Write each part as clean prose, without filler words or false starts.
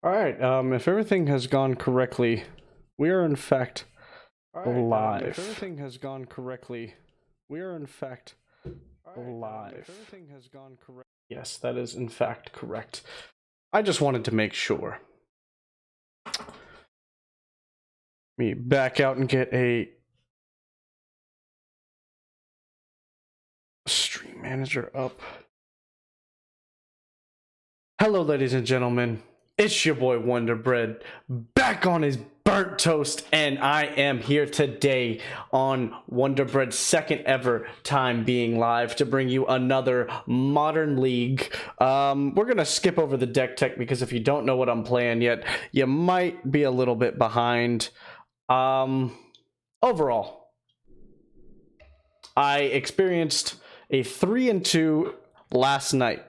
All right. If everything has gone correctly, we are in fact live. If everything has gone correctly, we are in fact live. If everything has gone correct, yes, that is in fact correct. I just wanted to make sure. Let me back out and get a stream manager up. Hello, ladies and gentlemen. It's your boy Wonder Bread back on his burnt toast, and I am here today on Wonder Bread's second ever time being live to bring you another Modern League. We're gonna skip over the deck tech because if you don't know what I'm playing yet, you might be a little bit behind. Overall, I experienced a 3-2 last night.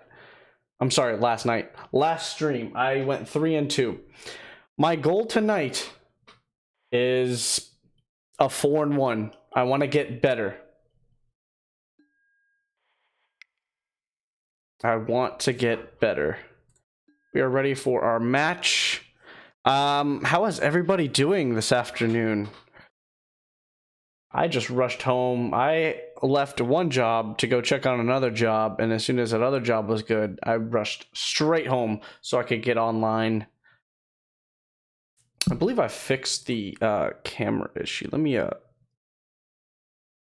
Last stream, I went 3-2. My goal tonight is a 4-1. I want to get better. We are ready for our match. How is everybody doing this afternoon? I just rushed home. I left one job to go check on another job, and as soon as that other job was good, I rushed straight home so I could get online. I believe I fixed the camera issue. Let me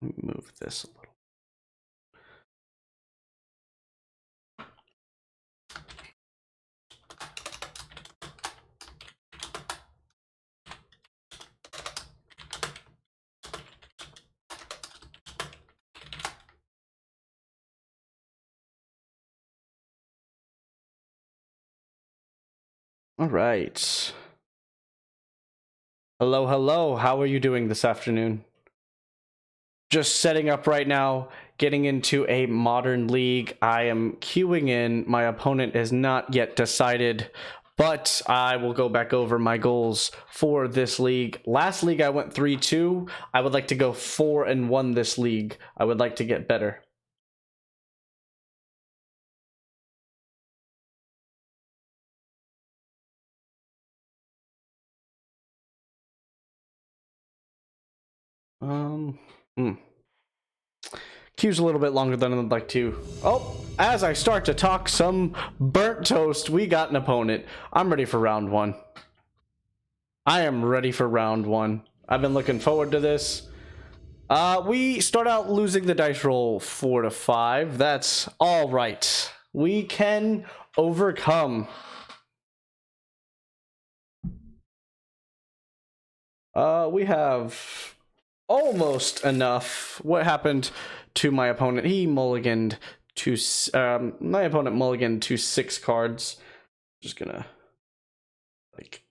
move this a little. All right. Hello. How are you doing this afternoon? Just setting up right now, getting into a Modern League. I am queuing in. My opponent is not yet decided, but I will go back over my goals for this league. Last league I went 3-2. I would like to go 4-1 this league. I would like to get better. Queue's a little bit longer than I'd like to. Oh, as I start to talk some burnt toast, we got an opponent. I'm ready for round one. I am ready for round one. I've been looking forward to this. We start out losing the dice roll 4-5. That's all right. We can overcome. We have almost enough. What happened to my opponent? He mulliganed to my opponent mulliganed to 6 cards. Just gonna like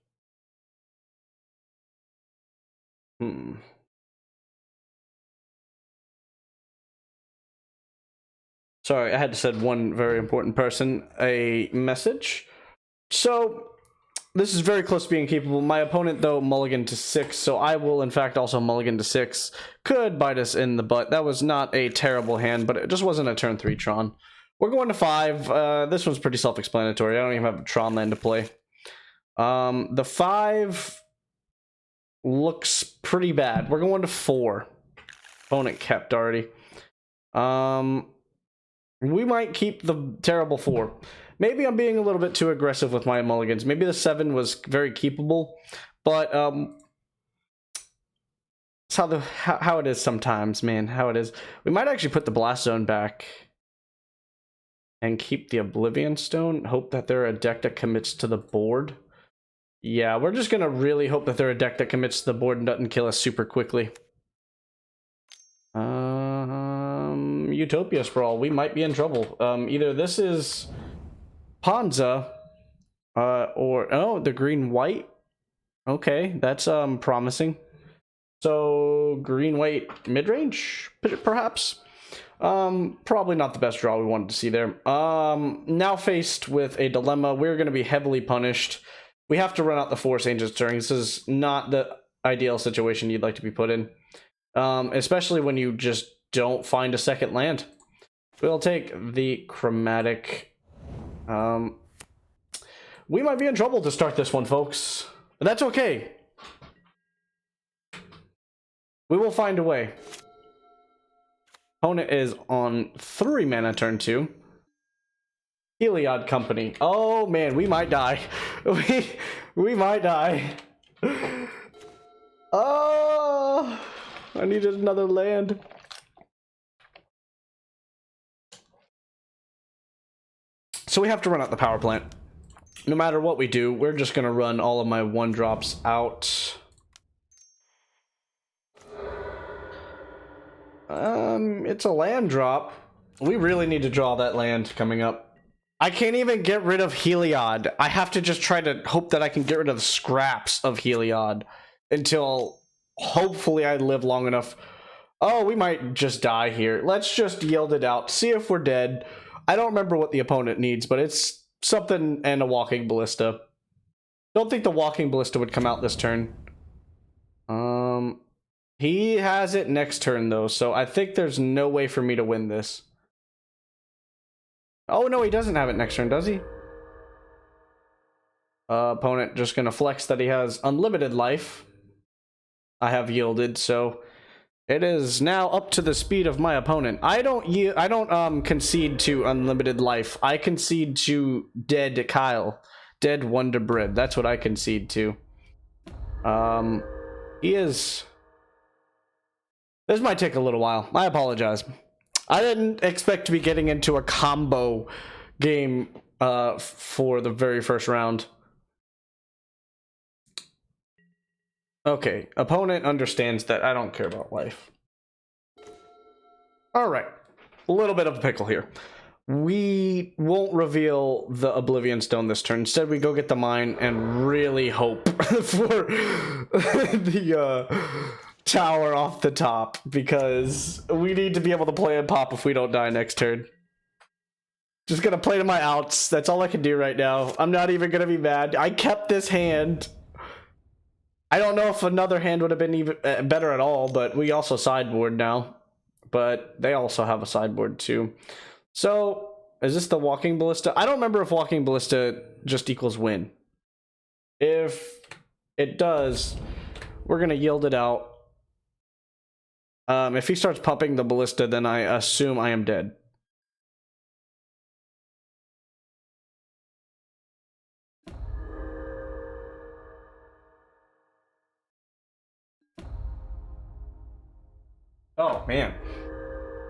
Sorry, I had to send one very important person a message. So this is very close to being capable. My opponent, though, mulliganed to 6, so I will, in fact, also mulligan to 6. Could bite us in the butt. That was not a terrible hand, but it just wasn't a turn 3 Tron. We're going to 5. This one's pretty self-explanatory. I don't even have a Tron land to play. The 5 looks pretty bad. We're going to 4. Opponent kept already. We might keep the terrible 4. Maybe I'm being a little bit too aggressive with my mulligans. Maybe the 7 was very keepable, but it's how it is sometimes, man. How it is. We might actually put the Blast Zone back and keep the Oblivion Stone. Hope that they're a deck that commits to the board. Yeah, we're just gonna really hope that they're a deck that commits to the board and doesn't kill us super quickly. Utopia Sprawl. We might be in trouble. Either this is Ponza, or the green-white. Okay, that's promising. So green-white mid-range, perhaps. Probably not the best draw we wanted to see there. Now faced with a dilemma, we're going to be heavily punished. We have to run out the Force Angels Stirring. This is not the ideal situation you'd like to be put in, especially when you just don't find a second land. We'll take the Chromatic. we might be in trouble to start this one, folks. But that's okay. We will find a way. Opponent is on 3 mana turn 2. Heliod Company. Oh man, we might die. We might die. Oh, I needed another land. So we have to run out the power plant. No matter what we do, we're just gonna run all of my 1-drops out. It's a land drop. We really need to draw that land coming up. I can't even get rid of Heliod. I have to just try to hope that I can get rid of the scraps of Heliod until hopefully I live long enough. Oh, we might just die here. Let's just yield it out. See if we're dead. I don't remember what the opponent needs, but it's something and a Walking Ballista. Don't think the Walking Ballista would come out this turn. He has it next turn though, so I think there's no way for me to win this. Oh no, he doesn't have it next turn, does he? Opponent just gonna flex that he has unlimited life. I have yielded, so it is now up to the speed of my opponent. I don't concede to unlimited life. I concede to dead Kyle, dead Wonder Bread. That's what I concede to. He is. This might take a little while. I apologize. I didn't expect to be getting into a combo game for the very first round. Okay, opponent understands that I don't care about life. Alright, a little bit of a pickle here. We won't reveal the Oblivion Stone this turn. Instead, we go get the mine and really hope for the tower off the top, because we need to be able to play and pop if we don't die next turn. Just gonna play to my outs. That's all I can do right now. I'm not even gonna be mad. I kept this hand. I don't know if another hand would have been even better at all, but we also sideboard now. But they also have a sideboard too. So, is this the Walking Ballista? I don't remember if Walking Ballista just equals win. If it does, we're gonna yield it out. If he starts pumping the Ballista, then I assume I am dead. Oh, man.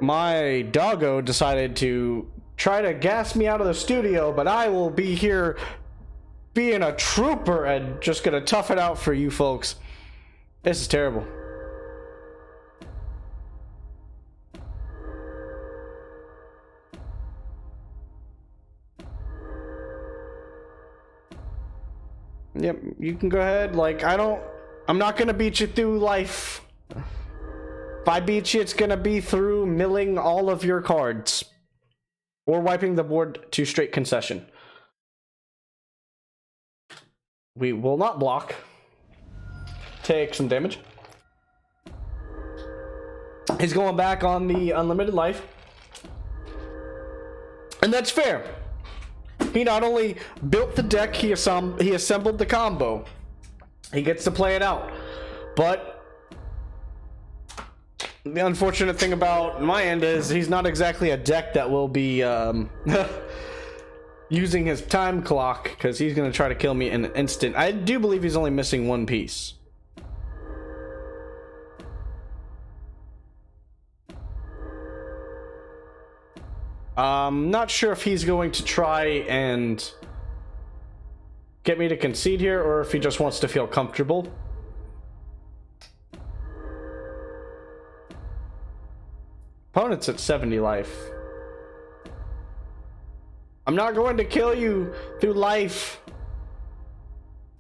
My doggo decided to try to gas me out of the studio, but I will be here being a trooper and just gonna tough it out for you folks. This is terrible. Yep, you can go ahead. Like, I'm not gonna beat you through life. If I beat you, it's gonna be through milling all of your cards. Or wiping the board to straight concession. We will not block. Take some damage. He's going back on the unlimited life. And that's fair. He not only built the deck, he assembled the combo. He gets to play it out. But the unfortunate thing about my end is he's not exactly a deck that will be using his time clock, because he's going to try to kill me in an instant. I do believe he's only missing 1 piece. Not sure if he's going to try and get me to concede here, or if he just wants to feel comfortable. Opponent's at 70 life. I'm not going to kill you through life.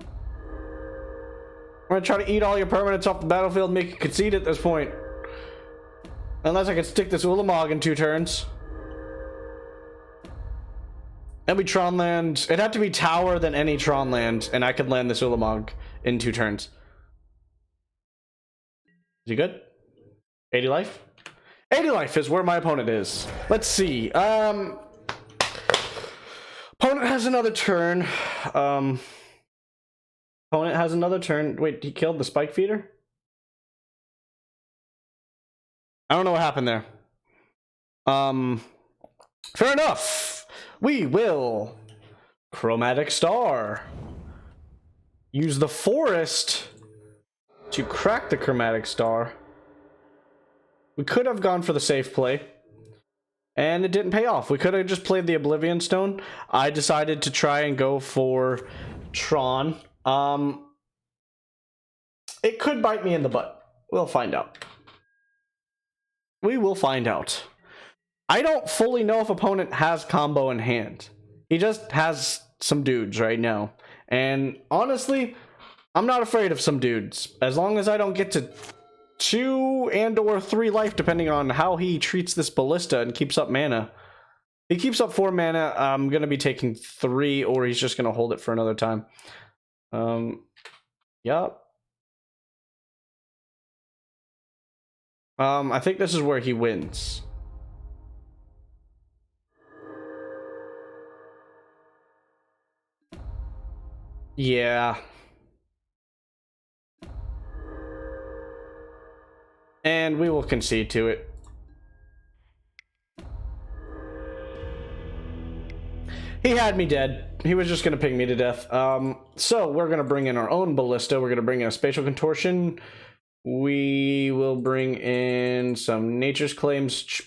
I'm going to try to eat all your permanents off the battlefield and make you concede at this point. Unless I can stick this Ulamog in 2 turns. That'd be Tron land. It'd have to be tower than any Tron land, and I could land this Ulamog in 2 turns. Is he good? 80 life? 80 life is where my opponent is. Let's see. Opponent Opponent has another turn. Opponent has another turn. Wait, he killed the spike feeder? I don't know what happened there. Fair enough. We will Chromatic Star. Use the forest to crack the Chromatic Star. We could have gone for the safe play, and it didn't pay off. We could have just played the Oblivion Stone. I decided to try and go for Tron. It could bite me in the butt. We'll find out. We will find out. I don't fully know if opponent has combo in hand. He just has some dudes right now. And honestly, I'm not afraid of some dudes. As long as I don't get to 2 and or 3 life, depending on how he treats this ballista and keeps up mana. If he keeps up 4 mana, I'm going to be taking 3, or he's just going to hold it for another time. Yup. I think this is where he wins. Yeah. And we will concede to it. He had me dead. He was just going to ping me to death. So we're going to bring in our own ballista. We're going to bring in a spatial contortion. We will bring in some Nature's Claims.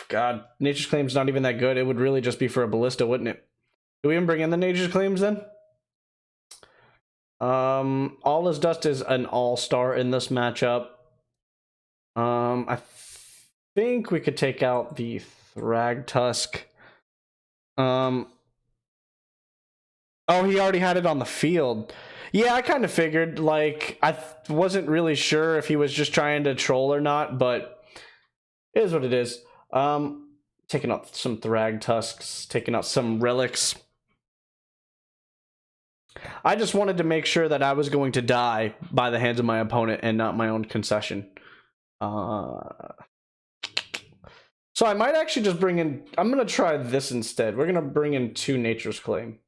God, Nature's Claims not even that good. It would really just be for a ballista, wouldn't it? Do we even bring in the Nature's Claims then? All Is Dust is an all-star in this matchup. I think we could take out the Thragtusk. Oh, he already had it on the field. Yeah, I kind of figured, like, I wasn't really sure if he was just trying to troll or not, but it is what it is. Taking out some Thragtusks, taking out some relics. I just wanted to make sure that I was going to die by the hands of my opponent and not my own concession. So I might actually just bring in... I'm going to try this instead. We're going to bring in 2 Nature's Claim.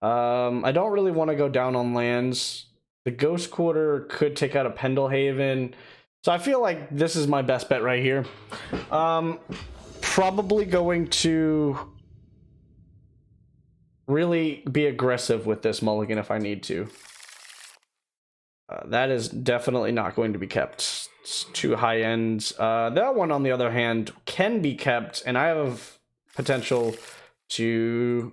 I don't really want to go down on lands. The Ghost Quarter could take out a Pendelhaven. So I feel like this is my best bet right here. Probably going to really be aggressive with this mulligan if I need to. That is definitely not going to be kept. It's too high ends. That one, on the other hand, can be kept, and I have potential to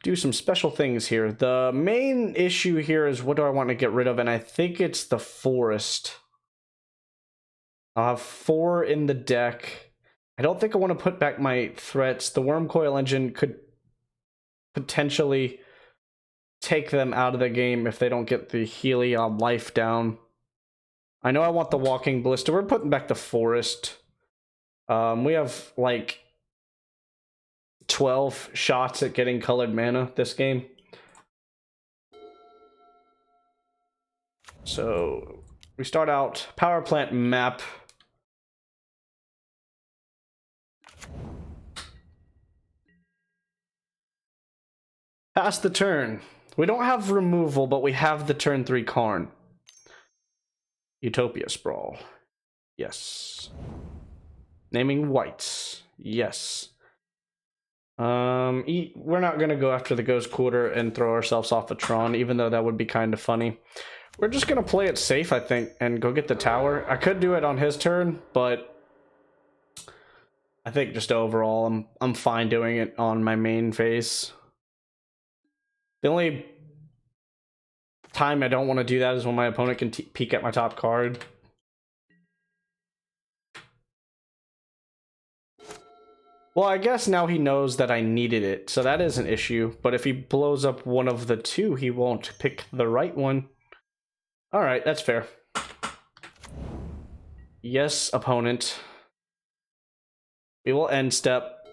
do some special things here. The main issue here is what do I want to get rid of, and I think it's the forest. I'll have 4 in the deck. I don't think I want to put back my threats. The Wormcoil Engine could potentially take them out of the game if they don't get the Heliod life down. I know I want the Walking Ballista. We're putting back the forest. We have like 12 shots at getting colored mana this game. So we start out power plant map. Pass the turn. We don't have removal, but we have the turn 3 Karn. Utopia Sprawl. Yes. Naming whites. Yes. We're not going to go after the Ghost Quarter and throw ourselves off a Tron, even though that would be kind of funny. We're just going to play it safe, I think, and go get the tower. I could do it on his turn, but I think just overall, I'm fine doing it on my main phase. The only time I don't want to do that is when my opponent can peek at my top card. Well, I guess now he knows that I needed it, so that is an issue. But if he blows up one of the 2, he won't pick the right one. Alright, that's fair. Yes, opponent. We will end step.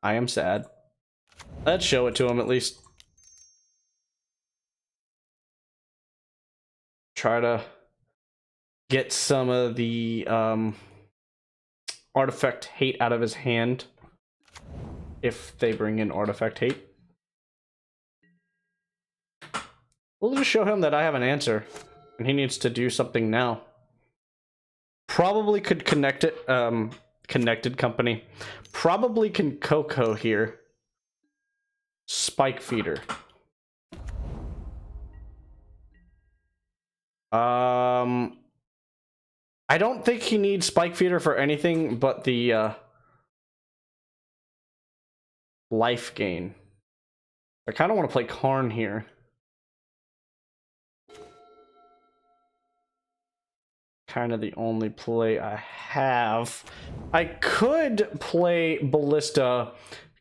I am sad. Let's show it to him at least. Try to get some of the Artifact Hate out of his hand if they bring in Artifact Hate. We'll just show him that I have an answer and he needs to do something now. Probably could connect it, Connected Company. Probably can Coco here. Spike Feeder. I don't think he needs Spike Feeder for anything but the life gain. I kind of want to play Karn here. Kind of the only play I have. I could play Ballista,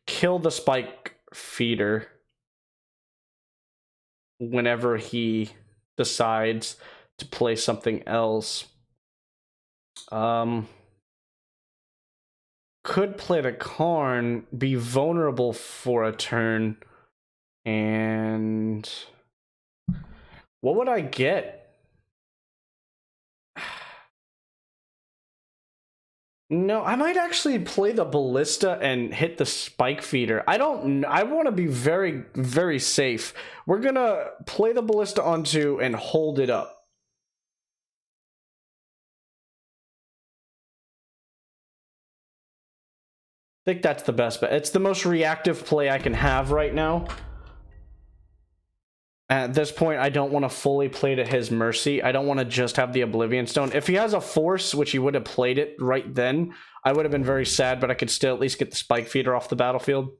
kill the Spike Feeder whenever he decides to play something else. Could play the Karn, be vulnerable for a turn, and what would I get? No, I might actually play the Ballista and hit the Spike Feeder. I want to be very, very safe. We're gonna play the Ballista onto and hold it up. I think that's the best bet. It's the most reactive play I can have right now. At this point, I don't want to fully play to his mercy. I don't want to just have the Oblivion Stone. If he has a Force, which he would have played it right then, I would have been very sad, but I could still at least get the Spike Feeder off the battlefield.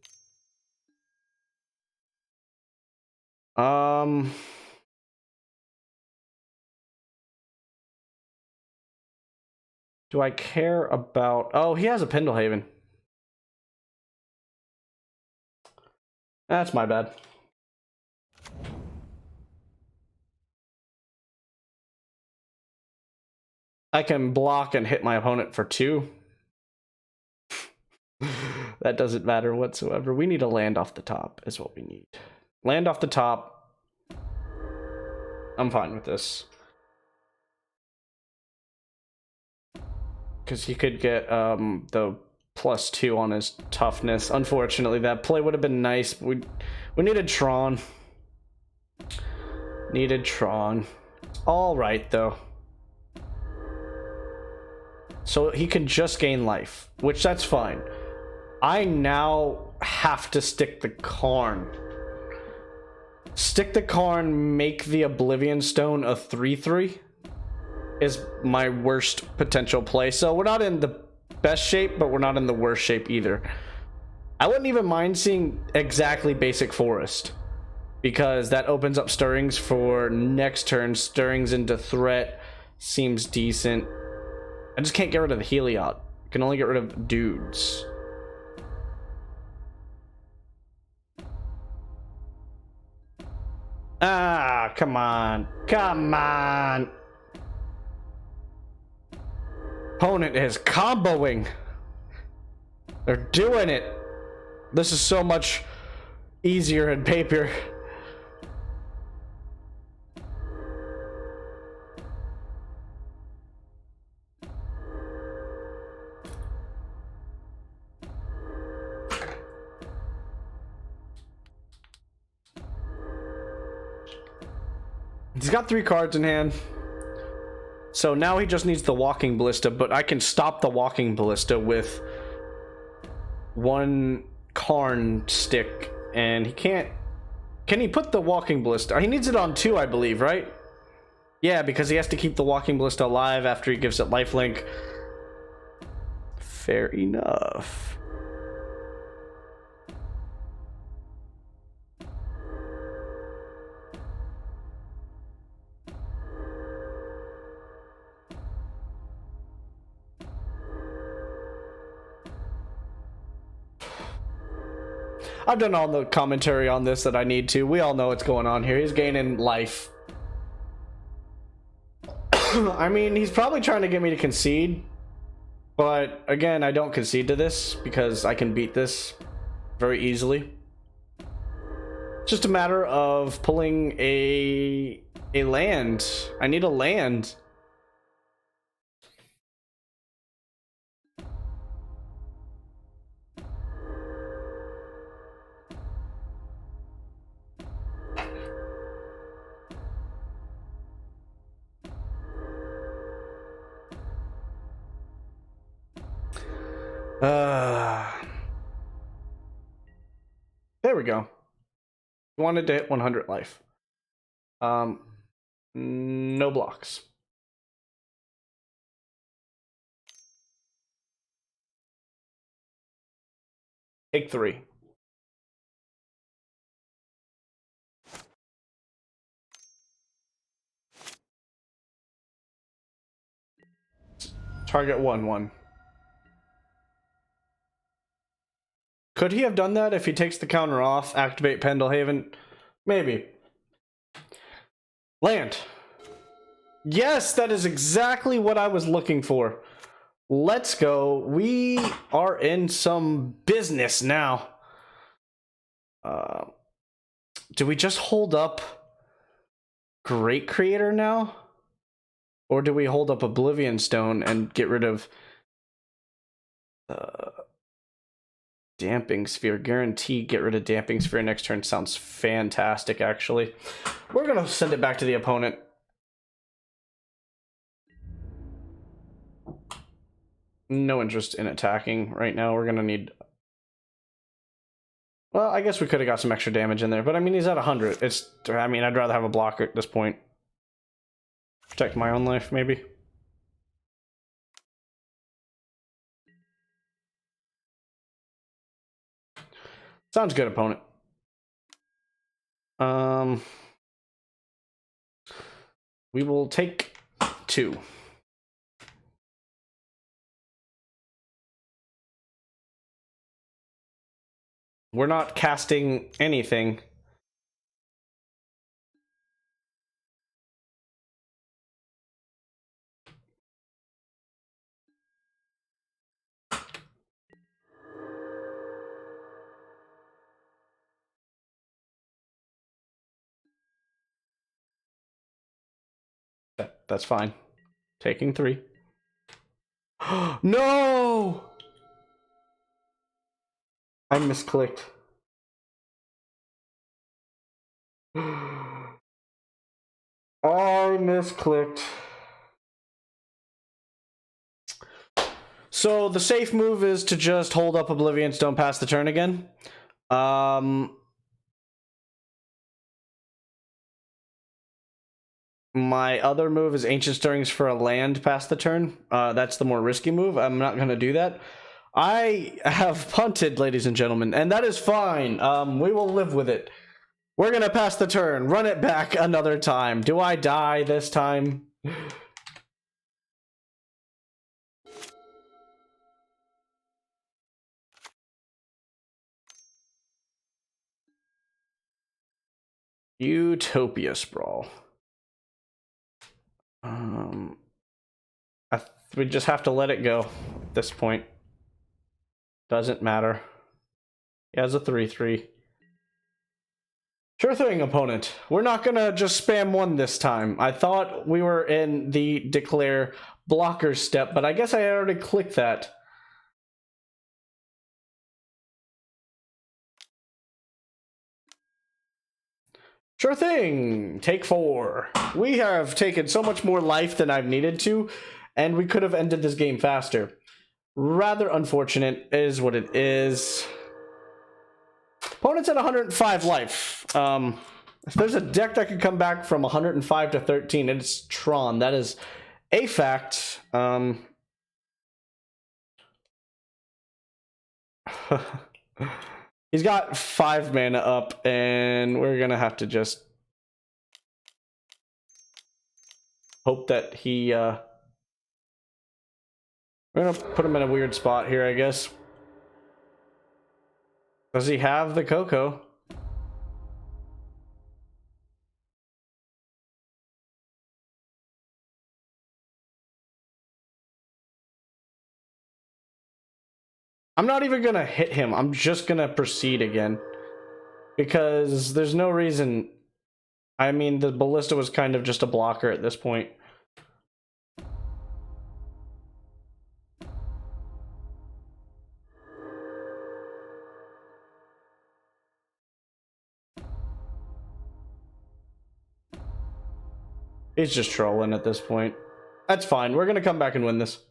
Do I care about... Oh, he has a Pendelhaven. That's my bad. I can block and hit my opponent for 2. That doesn't matter whatsoever. We need a land off the top is what we need. Land off the top. I'm fine with this. Because he could get the +2 on his toughness. Unfortunately, that play would have been nice. We needed Tron. Needed Tron. All right, though. So he can just gain life, which that's fine. I now have to stick the Karn. Stick the Karn, make the Oblivion Stone a 3/3 is my worst potential play. So we're not in the best shape, but we're not in the worst shape either. I wouldn't even mind seeing exactly Basic Forest, because that opens up Stirrings for next turn. Stirrings into threat seems decent. I just can't get rid of the Heliod. I can only get rid of dudes. Ah, come on. Come on. Opponent is comboing. They're doing it. This is so much easier in paper. He's got 3 cards in hand. So now he just needs the Walking Ballista, but I can stop the Walking Ballista with 1 Karn stick, and he can't... Can he put the Walking Ballista? He needs it on 2, I believe, right? Yeah, because he has to keep the Walking Ballista alive after he gives it lifelink. Fair enough. I've done all the commentary on this that I need to. We all know what's going on here. He's gaining life. I mean, he's probably trying to get me to concede. But, again, I don't concede to this because I can beat this very easily. It's just a matter of pulling a land. I need a land. There we go. Wanted to hit 100 life. No blocks. Take 3. Target 1/1. Could he have done that if he takes the counter off, activate Pendelhaven? Maybe. Land. Yes, that is exactly what I was looking for. Let's go. We are in some business now. Do we just hold up Great Creator now? Or do we hold up Oblivion Stone and get rid of Damping Sphere? Guarantee get rid of Damping Sphere next turn. Sounds fantastic, actually. We're going to send it back to the opponent. No interest in attacking right now. We're going to need... Well, I guess we could have got some extra damage in there, but I mean, he's at 100. I mean, I'd rather have a blocker at this point. Protect my own life, maybe. Sounds good, opponent. We will take 2. We're not casting anything. That's fine. Taking 3. No! I misclicked. I misclicked. So the safe move is to just hold up Oblivion Stone past the turn again. My other move is Ancient Stirrings for a land past the turn. That's the more risky move. I'm not going to do that. I have punted, ladies and gentlemen, and that is fine. We will live with it. We're going to pass the turn. Run it back another time. Do I die this time? Utopia Sprawl. We just have to let it go at this point. Doesn't matter. He has a 3/3. Sure thing, opponent. We're not gonna just spam 1 this time. I thought we were in the declare blocker step, but I guess I already clicked that. Sure thing. Take 4. We have taken so much more life than I've needed to, and we could have ended this game faster. Rather unfortunate is what it is. Opponent's at 105 life. If there's a deck that could come back from 105 to 13, it's Tron. That is a fact. He's got 5 mana up, and we're gonna have to just hope that he we're gonna put him in a weird spot here, I guess. Does he have the Coco? I'm not even gonna hit him. I'm just gonna proceed again. Because there's no reason. I mean, the Ballista was kind of just a blocker at this point. He's just trolling at this point. That's fine. We're gonna come back and win this.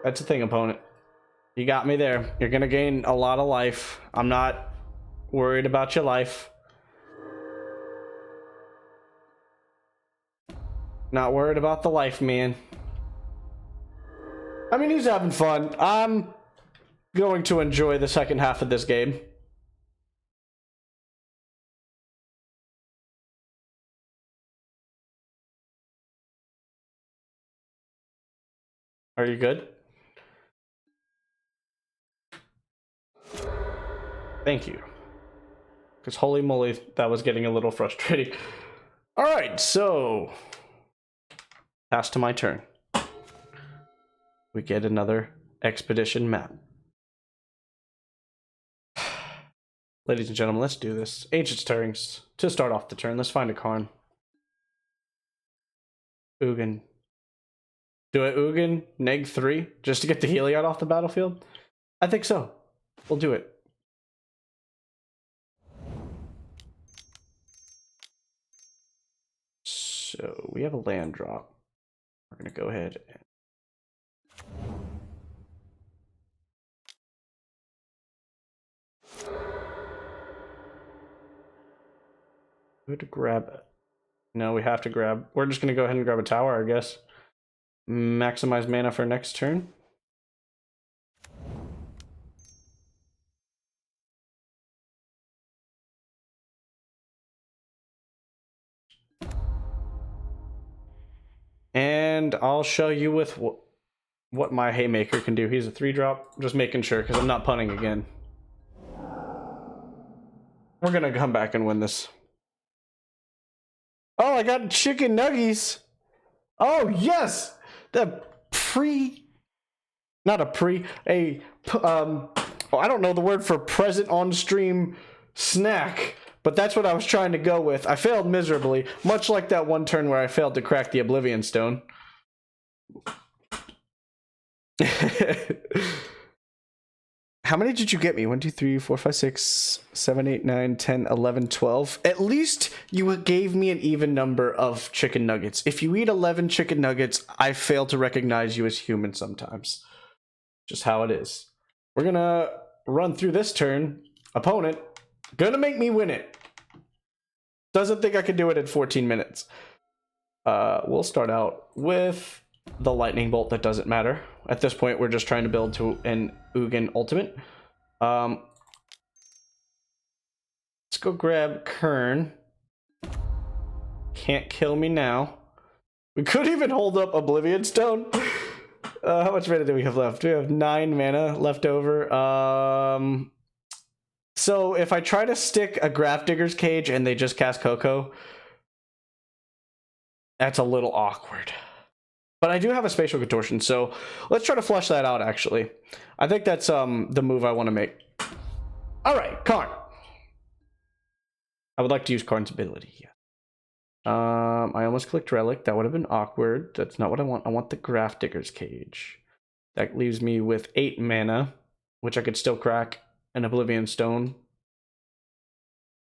That's the thing, opponent. You got me there. You're gonna gain a lot of life. I'm not worried about your life. Not worried about the life, man. I mean, he's having fun. I'm going to enjoy the second half of this game. Are you good? Thank you. Because holy moly, that was getting a little frustrating. All right, so pass to my turn. We get another expedition map. Ladies and gentlemen, let's do this. Ancient Stirrings. To start off the turn, let's find a Karn. Ugin. Do I Ugin neg 3 just to get the Heliod off the battlefield? I think so. We'll do it. So we have a land drop. We're going to go ahead and to grab it. No, we have to grab. We're just going to go ahead and grab a tower, I guess. Maximize mana for next turn. And I'll show you with what my Haymaker can do. He's a 3-drop. Just making sure, because I'm not punting again. We're going to come back and win this. Oh, I got chicken nuggies. Oh, yes. Not a pre, I don't know the word for present on stream snack, but that's what I was trying to go with. I failed miserably, much like that one turn where I failed to crack the Oblivion Stone. How many did you get me? 1, 2, 3, 4, 5, 6, 7, 8, 9, 10, 11, 12. At least you gave me an even number of chicken nuggets. If you eat 11 chicken nuggets, I fail to recognize you as human sometimes. Just how it is. We're gonna run through this turn. Opponent, gonna make me win it. Doesn't think I can do it in 14 minutes. We'll start out with the lightning bolt that doesn't matter. At this point, we're just trying to build to an Ugin ultimate. Let's go grab Kern. Can't kill me now. We could even hold up Oblivion Stone. How much mana do we have left? We have 9 mana left over. So if I try to stick a Grafdigger's Cage and they just cast Coco, that's a little awkward. But I do have a Spatial Contortion, so let's try to flush that out, actually. I think that's the move I want to make. Alright, Karn. I would like to use Karn's ability, yeah. I almost clicked Relic. That would have been awkward. That's not what I want. I want the Grafdigger's Cage. That leaves me with 8 mana, which I could still crack an Oblivion Stone.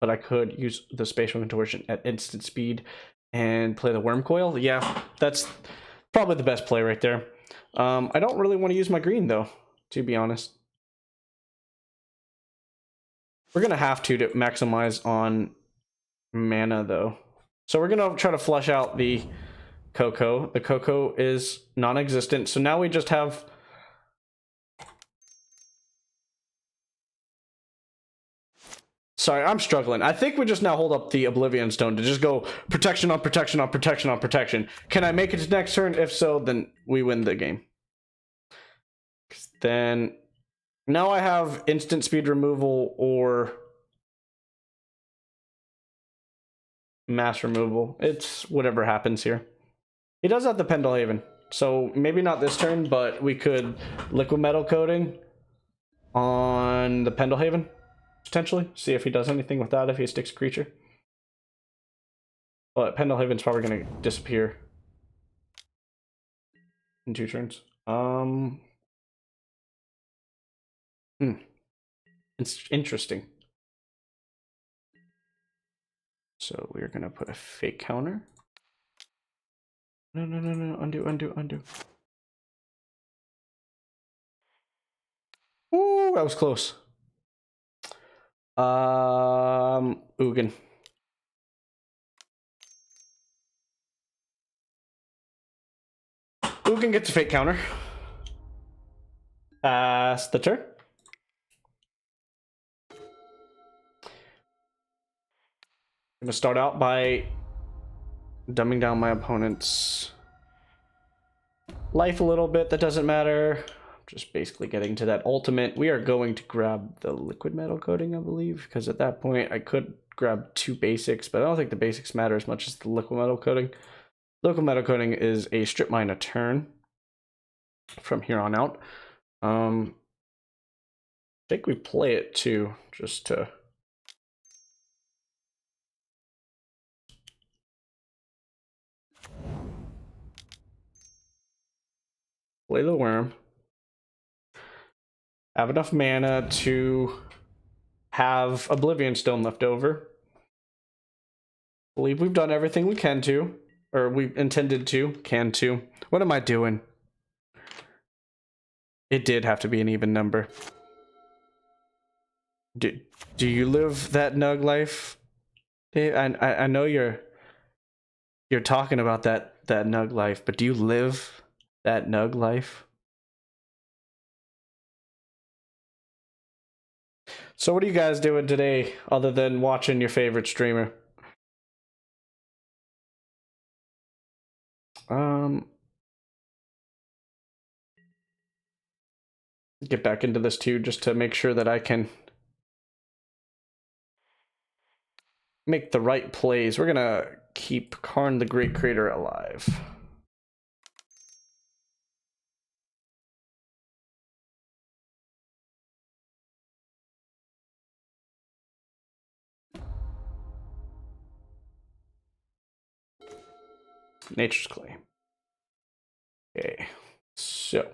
But I could use the Spatial Contortion at instant speed and play the Wormcoil. Yeah, that's probably the best play right there. I don't really want to use my green, though, to be honest. We're going to have to maximize on mana, though. So we're going to try to flush out the Coco. The Coco is non-existent, so now we just have... Sorry, I'm struggling. I think we just now hold up the Oblivion Stone to just go protection on protection on protection on protection. Can I make it to next turn? If so, then we win the game. Then now I have instant speed removal or mass removal. It's whatever happens here. He does have the Pendelhaven, so maybe not this turn, but we could liquid metal coating on the Pendelhaven. Potentially. See if he does anything with that, if he sticks a creature. But Pendelhaven's probably going to disappear in 2 turns. It's interesting. So we're going to put a fake counter. No. Undo. Ooh, I was close. Ugin. Ugin gets a fate counter. Pass the turn. I'm gonna start out by dumbing down my opponent's life a little bit. That doesn't matter. Just basically getting to that ultimate. We are going to grab the liquid metal coating, I believe, because at that point I could grab 2 basics, but I don't think the basics matter as much as the liquid metal coating. Liquid metal coating is a strip mine a turn from here on out. I think we play it too, just to play the worm. Have enough mana to have Oblivion Stone left over. Believe we've done everything we can to, or we intended to, can to. What am I doing? It did have to be an even number. Do you live that Nug life, Dave? I know you're talking about that Nug life, but do you live that Nug life? So what are you guys doing today other than watching your favorite streamer? Get back into this too, just to make sure that I can make the right plays. We're gonna keep Karn the Great Creator alive. Nature's Clay. Okay, so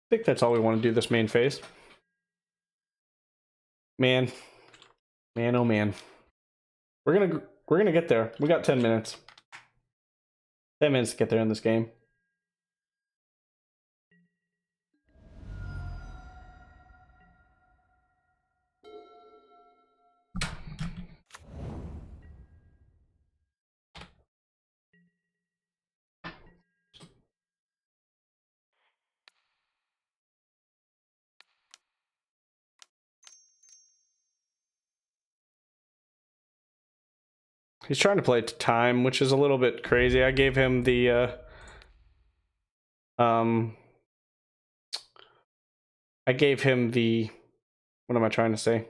I think that's all we want to do this main phase. Man, oh man, we're gonna get there. We got 10 minutes. 10 minutes to get there in this game. He's trying to play to time, which is a little bit crazy. I gave him the what am I trying to say?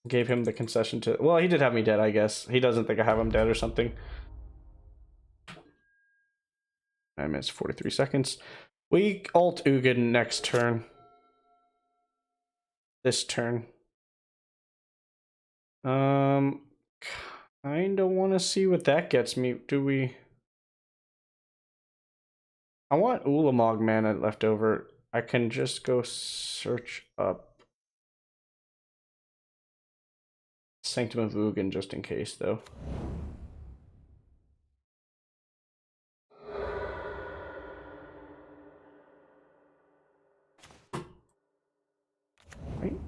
Gave him the concession to, well, he did have me dead, I guess. He doesn't think I have him dead or something. 9 minutes 43 seconds. We ult Ugin next turn. This turn. Kinda want to see what that gets me. Do we? I want Ulamog mana left over. I can just go search up Sanctum of Ugin just in case, though. Right.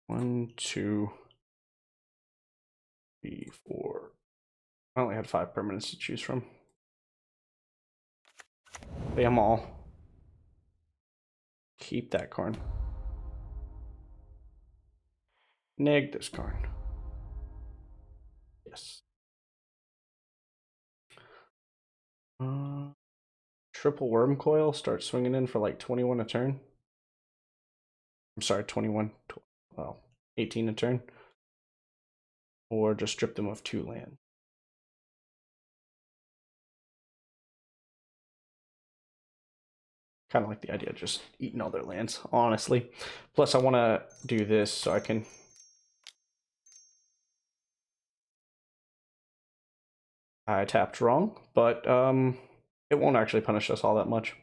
One, two, three, four. I only had 5 permanents to choose from. Play them all. keep that Karn. Neg this Karn. Yes. Triple Worm Coil. Start swinging in for like 21 a turn. I'm sorry, 21. Well, 18 a turn. Or just strip them of 2 land. Kind of like the idea of just eating all their lands, honestly. Plus, I want to do this so I can... I tapped wrong, but it won't actually punish us all that much.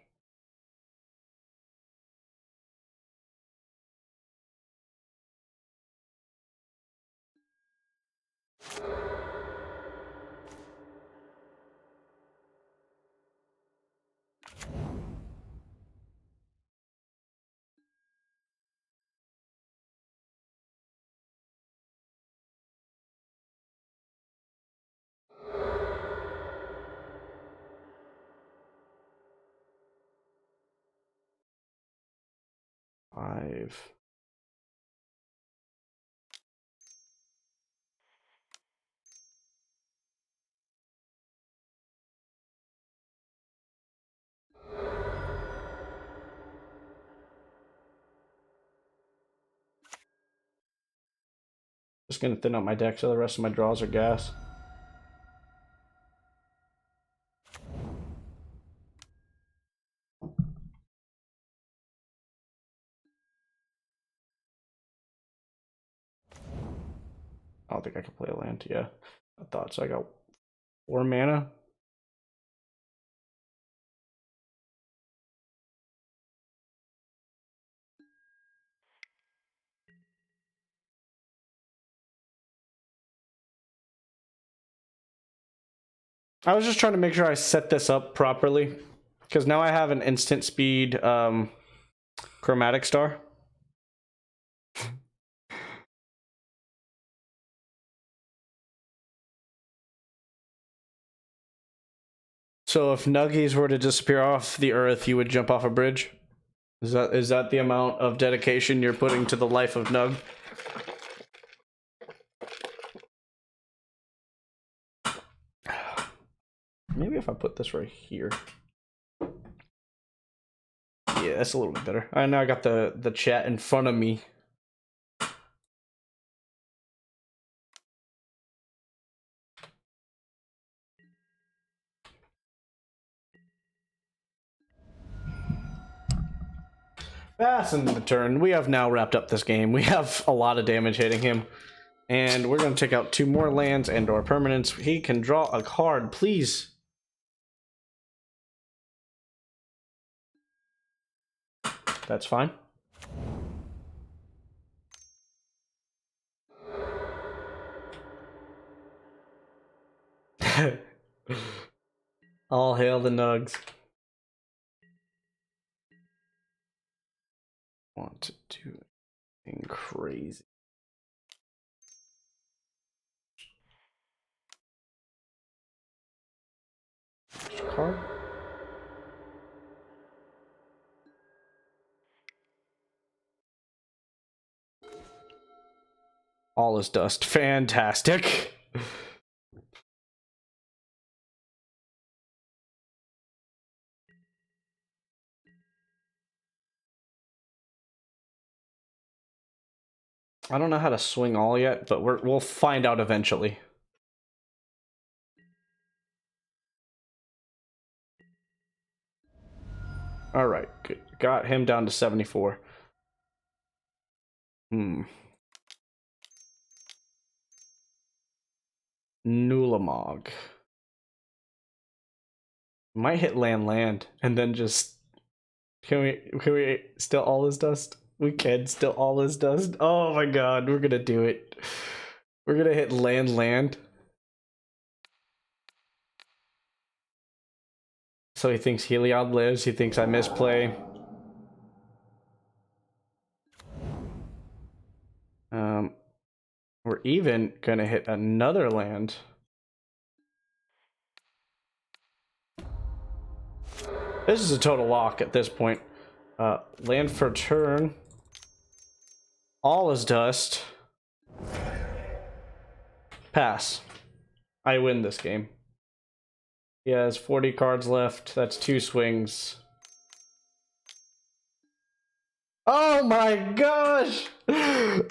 Just gonna thin out my deck so the rest of my draws are gas. I don't think I can play a land. Yeah, I thought so. I got 4 mana. I was just trying to make sure I set this up properly, because now I have an instant speed Chromatic Star. So if Nuggies were to disappear off the earth, you would jump off a bridge? Is that the amount of dedication you're putting to the life of Nug? Maybe if I put this right here. Yeah, that's a little bit better. I know I got the chat in front of me. Passing the turn. We have now wrapped up this game. We have a lot of damage hitting him. And we're going to take out 2 more lands and or permanents. He can draw a card, please. That's fine. All hail the Nugs. Want to do anything crazy. Card. All is dust. Fantastic. I don't know how to swing all yet, but we'll find out eventually. All right, good. Got him down to 74. Nulamog. Might hit land, and then just... Can we still all is dust? We can still all is dust. Oh my god, we're gonna do it. We're gonna hit land. So he thinks Heliod lives, he thinks I misplay. We're even gonna hit another land. This is a total lock at this point. Land for turn. All is dust. Pass. I win this game. He has 40 cards left. That's 2 swings. Oh my gosh! Ah!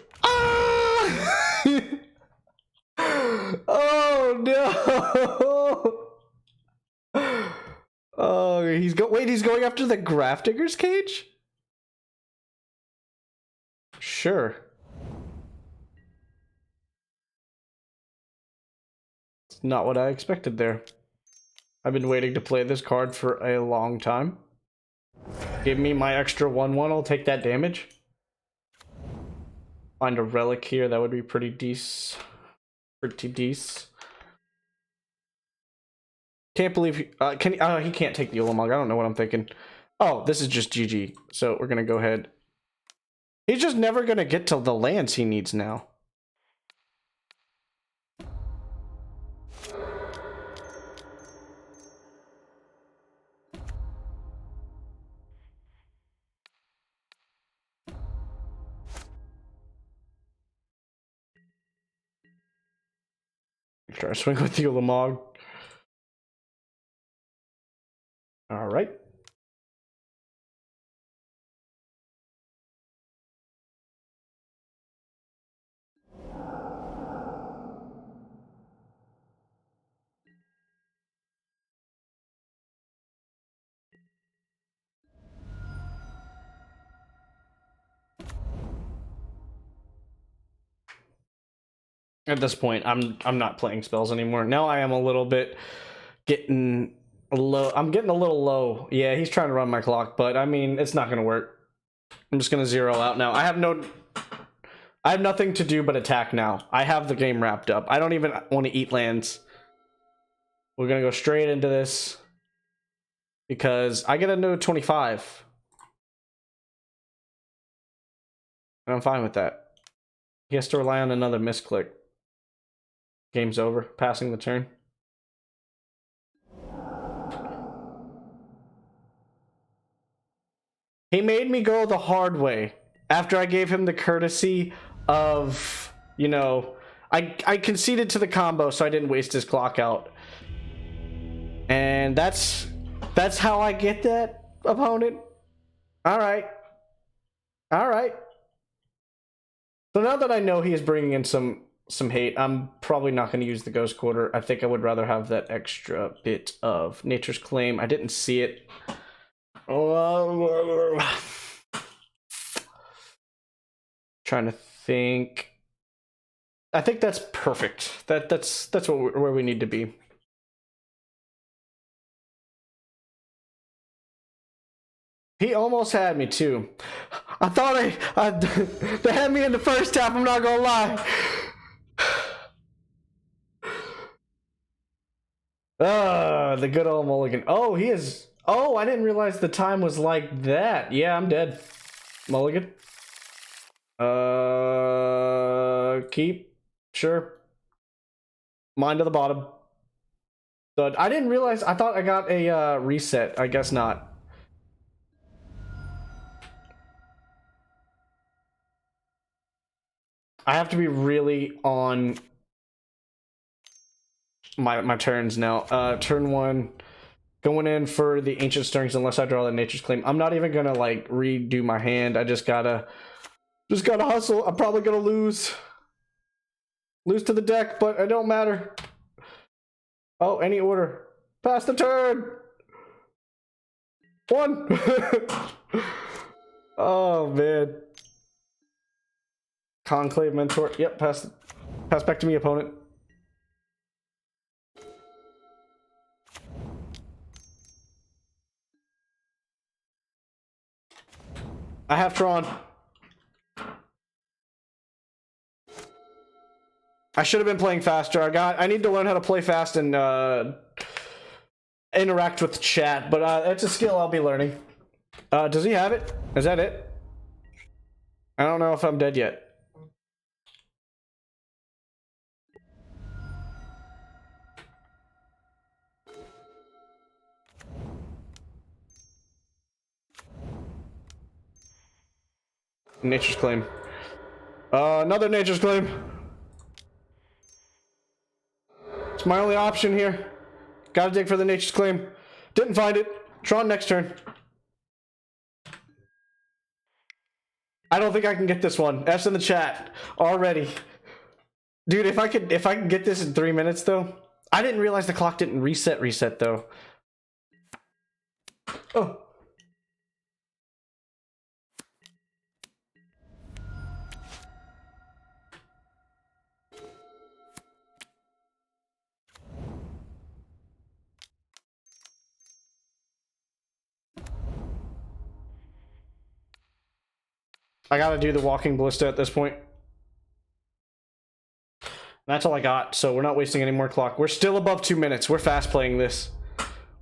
Oh no! Oh, he's going after the Grafdigger's Cage? Sure. It's not what I expected there. I've been waiting to play this card for a long time. Give me my extra 1/1, I'll take that damage. Find a relic here, that would be pretty decent. Pretty decent. Can't believe he can't take the Ulamog. I don't know what I'm thinking. Oh, this is just GG. So we're gonna go ahead. He's just never gonna get to the lands he needs now. Try to swing with the Ulamog. All right. At this point, I'm not playing spells anymore. Now I am a little bit getting low. I'm getting a little low. Yeah, he's trying to run my clock, but I mean, it's not gonna work. I'm just gonna zero out now. I have nothing to do but attack now. I have the game wrapped up. I don't even want to eat lands. We're gonna go straight into this because I get a no 25. And I'm fine with that. He has to rely on another misclick. Game's over. Passing the turn. He made me go the hard way after I gave him the courtesy of, you know, I conceded to the combo so I didn't waste his clock out. And that's how I get that, opponent. All right. All right. So now that I know he is bringing in some hate, I'm probably not going to use the Ghost Quarter. I think I would rather have that extra bit of Nature's Claim. I didn't see it. Trying to think. I think that's perfect. That's where we need to be. He almost had me too. I thought they had me in the first half, I'm not gonna lie. The good old mulligan. Oh, he is. Oh, I didn't realize the time was like that. Yeah, I'm dead. Mulligan. Keep. Sure. Mine to the bottom. So I didn't realize. I thought I got a reset. I guess not. I have to be really on my turns now. Turn 1, going in for the Ancient Stirrings unless I draw the Nature's Claim. I'm not even gonna like redo my hand. I just gotta hustle. I'm probably gonna lose to the deck, but it don't matter. Oh, any order. Pass the turn. 1. Oh man. Conclave Mentor. Yep, pass back to me, opponent. I have Tron. I should have been playing faster. I need to learn how to play fast and interact with chat, but it's a skill I'll be learning. Does he have it? Is that it? I don't know if I'm dead yet. Nature's Claim. Another Nature's Claim. It's my only option here. Gotta dig for the Nature's Claim. Didn't find it. Tron next turn. I don't think I can get this one. F's in the chat already. Dude, if I can get this in 3 minutes though. I didn't realize the clock didn't reset though. Oh. I gotta do the walking ballista at this point. That's all I got, so we're not wasting any more clock. We're still above 2 minutes. We're fast playing this.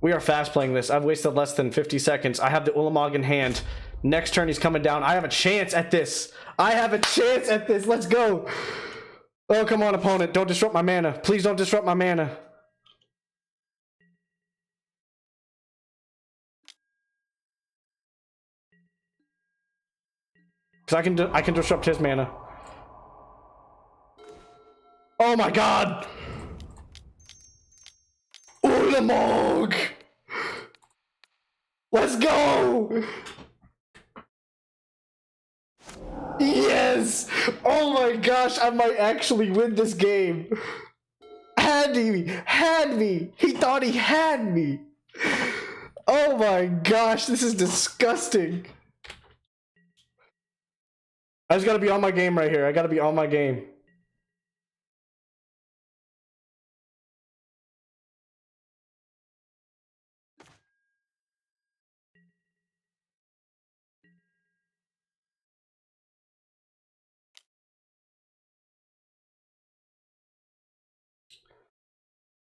We are fast playing this. I've wasted less than 50 seconds. I have the Ulamog in hand. Next turn he's coming down. I have a chance at this. I have a chance at this. Let's go. Oh, come on, opponent. Don't disrupt my mana. Please don't disrupt my mana. Because I can disrupt his mana. Oh my god! Ulamog! Let's go! Yes! Oh my gosh, I might actually win this game. Had me! He thought he had me! Oh my gosh, this is disgusting. I just gotta be on my game right here. I gotta be on my game.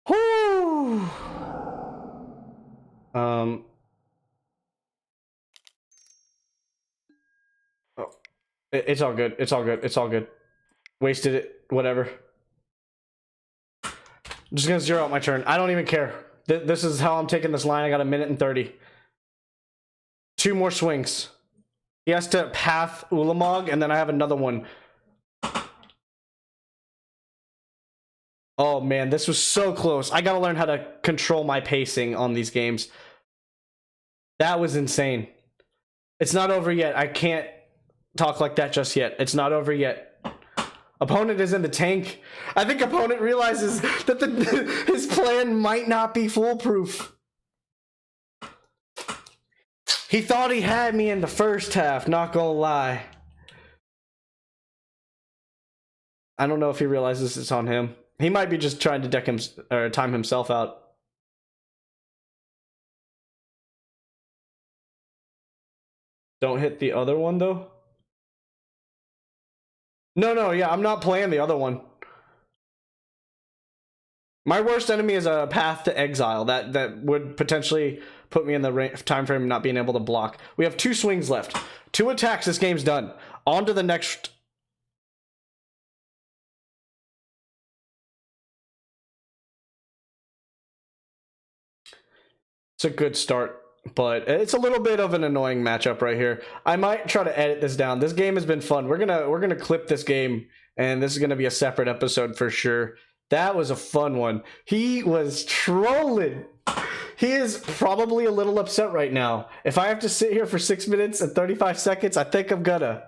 Whoo! Oh, it's all good. It's all good. It's all good. Wasted it. Whatever. I'm just gonna zero out my turn. I don't even care. This is how I'm taking this line. I got a minute and 30. 2 more swings. He has to path Ulamog, and then I have another one. Oh man, this was so close. I gotta learn how to control my pacing on these games. That was insane. It's not over yet. I can't talk like that just yet. It's not over yet. Opponent is in the tank. I think opponent realizes that his plan might not be foolproof. He thought he had me in the first half, not gonna lie. I don't know if he realizes it's on him. He might be just trying to deck him or time himself out. Don't hit the other one though. No, yeah, I'm not playing the other one. My worst enemy is a Path to Exile. That would potentially put me in the time frame of not being able to block. We have 2 swings left. 2 attacks, this game's done. On to the next. It's a good start, but it's a little bit of an annoying matchup right here. I might try to edit this down. This game has been fun. We're gonna clip this game, and this is gonna be a separate episode for sure. That was a fun one. He was trolling. He is probably a little upset right now. If I have to sit here for 6 minutes and 35 seconds, I think I'm gonna.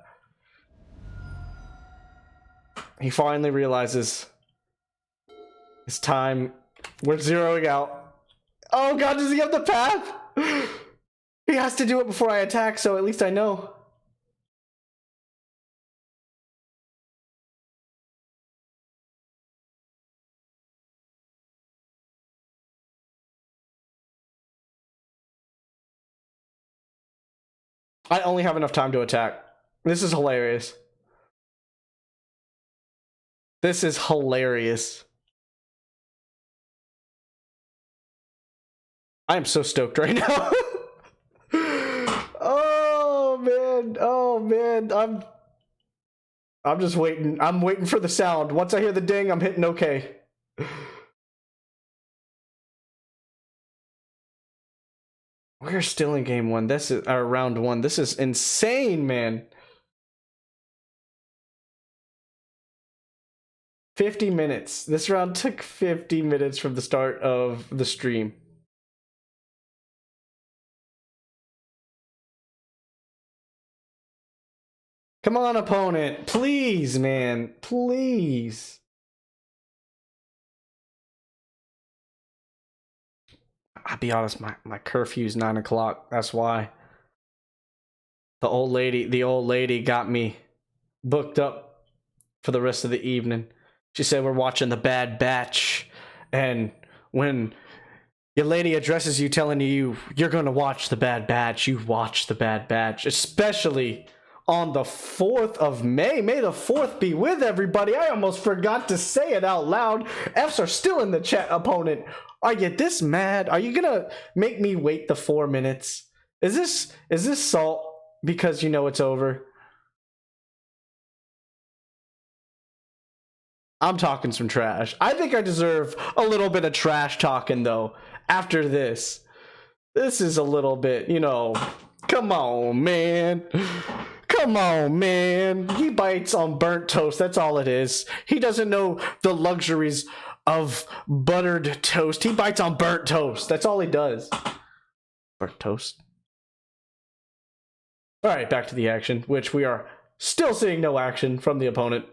He finally realizes it's time. We're zeroing out. Oh god, does he have the path? He has to do it before I attack, so at least I know. I only have enough time to attack. This is hilarious. This is hilarious. I am so stoked right now. Oh man, I'm just waiting. I'm waiting for the sound. Once I hear the ding, I'm hitting okay. We're still in game 1. This is our round 1. This is insane, man. 50 minutes. This round took 50 minutes from the start of the stream. Come on, opponent. Please, man. Please. I'll be honest, my curfew's 9 o'clock. That's why. The old lady got me booked up for the rest of the evening. She said we're watching The Bad Batch, and when your lady addresses you telling you you're going to watch The Bad Batch, you watch The Bad Batch, especially on the 4th of May. May the 4th be with everybody. I almost forgot to say it out loud. Fs are still in the chat, opponent. Are you this mad? Are you going to make me wait the 4 minutes? Is this salt because you know it's over? I'm talking some trash. I think I deserve a little bit of trash talking, though, after this. This is a little bit, you know, come on, man. Come on, man. He bites on burnt toast. That's all it is. He doesn't know the luxuries of buttered toast. He bites on burnt toast. That's all he does. Burnt toast. All right, back to the action, which we are still seeing no action from the opponent.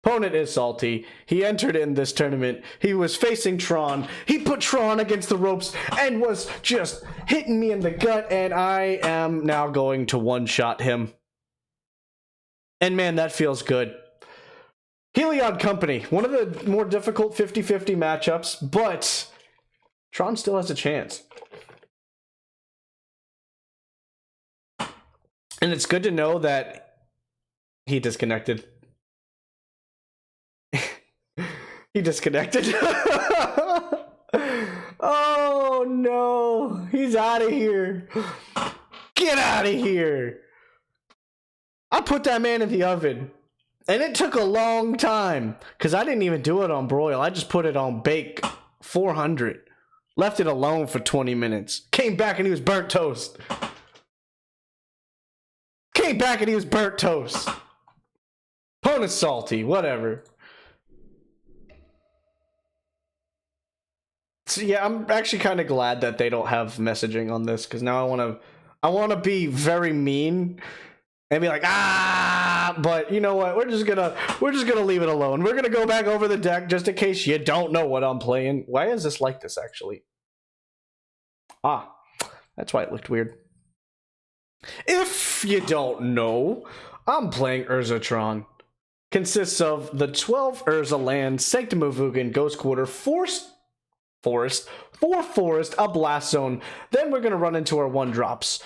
Opponent is salty. He entered in this tournament. He was facing Tron. He put Tron against the ropes and was just hitting me in the gut, and I am now going to one-shot him. And man, that feels good. Heliod Company, one of the more difficult 50-50 matchups, but Tron still has a chance. And it's good to know that he disconnected. He disconnected. Oh no, he's out of here. Get out of here. I put that man in the oven, and it took a long time because I didn't even do it on broil. I just put it on bake 400. Left it alone for 20 minutes. Came back and he was burnt toast. Came back and he was burnt toast. Opponent's salty, whatever. So yeah, I'm actually kind of glad that they don't have messaging on this, because now I want to be very mean and be like, but you know what? We're just gonna leave it alone. We're gonna go back over the deck just in case you don't know what I'm playing. Why is this like this actually? That's why it looked weird. If you don't know, I'm playing Urzatron. Consists of the 12 Urza land, Sanctum of Ugin, Ghost Quarter, Forest, 4 Forest, a Blast Zone. Then we're gonna run into our 1-drops.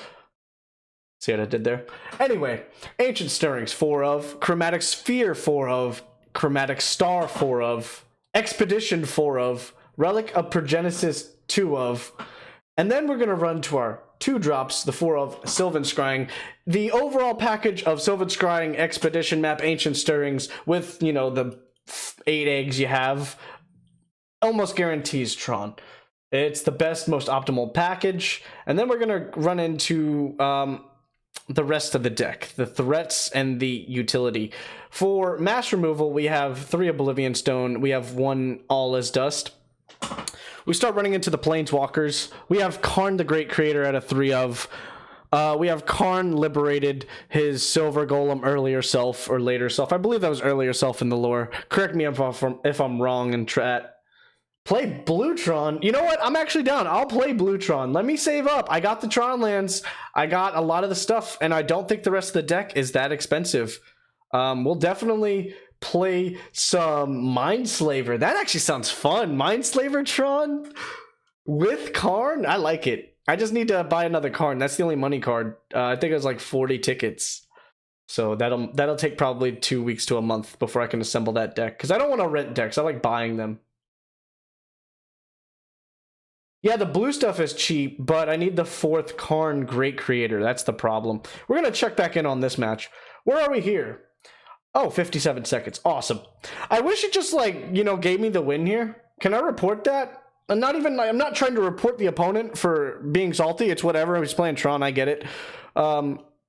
See what I did there? Anyway, Ancient Stirrings 4 of, Chromatic Sphere 4 of, Chromatic Star 4 of, Expedition 4 of, Relic of Progenesis 2 of, and then we're gonna run to our 2-drops, the 4 of Sylvan Scrying. The overall package of Sylvan Scrying, Expedition map, Ancient Stirrings, with, you know, the 8 eggs you have, almost guarantees Tron. It's the best, most optimal package. And then we're gonna run into the rest of the deck, the threats and the utility. For mass removal, we have 3 Oblivion Stone. We have 1 All Is Dust. We start running into the Planeswalkers. We have Karn the Great Creator at a 3 of. We have Karn liberated his Silver Golem earlier self or later self. I believe that was earlier self in the lore. Correct me if I'm wrong in chat. Play Bluetron. You know what? I'm actually down. I'll play Bluetron. Let me save up. I got the Tron lands. I got a lot of the stuff, and I don't think the rest of the deck is that expensive. We'll definitely play some Mindslaver. That actually sounds fun. Mindslaver Tron with Karn. I like it. I just need to buy another Karn. That's the only money card. I think it was like 40 tickets. So that'll take probably 2 weeks to a month before I can assemble that deck, because I don't want to rent decks. I like buying them. Yeah, the blue stuff is cheap, but I need the 4th Karn Great Creator. That's the problem. We're going to check back in on this match. Where are we here? Oh, 57 seconds. Awesome. I wish it just, like, you know, gave me the win here. Can I report that? I'm not trying to report the opponent for being salty. It's whatever. He's playing Tron. I get it.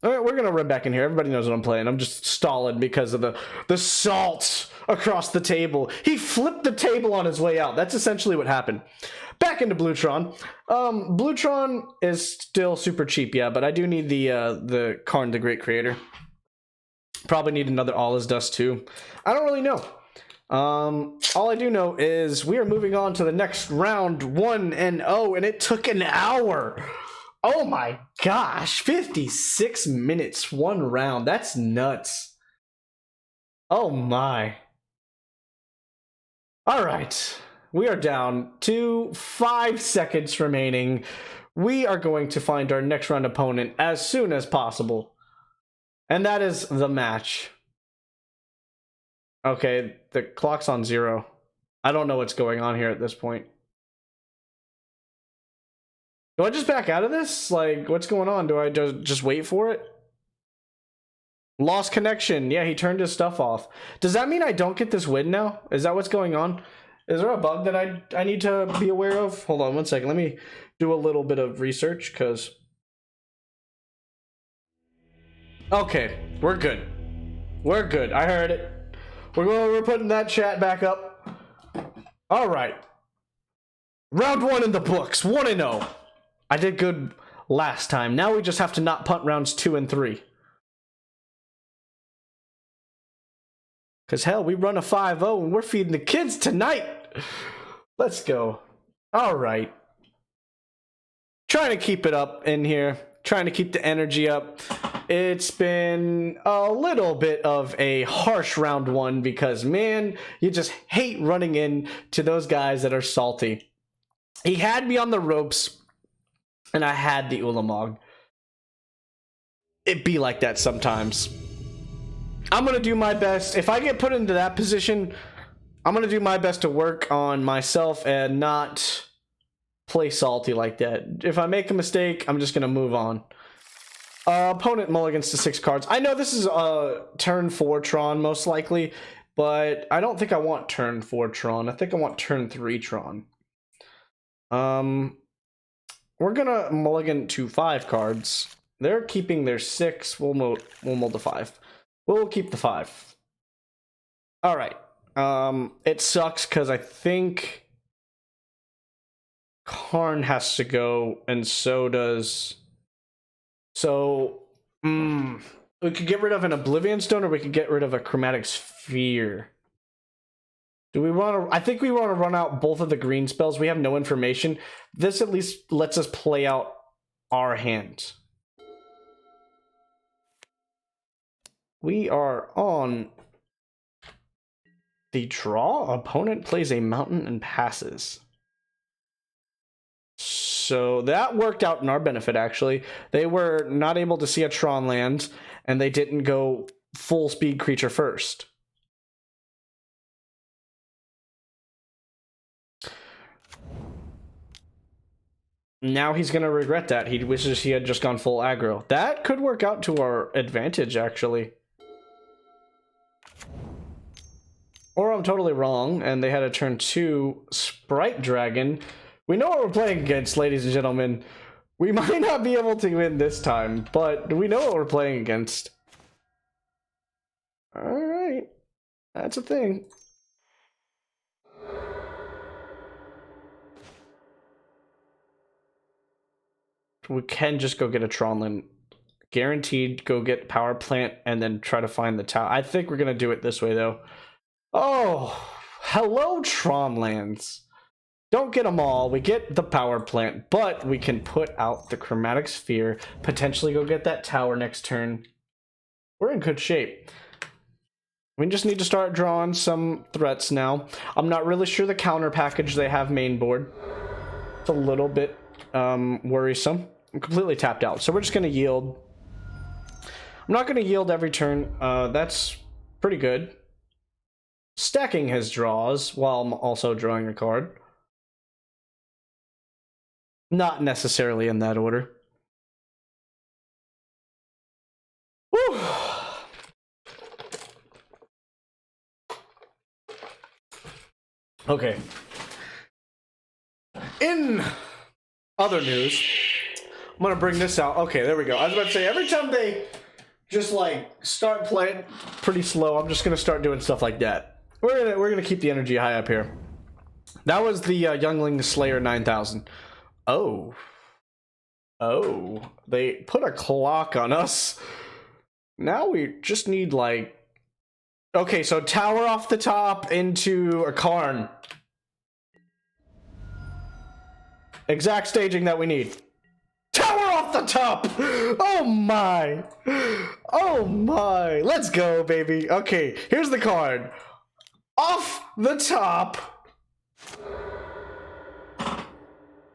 All right, we're gonna run back in here. Everybody knows what I'm playing. I'm just stalling because of the salt across the table. He flipped the table on his way out. That's essentially what happened. Back into Bluetron. Bluetron is still super cheap, yeah, but I do need the Karn the Great Creator. Probably need another All Is Dust too. I don't really know. All I do know is we are moving on to the next round 1-0, and it took an hour. Oh my gosh, 56 minutes, one round. That's nuts. Oh my. All right, we are down to 5 seconds remaining. We are going to find our next round opponent as soon as possible. And that is the match. Okay, the clock's on 0. I don't know what's going on here at this point. Do I just back out of this? Like, what's going on? Do I just wait for it? Lost connection. Yeah, he turned his stuff off. Does that mean I don't get this win now? Is that what's going on? Is there a bug that I need to be aware of? Hold on one second. Let me do a little bit of research, because... Okay, we're good. We're good. I heard it. We're putting that chat back up. All right. Round 1 in the books. 1-0. I did good last time. Now we just have to not punt rounds 2 and 3. Because hell, we run a 5-0 and we're feeding the kids tonight. Let's go. All right. Trying to keep it up in here. Trying to keep the energy up. It's been a little bit of a harsh round 1 because, man, you just hate running in to those guys that are salty. He had me on the ropes, and I had the Ulamog. It be like that sometimes. I'm going to do my best. If I get put into that position, I'm going to do my best to work on myself and not play salty like that. If I make a mistake, I'm just going to move on. Opponent mulligans to 6 cards. I know this is turn 4 Tron most likely, but I don't think I want turn 4 Tron. I think I want turn 3 Tron. We're gonna mulligan to 5 cards. They're keeping their 6. We'll mold the 5. We'll keep the 5. All right. It sucks because I think Karn has to go, and so does. So, we could get rid of an Oblivion Stone, or we could get rid of a Chromatic Sphere. Do we want to... I think we want to run out both of the green spells. We have no information. This at least lets us play out our hand. We are on the draw. Opponent plays a mountain and passes. So that worked out in our benefit, actually. They were not able to see a Tron land, and they didn't go full speed creature first. Now he's going to regret that. He wishes he had just gone full aggro. That could work out to our advantage, actually. Or I'm totally wrong, and they had a turn 2 Sprite Dragon. We know what we're playing against, ladies and gentlemen. We might not be able to win this time, but we know what we're playing against. Alright. That's a thing. We can just go get a Tronland. Guaranteed go get Power Plant and then try to find the tower. I think we're going to do it this way, though. Oh, hello, Tronlands. Don't get them all. We get the Power Plant, but we can put out the Chromatic Sphere, potentially go get that tower next turn. We're in good shape. We just need to start drawing some threats now. I'm not really sure the counter package they have main board. It's a little bit worrisome. I'm completely tapped out, so we're just going to yield. I'm not going to yield every turn. That's pretty good. Stacking his draws while I'm also drawing a card. Not necessarily in that order. Whew. Okay. In other news, I'm gonna bring this out. Okay, there we go. I was about to say, every time they just like start playing pretty slow, I'm just gonna start doing stuff like that. We're gonna keep the energy high up here. That was the Youngling Slayer 9000. Oh, they put a clock on us. Now we just need like, okay, so tower off the top into a Karn. Exact staging that we need. Tower off the top! Oh my! Oh my! Let's go, baby. Okay, here's the card. Off the top.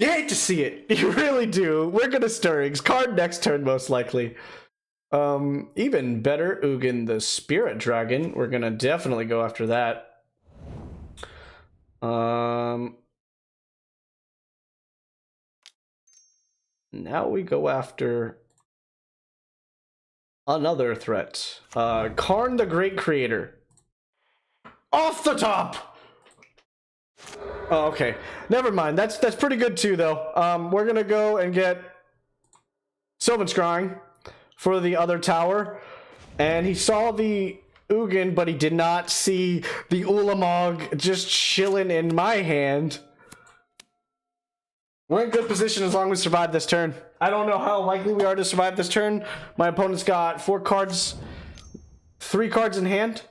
You hate to see it. You really do. We're gonna Stirrings. Card next turn, most likely. Even better, Ugin the Spirit Dragon. We're gonna definitely go after that. Now we go after another threat. Karn the Great Creator. Off the top! Oh, okay. Never mind. That's pretty good too, though. We're gonna go and get Sylvan Scrying for the other tower. And he saw the Ugin, but he did not see the Ulamog just chilling in my hand. We're in good position as long as we survive this turn. I don't know how likely we are to survive this turn. My opponent's got 4 cards, 3 cards in hand.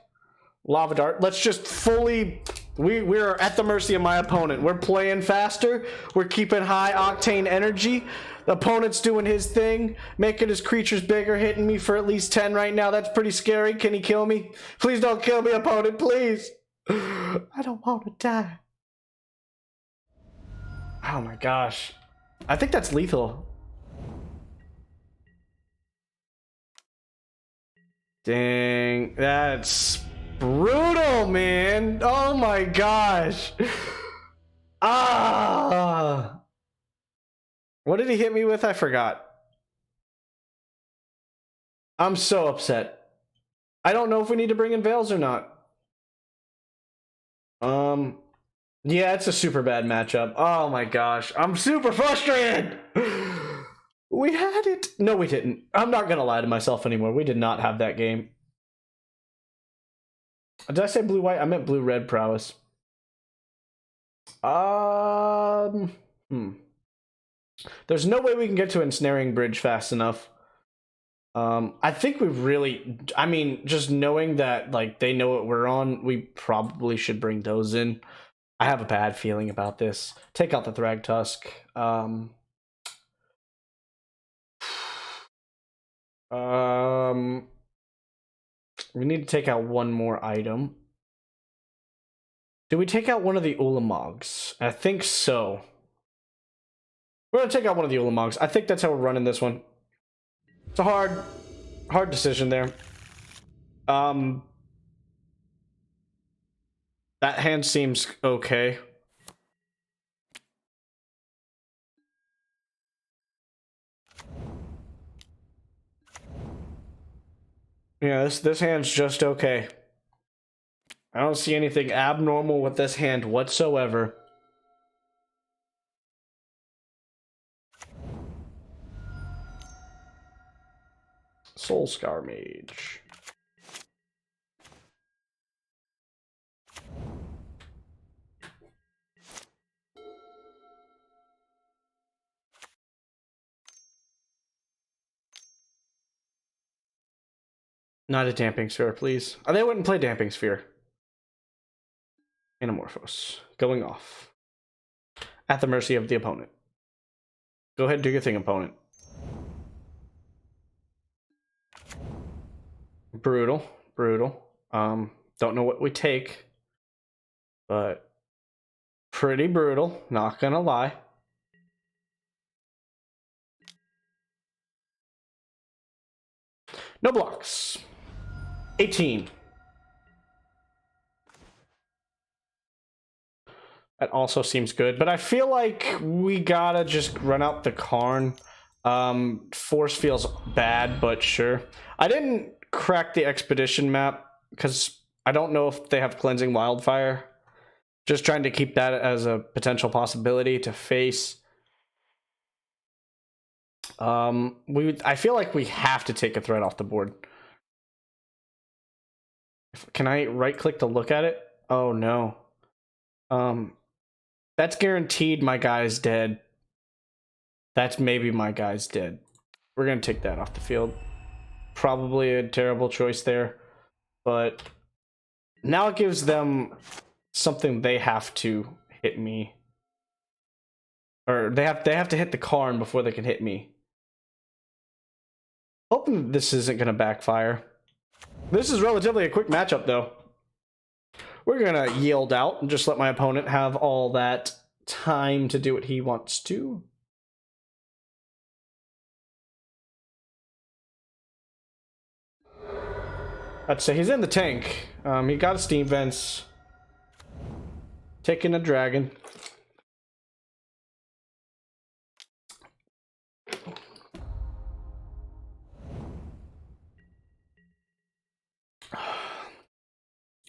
Lava Dart. Let's just fully... We're at the mercy of my opponent. We're playing faster. We're keeping high octane energy. The opponent's doing his thing, making his creatures bigger, hitting me for at least 10 right now. That's pretty scary. Can he kill me? Please don't kill me, opponent, please. I don't want to die. Oh my gosh. I think that's lethal. Dang, that's brutal, man. Oh my gosh. Ah. What did he hit me with? I forgot. I'm so upset. I don't know if we need to bring in Veils or not. Yeah, it's a super bad matchup. Oh my gosh. I'm super frustrated. We had it. No, we didn't. I'm not gonna lie to myself anymore. We did not have that game. Did I say blue-white? I meant blue-red prowess. There's no way we can get to Ensnaring Bridge fast enough. I think we really... I mean, just knowing that, like, they know what we're on, we probably should bring those in. I have a bad feeling about this. Take out the Thragtusk. We need to take out one more item. Do we take out one of the Ulamogs? I think so. We're gonna take out one of the Ulamogs. I think that's how we're running this one. It's a hard decision there. That hand seems okay. Yeah, this hand's just okay. I don't see anything abnormal with this hand whatsoever. Soulscar Mage. Not a Damping Sphere, please. Oh, they wouldn't play Damping Sphere. Anamorphose. Going off. At the mercy of the opponent. Go ahead and do your thing, opponent. Brutal. Brutal. Don't know what we take. But pretty brutal. Not gonna lie. No blocks. 18. That also seems good, but I feel like we gotta just run out the Karn. Force feels bad, but sure. I didn't crack the expedition map because I don't know if they have Cleansing Wildfire. Just trying to keep that as a potential possibility to face. I feel like we have to take a threat off the board. Can I right click to look at it? Oh no. That's guaranteed my guy's dead. That's maybe my guy's dead. We're gonna take that off the field. Probably a terrible choice there, but now it gives them something they have to hit me. Or they have to hit the Karn before they can hit me. Hoping this isn't gonna backfire. This is relatively a quick matchup though. We're gonna yield out and just let my opponent have all that time to do what he wants to. I'd say he's in the tank. He got a steam vents. Taking a dragon.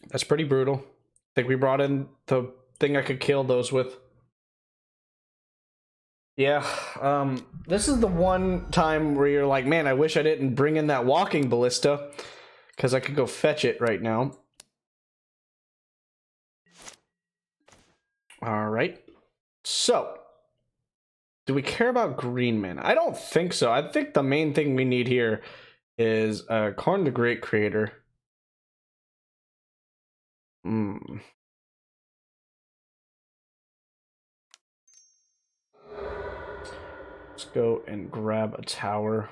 That's pretty brutal. I think we brought in the thing I could kill those with. Yeah, this is the one time where you're like, man, I wish I didn't bring in that walking ballista, because I could go fetch it right now. Alright. So, do we care about green mana? I don't think so. I think the main thing we need here is Karn the Great Creator. Let's go and grab a tower.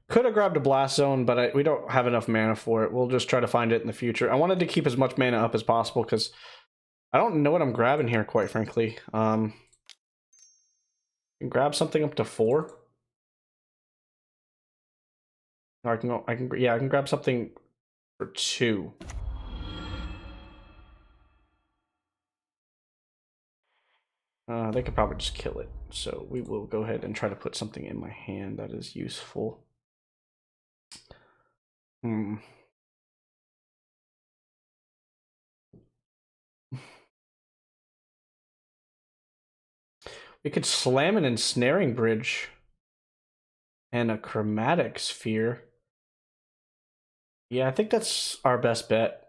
Could have grabbed a Blast Zone, but we don't have enough mana for it. We'll just try to find it in the future. I wanted to keep as much mana up as possible because I don't know what I'm grabbing here, quite frankly. I can grab something up to 4. Or I can grab something for 2. They could probably just kill it. So we will go ahead and try to put something in my hand that is useful. We could slam an Ensnaring Bridge and a Chromatic Sphere. Yeah, I think that's our best bet.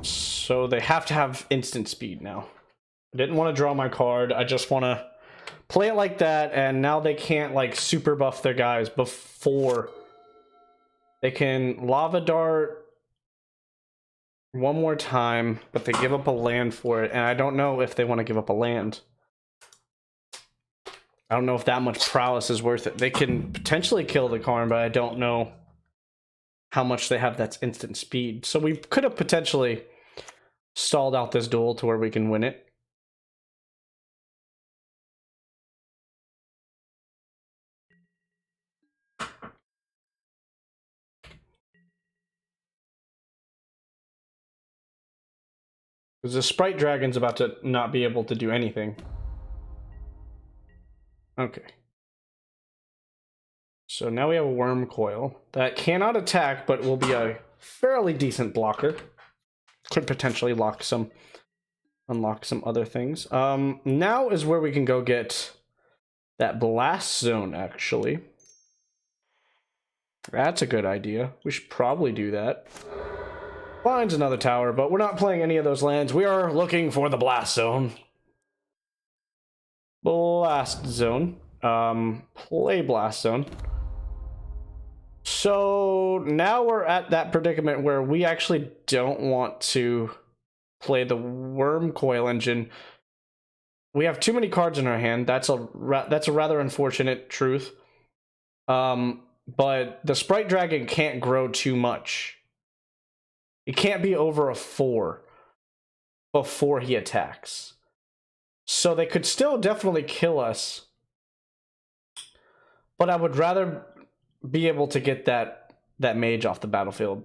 So they have to have instant speed now. I didn't want to draw my card. I just want to play it like that, and now they can't like super buff their guys before. They can Lava Dart one more time, but they give up a land for it, and I don't know if they want to give up a land. I don't know if that much prowess is worth it. They can potentially kill the Karn, but I don't know how much they have that's instant speed. So we could have potentially stalled out this duel to where we can win it. Because the Sprite Dragon's about to not be able to do anything. Okay. So now we have a Wurmcoil that cannot attack, but will be a fairly decent blocker. Could potentially unlock some other things. Now is where we can go get that Blast Zone, actually. That's a good idea. We should probably do that. Finds another tower, but we're not playing any of those lands. We are looking for the Blast Zone. Blast Zone. Play Blast Zone. So now we're at that predicament where we actually don't want to play the Wurmcoil Engine. We have too many cards in our hand. That's a rather unfortunate truth. But the Sprite Dragon can't grow too much. It can't be over a 4 before he attacks. So they could still definitely kill us. But I would rather be able to get that mage off the battlefield.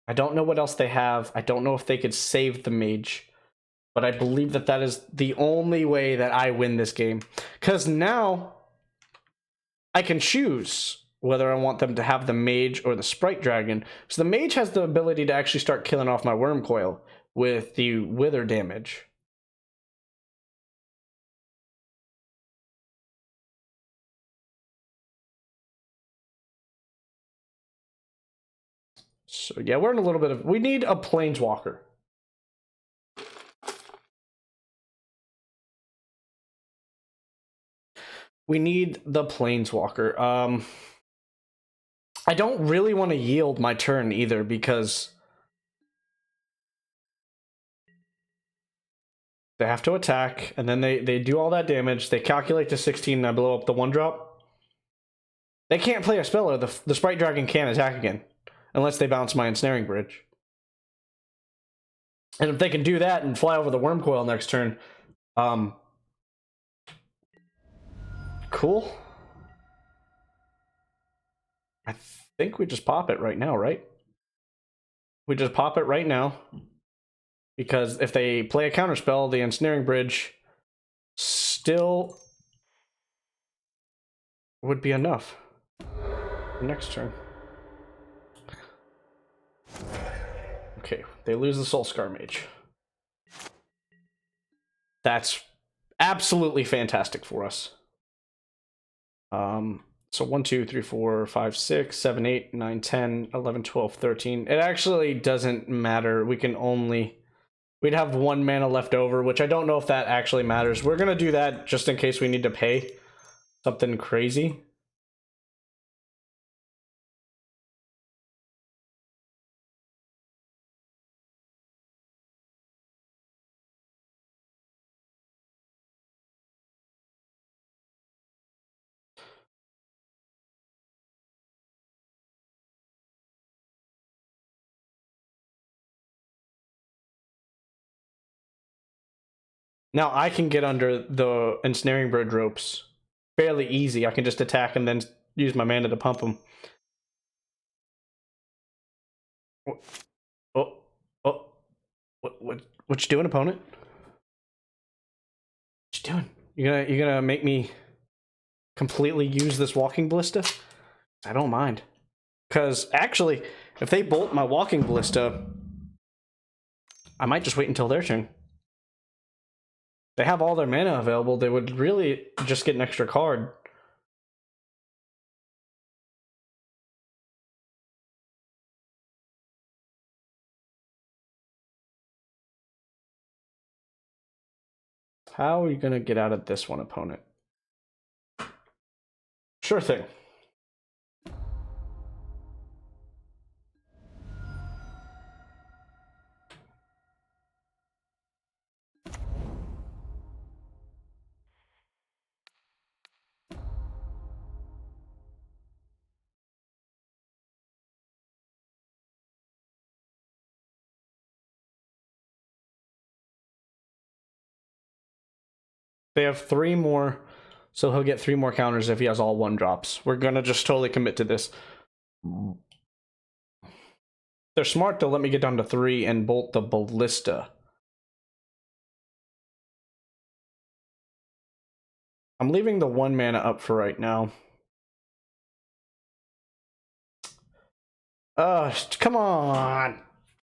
I don't know what else they have. I don't know if they could save the mage. But I believe that that is the only way that I win this game. Because now I can choose whether I want them to have the mage or the sprite dragon. So the mage has the ability to actually start killing off my worm coil with the wither damage. So yeah, we're in a little bit of... We need a planeswalker. We need the planeswalker. I don't really want to yield my turn either because they have to attack, and then they do all that damage. They calculate to 16, and I blow up the 1-drop. They can't play a spell, or the Sprite Dragon can't attack again, unless they bounce my Ensnaring Bridge. And if they can do that and fly over the Worm Coil next turn, cool. I think we just pop it right now, right? We just pop it right now. Because if they play a counterspell, the Ensnaring Bridge still would be enough. Next turn. Okay, they lose the Soulscar Mage. That's absolutely fantastic for us. So 1, 2, 3, 4, 5, 6, 7, 8, 9, 10, 11, 12, 13. It actually doesn't matter. We can only... We'd have 1 mana left over, which I don't know if that actually matters. We're going to do that just in case we need to pay something crazy. Now I can get under the Ensnaring Bridge ropes fairly easy. I can just attack and then use my mana to pump them. Oh, oh, what you doing, opponent? What you doing? You're gonna make me completely use this Walking Ballista? I don't mind. Because actually, if they bolt my Walking Ballista, I might just wait until their turn. They have all their mana available. They would really just get an extra card. How are you gonna get out of this one, opponent? Sure thing. They have 3 more, so he'll get 3 more counters if he has all 1-drops. We're gonna just totally commit to this. They're smart to let me get down to 3 and bolt the Ballista. I'm leaving the 1 mana up for right now. Come on!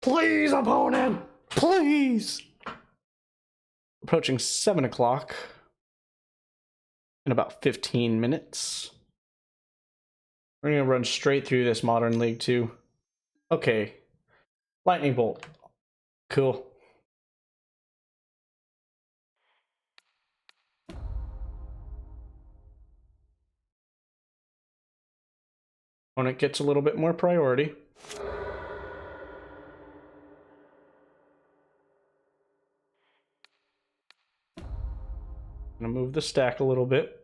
Please, opponent! Please! Approaching 7 o'clock. In about 15 minutes. We're gonna run straight through this Modern League 2. Okay. Lightning Bolt. Cool. Opponent gets a little bit more priority. Gonna move the stack a little bit.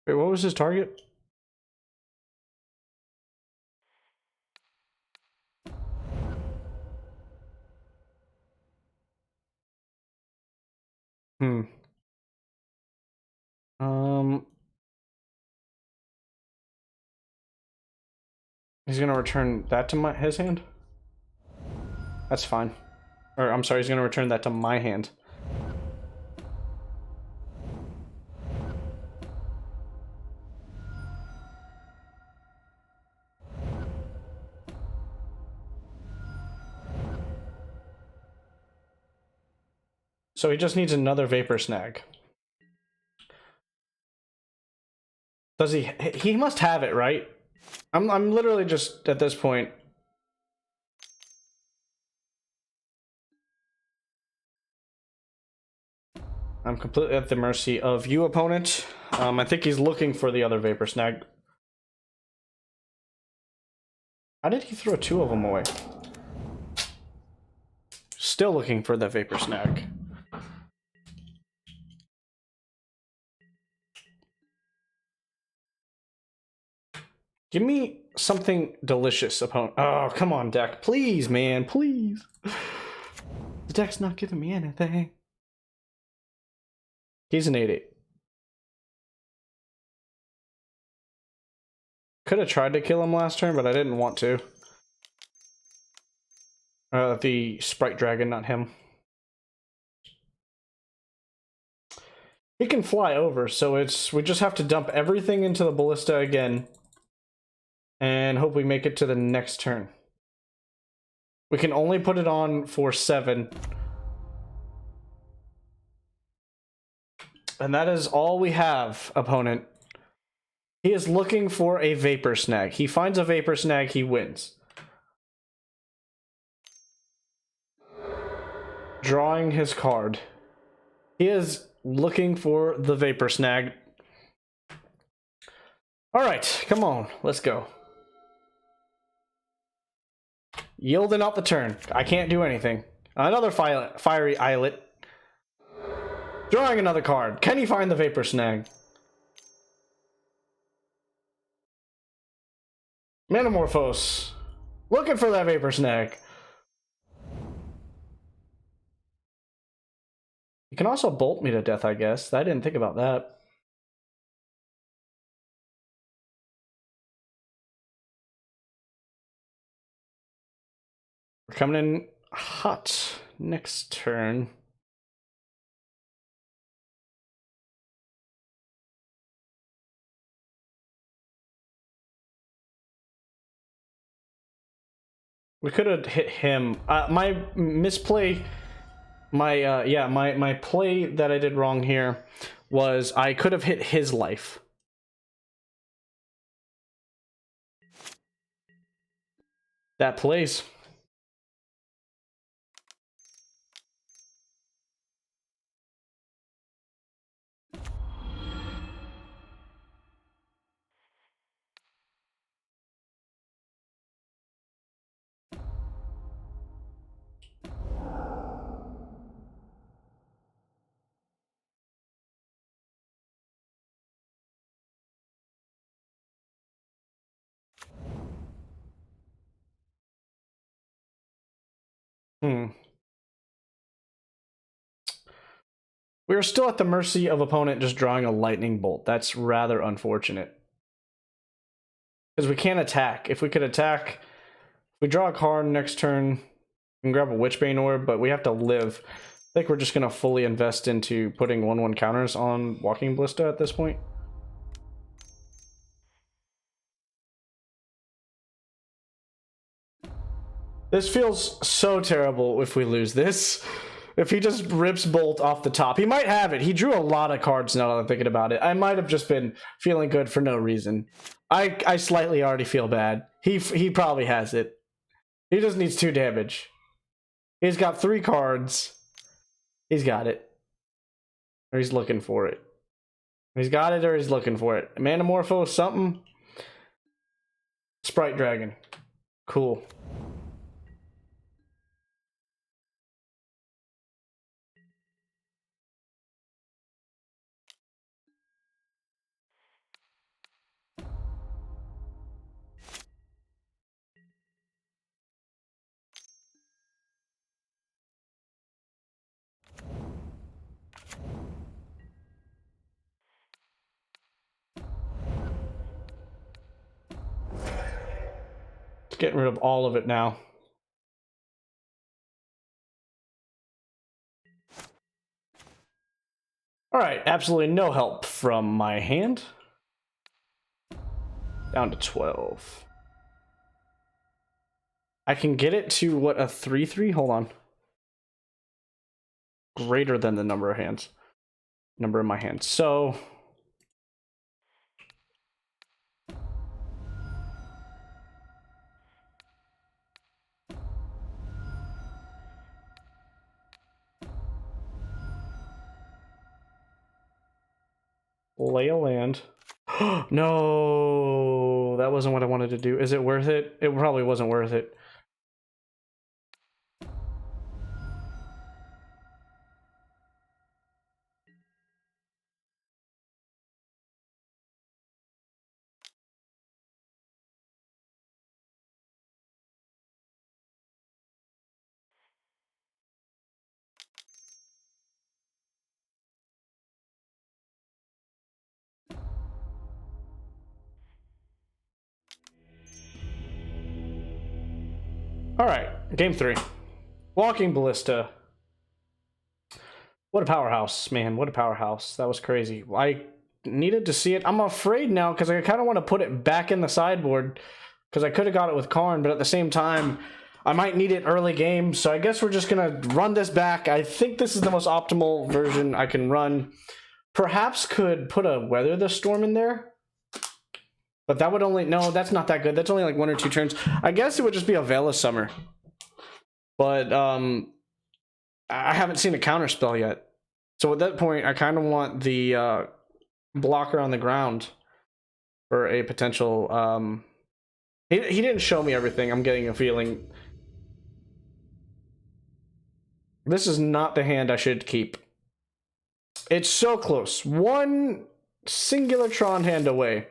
Wait, what was his target? Hmm. He's gonna return that to his hand? That's fine. Or, I'm sorry, he's gonna return that to my hand. So he just needs another Vapor Snag. Does he? He must have it, right? I'm literally just, at this point... I'm completely at the mercy of you, opponent. I think he's looking for the other Vapor Snag. How did he throw two of them away? Still looking for the Vapor Snag. Give me something delicious, opponent. Oh, come on, deck. Please, man, please. The deck's not giving me anything. He's an 8-8. Could have tried to kill him last turn, but I didn't want to. The Sprite Dragon, not him. He can fly over, so we just have to dump everything into the Ballista again. And hope we make it to the next turn. We can only put it on for 7. And that is all we have, opponent. He is looking for a Vapor Snag. He finds a Vapor Snag, he wins. Drawing his card. He is looking for the Vapor Snag. Alright, come on, let's go. Yielding out the turn. I can't do anything. Another fiery islet. Drawing another card. Can he find the Vapor Snag? Manamorphose. Looking for that Vapor Snag. You can also bolt me to death, I guess. I didn't think about that. We're coming in hot next turn. We could have hit him. My misplay, my play that I did wrong here was I could have hit his life. That plays. We're still at the mercy of opponent just drawing a lightning bolt. That's rather unfortunate. Because we can't attack. If we could attack, if we draw a card next turn, we can grab a Witchbane Orb, but we have to live. I think we're just going to fully invest into putting 1/1 counters on Walking Ballista at this point. This feels so terrible if we lose this. If he just rips Bolt off the top. He might have it. He drew a lot of cards now that I'm thinking about it. I might have just been feeling good for no reason. I slightly already feel bad. He probably has it. He just needs 2 damage. He's got 3 cards. He's got it. Or he's looking for it. He's got it or he's looking for it. Manamorpho, something. Sprite Dragon. Cool. Getting rid of all of it now. Alright, absolutely no help from my hand. Down to 12. I can get it to, what, a 3-3? Hold on. Greater than the number of hands. Number in my hands. So... lay a land. No, that wasn't what I wanted to do. Is it worth it? It probably wasn't worth it. All right, game 3. Walking Ballista. What a powerhouse, man. What a powerhouse. That was crazy. I needed to see it. I'm afraid now because I kind of want to put it back in the sideboard because I could have got it with Karn, but at the same time, I might need it early game. So I guess we're just going to run this back. I think this is the most optimal version I can run. Perhaps could put a Weather the Storm in there. But that would only... No, that's not that good. That's only like 1 or 2 turns. I guess it would just be a Veil of Summer. But I haven't seen a counterspell yet. So at that point, I kind of want the blocker on the ground for a potential... He didn't show me everything. I'm getting a feeling. This is not the hand I should keep. It's so close. One singular Tron hand away.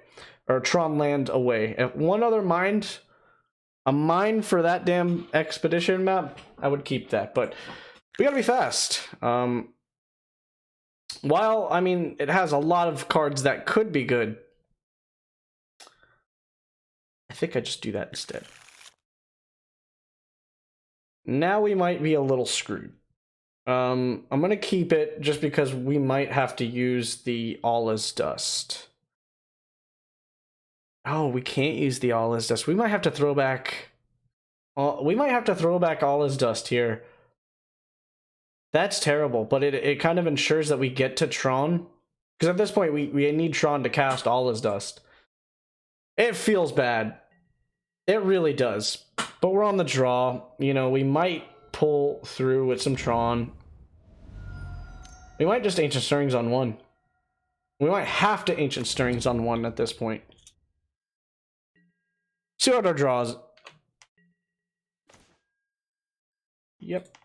Or Tron land away. If one other mind, a mine for that damn expedition map, I would keep that. But we gotta be fast. While, I mean, it has a lot of cards that could be good, I think I just do that instead. Now we might be a little screwed. I'm gonna keep it just because we might have to use the All Is Dust. Oh, we can't use the All Is Dust. We might have to throw back... we might have to throw back All Is Dust here. That's terrible, but it kind of ensures that we get to Tron. Because at this point, we need Tron to cast All Is Dust. It feels bad. It really does. But we're on the draw. You know, we might pull through with some Tron. We might just Ancient Stirrings on 1. We might have to Ancient Stirrings on 1 at this point. See what our draws. Yep.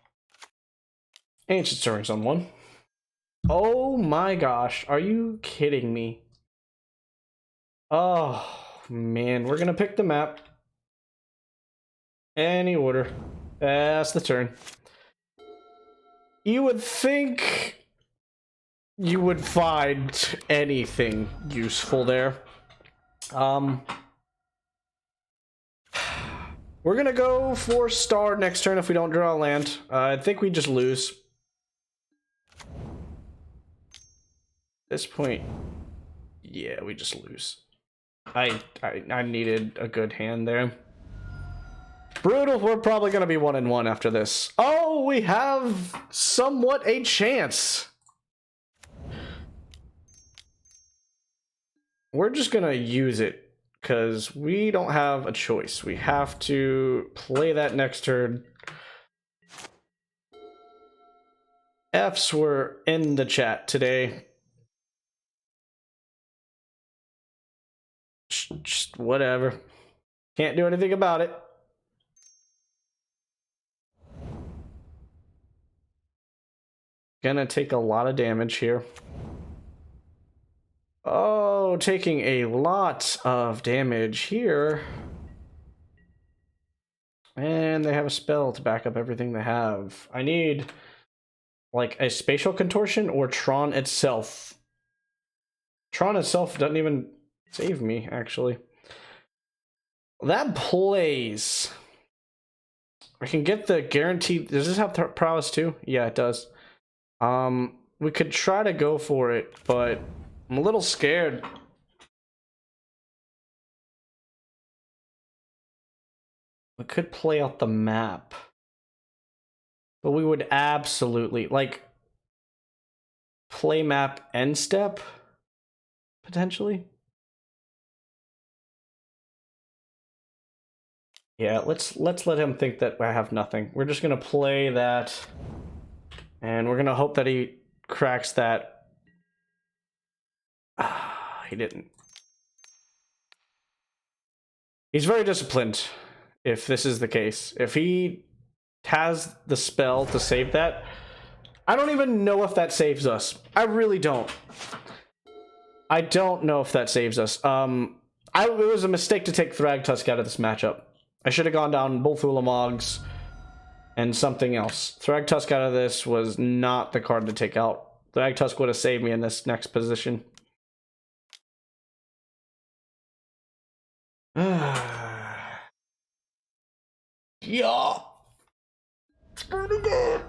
Ancient Stirrings on 1. Oh my gosh. Are you kidding me? Oh man. We're gonna pick the map. Any order. That's the turn. You would think you would find anything useful there. We're gonna go for star next turn if we don't draw a land. I think we just lose. At this point, yeah, we just lose. I needed a good hand there. Brutal, we're probably gonna be 1-1 after this. Oh, we have somewhat a chance. We're just gonna use it. Because we don't have a choice. We have to play that next turn. Fs were in the chat today. Just whatever. Can't do anything about it. Gonna take a lot of damage here. Oh, taking a lot of damage here. And they have a spell to back up everything they have. I need, like, a Spatial Contortion or Tron itself. Tron itself doesn't even save me, actually. That plays. I can get the guaranteed. Does this have prowess too? Yeah, it does. We could try to go for it, but I'm a little scared. We could play out the map. But we would absolutely, like, play map end step, potentially. Yeah, let's let him think that I have nothing. We're just gonna play that, and we're gonna hope that he cracks that. He didn't. He's very disciplined, if this is the case. If he has the spell to save that, I don't even know if that saves us. I really don't. I don't know if that saves us. It was a mistake to take Thragtusk out of this matchup. I should have gone down both Ulamogs and something else. Thragtusk out of this was not the card to take out. Thragtusk would have saved me in this next position. Yeah. It's pretty good.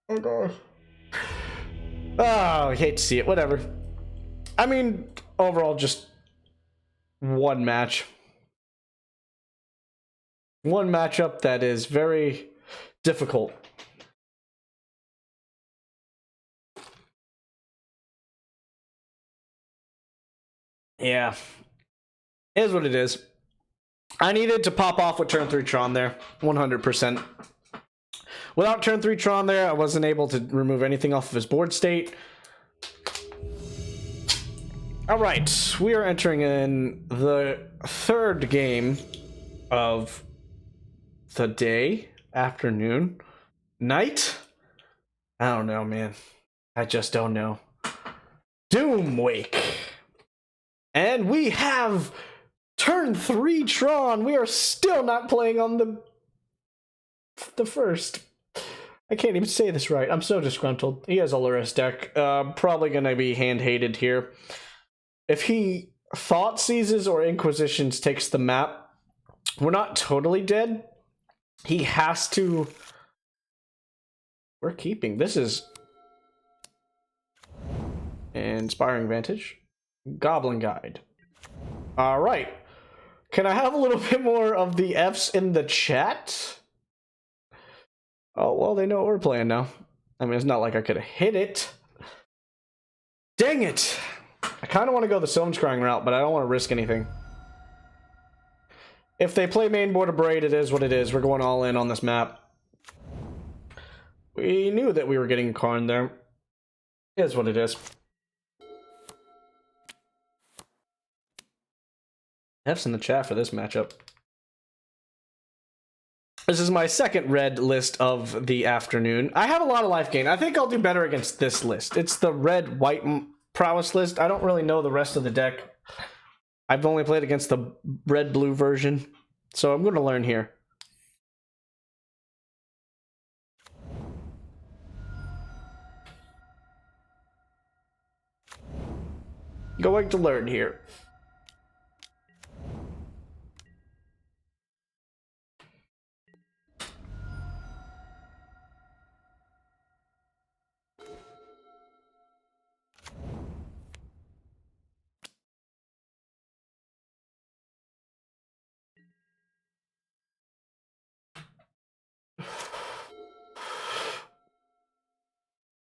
Oh gosh. Oh, I hate to see it. Whatever. I mean, overall, just one match. One matchup that is very difficult. Yeah. It is what it is. I needed to pop off with turn 3 Tron there. 100%. Without turn 3 Tron there, I wasn't able to remove anything off of his board state. Alright, we are entering in the third game of the day, afternoon, night? I don't know, man. I just don't know. Doomwake. And we have turn 3 Tron. We are still not playing on the first. I can't even say this right. I'm so disgruntled. He has a Lurrus deck. Probably going to be hand-hated here. If he Thought Seizes or Inquisitions takes the map, we're not totally dead. He has to... We're keeping. This is... Inspiring Vantage. Goblin Guide. Alright. Can I have a little bit more of the Fs in the chat? Oh, well, they know what we're playing now. I mean, it's not like I could have hit it. Dang it! I kind of want to go the Silmscrying route, but I don't want to risk anything. If they play main board of Braid, it is what it is. We're going all in on this map. We knew that we were getting Karn there. It is what it is. F's in the chat for this matchup. This is my second red list of the afternoon. I have a lot of life gain. I think I'll do better against this list. It's the red-white prowess list. I don't really know the rest of the deck. I've only played against the red-blue version, so I'm going to learn here. Going to learn here.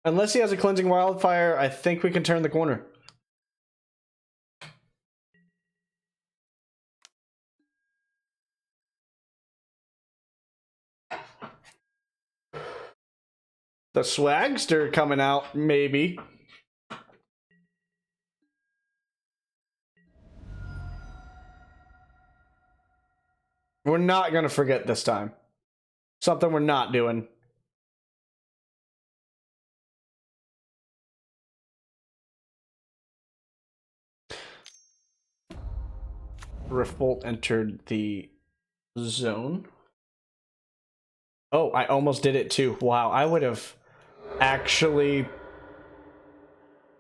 Unless he has a Cleansing Wildfire, I think we can turn the corner. The Swagster coming out, maybe. We're not going to forget this time. Something we're not doing. Riftbolt entered the zone. Oh, I almost did it too. Wow, I would have actually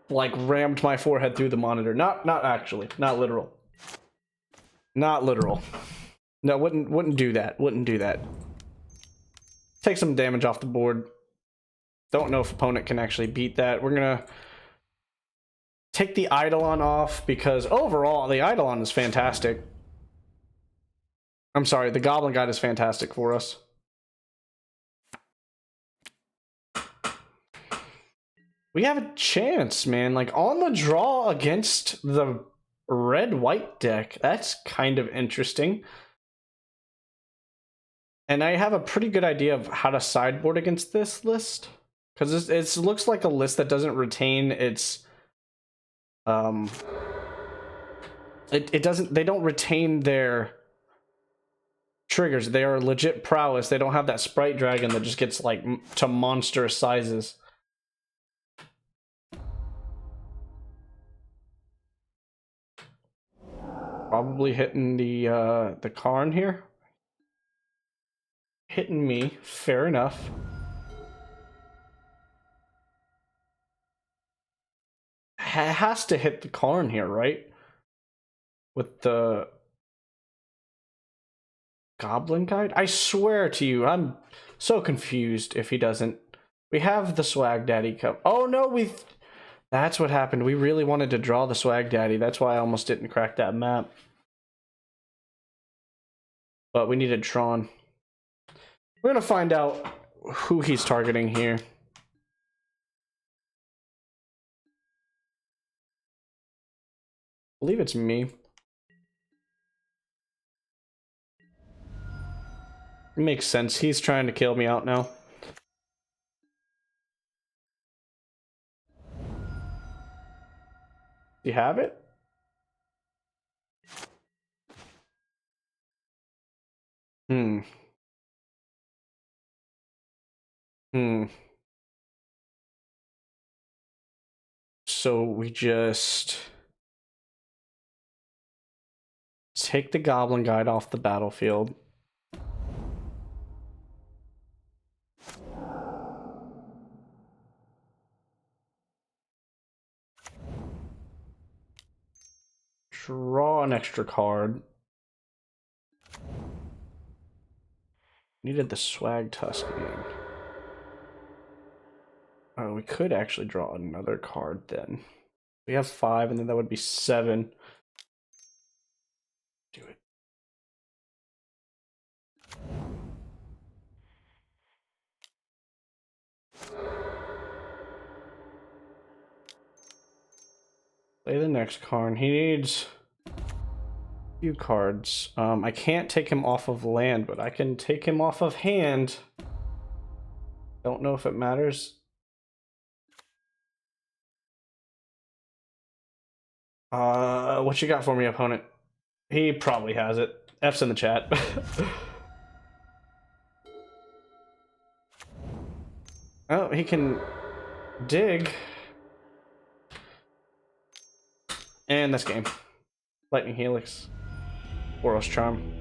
like rammed my forehead through the monitor. Not actually, not literal. Not literal. No, wouldn't do that. Wouldn't do that. Take some damage off the board. Don't know if opponent can actually beat that. We're gonna take the Eidolon off because overall the Eidolon is fantastic. I'm sorry, the Goblin Guide is fantastic for us. We have a chance, man. Like, on the draw against the red-white deck. That's kind of interesting. And I have a pretty good idea of how to sideboard against this list. Because it looks like a list that doesn't retain its... they don't retain their triggers. They are legit prowess. They don't have that Sprite Dragon that just gets, like, to monstrous sizes. Probably hitting the Karn here. Hitting me, fair enough. Has to hit the Karn here, right? With the Goblin Guide? I swear to you, I'm so confused if he doesn't. We have the Swag Daddy come. Oh no, that's what happened. We really wanted to draw the Swag Daddy. That's why I almost didn't crack that map. But we needed Tron. We're gonna find out who he's targeting here. I believe it's me. It makes sense. He's trying to kill me out now. Do you have it? So we just take the Goblin Guide off the battlefield. Draw an extra card. Needed the Swag Tuskman. Oh, we could actually draw another card then. We have 5, and then that would be 7. Do it. Play the next card. He needs a few cards. I can't take him off of land, but I can take him off of hand. Don't know if it matters. What you got for me, opponent? He probably has it. F's in the chat. Oh, he can dig. And this game. Lightning Helix. Boros Charm.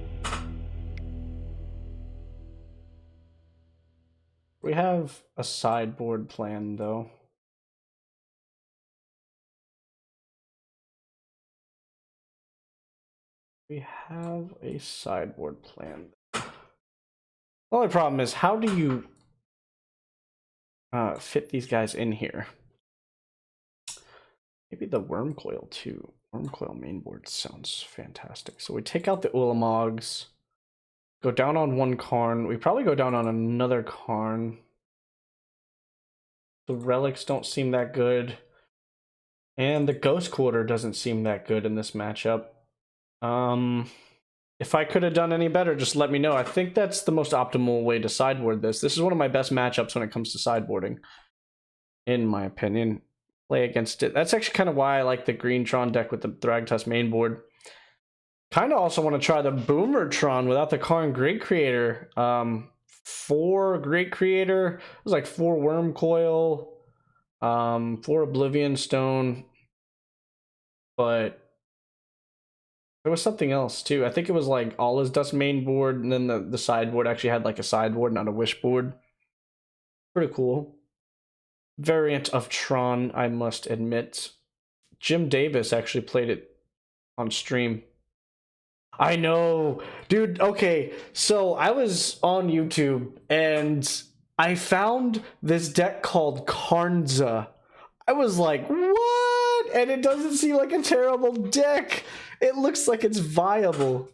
We have a sideboard plan, though. We have a sideboard plan. The only problem is, how do you fit these guys in here? Maybe the Wormcoil too. Wormcoil mainboard sounds fantastic. So we take out the Ulamogs, go down on one Karn. We probably go down on another Karn. The relics don't seem that good. And the Ghost Quarter doesn't seem that good in this matchup. If I could have done any better, just let me know. I think that's the most optimal way to sideboard this. This is one of my best matchups when it comes to sideboarding, in my opinion. Play against it. That's actually kind of why I like the green Tron deck with the Thragtusk main board. Kind of also want to try the Boomer Tron without the Karn Great Creator. 4 Great Creator. It was like 4 Wormcoil, 4 Oblivion Stone. But there was something else too. I think it was like Allah's Dust main board, and then the sideboard actually had like a sideboard, not a wish board. Pretty cool. Variant of Tron, I must admit. Jim Davis actually played it on stream. I know, dude. Okay, so I was on YouTube and I found this deck called Karnza. I was like, what? And it doesn't seem like a terrible deck. It looks like it's viable.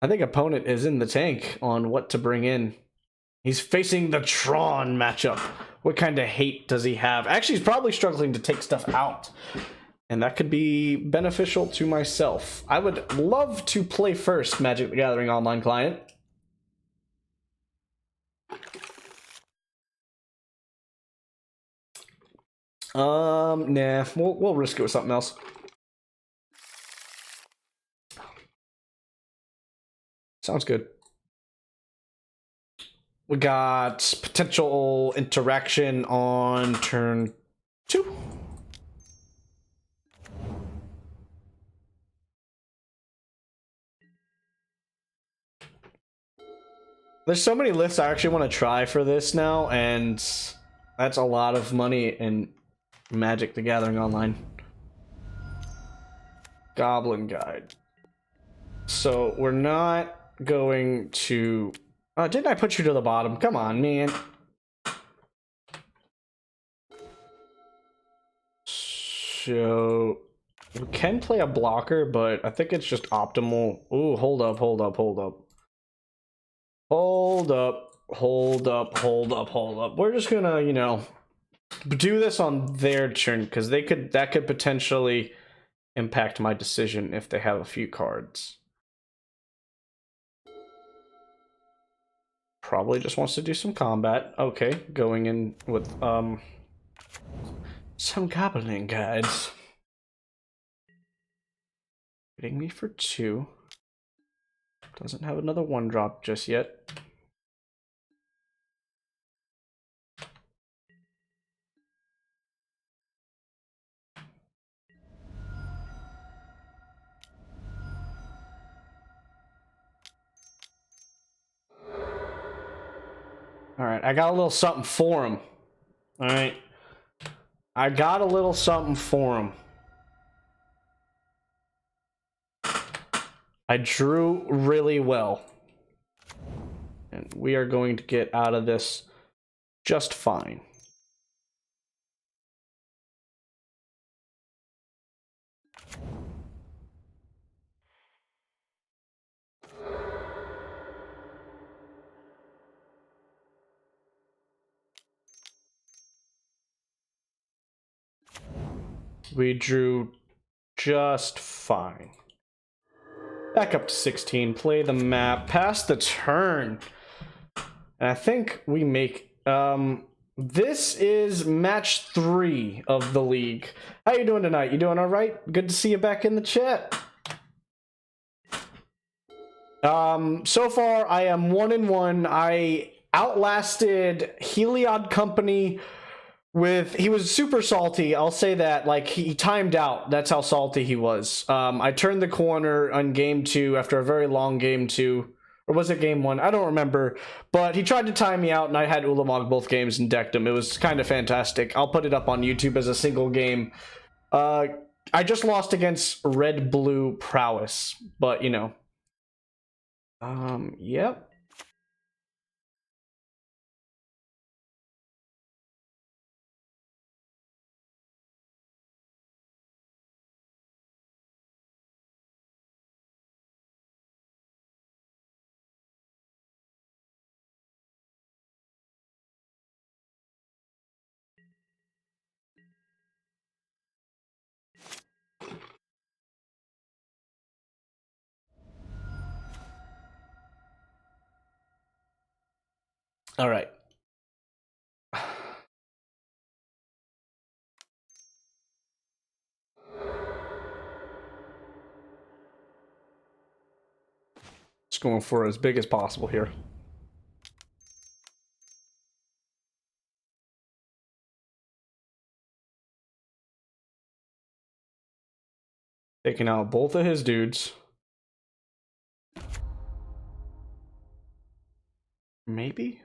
I think opponent is in the tank on what to bring in. He's facing the Tron matchup. What kind of hate does he have? Actually, he's probably struggling to take stuff out. And that could be beneficial to myself. I would love to play first Magic the Gathering online client. Nah, we'll risk it with something else. Sounds good. We got potential interaction on turn 2. There's so many lists I actually want to try for this now, and that's a lot of money in Magic the Gathering Online. Goblin Guide. So we're not going to... didn't I put you to the bottom? Come on, man. So we can play a blocker, but I think it's just optimal. Ooh, hold up. Hold up. We're just gonna, you know, do this on their turn because that could potentially impact my decision if they have a few cards. Probably just wants to do some combat. Okay, going in with some goblin guides. Hitting me for 2. Doesn't have another 1-drop just yet. Alright, I got a little something for him. Alright. I got a little something for him. I drew really well. And we are going to get out of this just fine. We drew just fine. Back up to 16, play the map, pass the turn. And I think we make this is match 3 of the league. How you doing tonight? You doing all right? Good to see you back in the chat. So far I am 1-1. I outlasted Heliod Company with, he was super salty, I'll say that. Like, he timed out, that's how salty he was. I turned the corner on game 2 after a very long game 2, or was it game 1? I don't remember, but he tried to time me out and I had Ulamog both games and decked him. It was kind of fantastic. I'll put it up on YouTube as a single game. I just lost against Red Blue Prowess, but you know. Yep. All right. Just going for as big as possible here. Taking out both of his dudes. Maybe?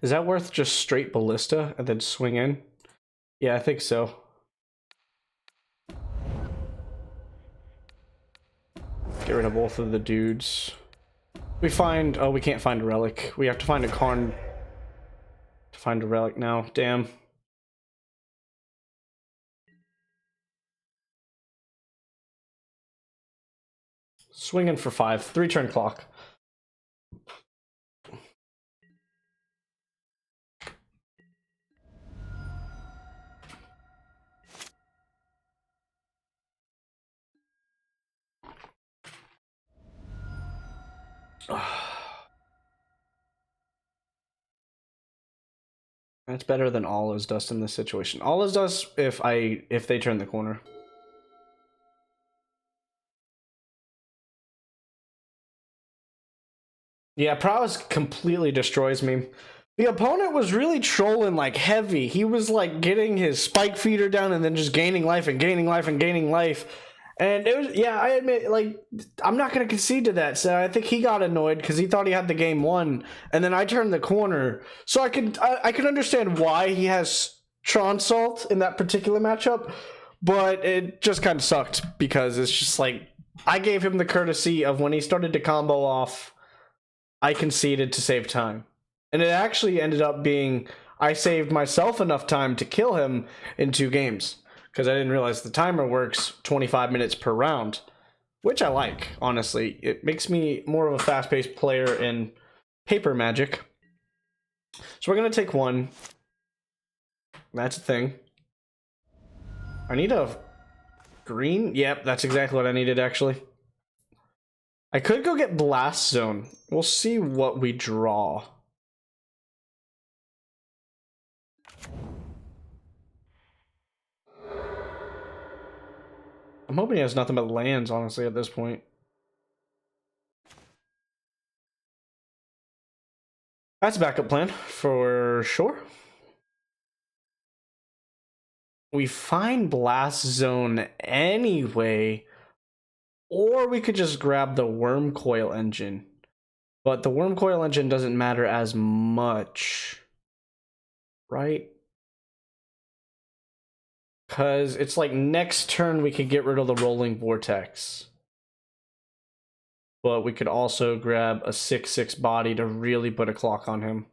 Is that worth just straight ballista and then swing in? Yeah, I think so. Get rid of both of the dudes. We find... Oh, we can't find a relic. We have to find a Karn to find a relic now. Damn. Swinging for 5. 3-turn clock. That's better than Allah's Dust in this situation. Allah's Dust if they turn the corner. Yeah, prowess completely destroys me. The opponent was really trolling like heavy. He was like getting his spike feeder down and then just gaining life and gaining life and gaining life. And it was, yeah, I admit, like, I'm not going to concede to that. So I think he got annoyed because he thought he had the game won. And then I turned the corner. So I could understand why he has Tron Salt in that particular matchup. But it just kind of sucked because it's just like, I gave him the courtesy of when he started to combo off, I conceded to save time. And it actually ended up being, I saved myself enough time to kill him in 2 games. Because I didn't realize the timer works 25 minutes per round. Which I like, honestly. It makes me more of a fast-paced player in Paper Magic. So we're going to take 1. That's a thing. I need a green? Yep, that's exactly what I needed, actually. I could go get Blast Zone. We'll see what we draw. I'm hoping he has nothing but lands, honestly, at this point. That's a backup plan, for sure. We find Blast Zone anyway. Or we could just grab the Wormcoil Engine. But the Wormcoil Engine doesn't matter as much. Right? Because it's like next turn we could get rid of the Rolling Vortex. But we could also grab a 6/6 body to really put a clock on him.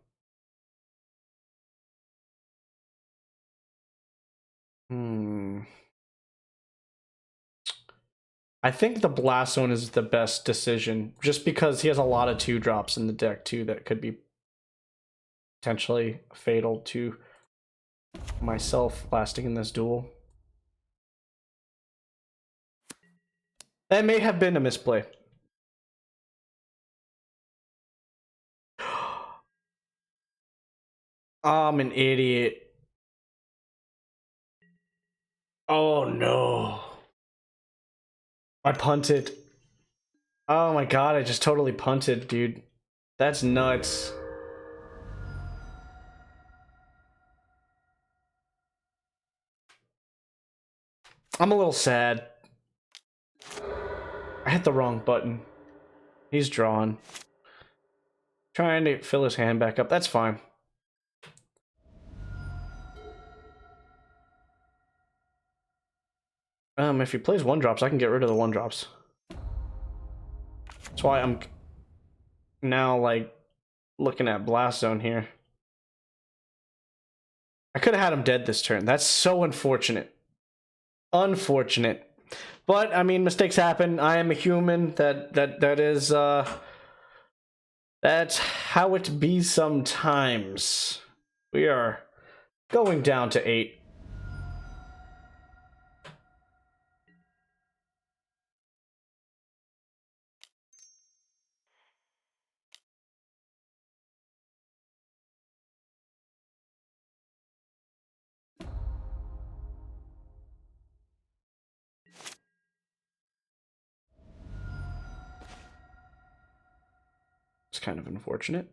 I think the Blast Zone is the best decision, just because he has a lot of 2-drops in the deck too that could be potentially fatal to myself lasting in this duel. That may have been a misplay. I'm an idiot. Oh no. I punted. Oh my god, I just totally punted, dude. That's nuts. I'm a little sad. I hit the wrong button. He's drawn. Trying to fill his hand back up. That's fine. If he plays 1-drops, I can get rid of the 1-drops. That's why I'm now, like, looking at Blast Zone here. I could have had him dead this turn. That's so unfortunate. Unfortunate. But, I mean, mistakes happen. I am a human. That is, that's how it be sometimes. We are going down to 8. It's kind of unfortunate.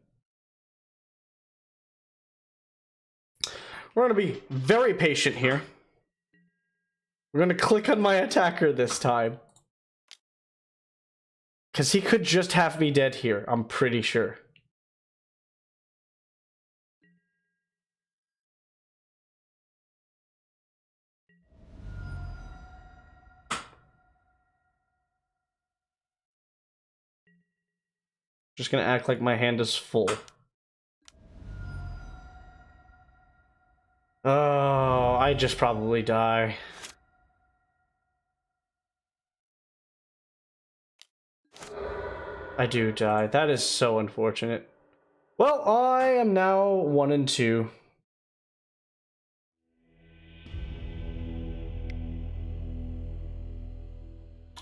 We're going to be very patient here. We're going to click on my attacker this time. Because he could just have me dead here, I'm pretty sure. Just gonna act like my hand is full. Oh, I just probably die. I do die. That is so unfortunate. Well, I am now 1 and 2.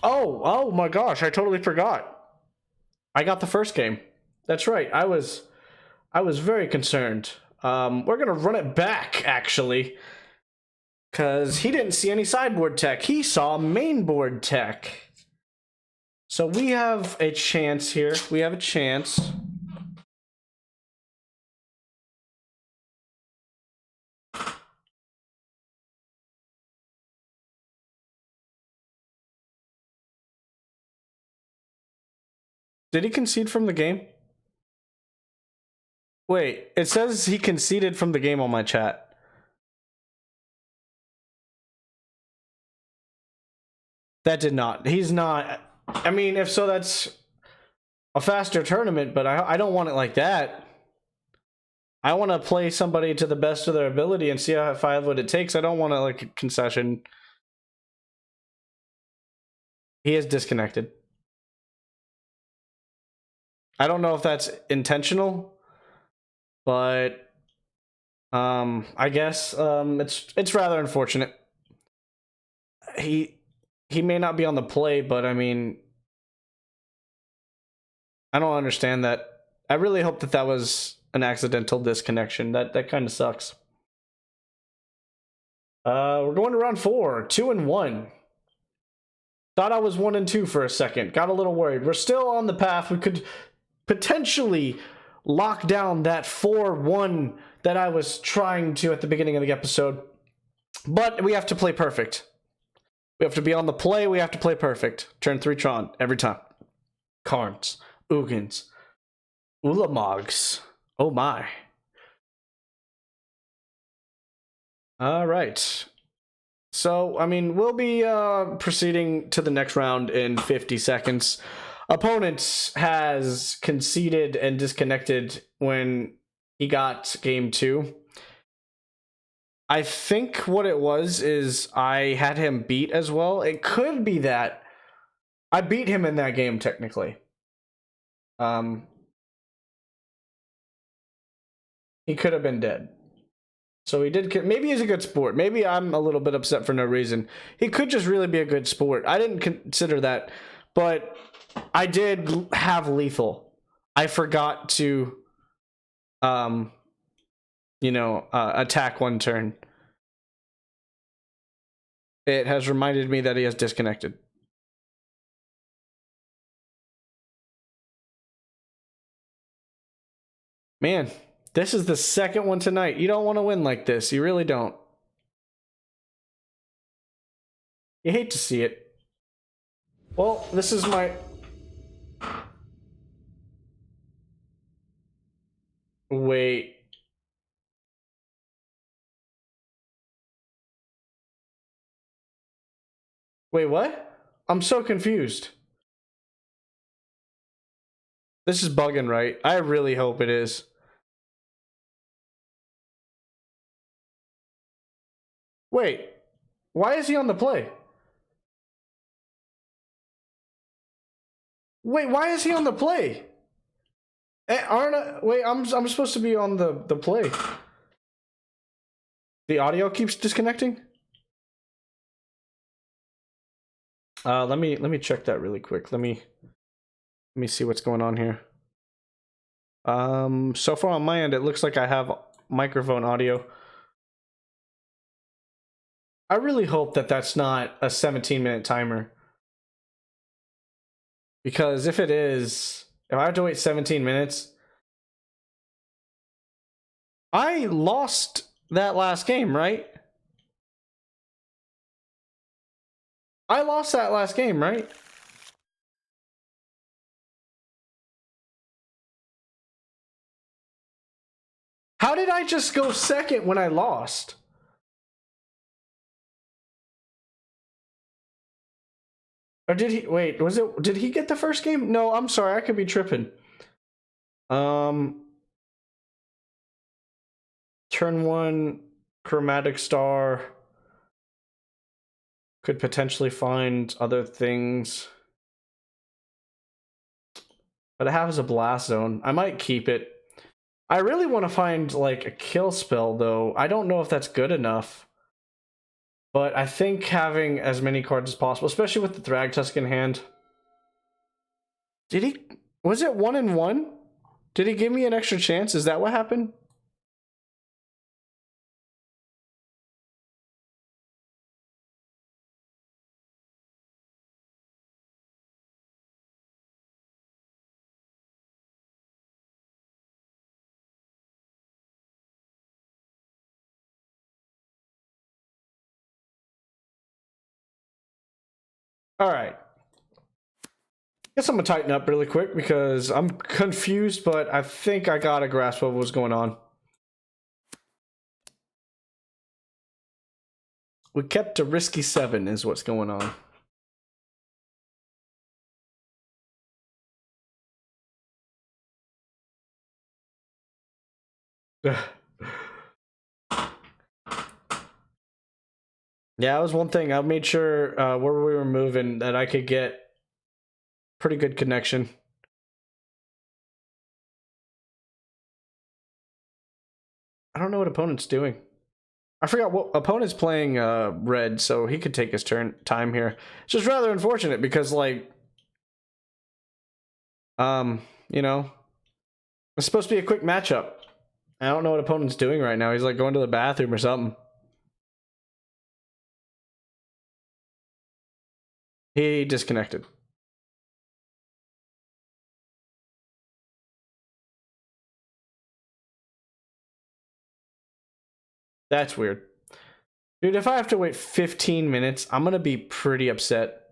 Oh my gosh, I totally forgot. I got the first game. That's right. I was very concerned. We're gonna run it back, actually. Because he didn't see any sideboard tech. He saw mainboard tech. So we have a chance here. We have a chance. Did he concede from the game? Wait, it says he conceded from the game on my chat. That did not. He's not. I mean, if so, that's a faster tournament, but I don't want it like that. I want to play somebody to the best of their ability and see if I have what it takes. I don't want to, like, a concession. He is disconnected. I don't know if that's intentional, but I guess it's rather unfortunate. He may not be on the play, but I mean, I don't understand that. I really hope that was an accidental disconnection. That kind of sucks. We're going to round 4, 2 and 1. Thought I was 1 and 2 for a second. Got a little worried. We're still on the path. We could potentially lock down that 4-1 that I was trying to at the beginning of the episode. But we have to play perfect. We have to be on the play. We have to play perfect. Turn 3 Tron every time. Karns, Ugins, Ulamogs. Oh my. All right. So, I mean, we'll be proceeding to the next round in 50 seconds. Opponent has conceded and disconnected when he got game 2. I think what it was is I had him beat as well. It could be that I beat him in that game, technically. He could have been dead. So he did. Maybe he's a good sport. Maybe I'm a little bit upset for no reason. He could just really be a good sport. I didn't consider that, but I did have lethal. I forgot to, attack 1 turn. It has reminded me that he has disconnected. Man, this is the second one tonight. You don't want to win like this. You really don't. You hate to see it. Well, this is my... Wait. Wait, what? I'm so confused. This is bugging, right? I really hope it is. Wait. Why is he on the play? Wait, why is he on the play? Wait, I'm supposed to be on the play. The audio keeps disconnecting? Let me check that really quick. Let me see what's going on here. So far on my end, it looks like I have microphone audio. I really hope that that's not a 17-minute timer. Because if it is, if I have to wait 17 minutes, I lost that last game, right? I lost that last game, right? How did I just go second when I lost? Or did he, wait, did he get the first game? No, I'm sorry, I could be tripping. Turn 1 Chromatic Star could potentially find other things. But it has a blast zone. I might keep it. I really want to find like a kill spell though. I don't know if that's good enough. But I think having as many cards as possible, especially with the Thragtusk in hand. Did he... Was it 1 and 1? Did he give me an extra chance? Is that what happened? All right. Guess I'm gonna tighten up really quick because I'm confused, but I think I got a grasp of what's going on. We kept a risky 7 is what's going on. Yeah, that was one thing. I made sure where we were moving that I could get pretty good connection. I don't know what opponent's doing. I forgot what opponent's playing red, so he could take his time here. It's just rather unfortunate because like you know, it's supposed to be a quick matchup. I don't know what opponent's doing right now. He's like going to the bathroom or something. He disconnected. That's weird. Dude, if I have to wait 15 minutes, I'm gonna be pretty upset.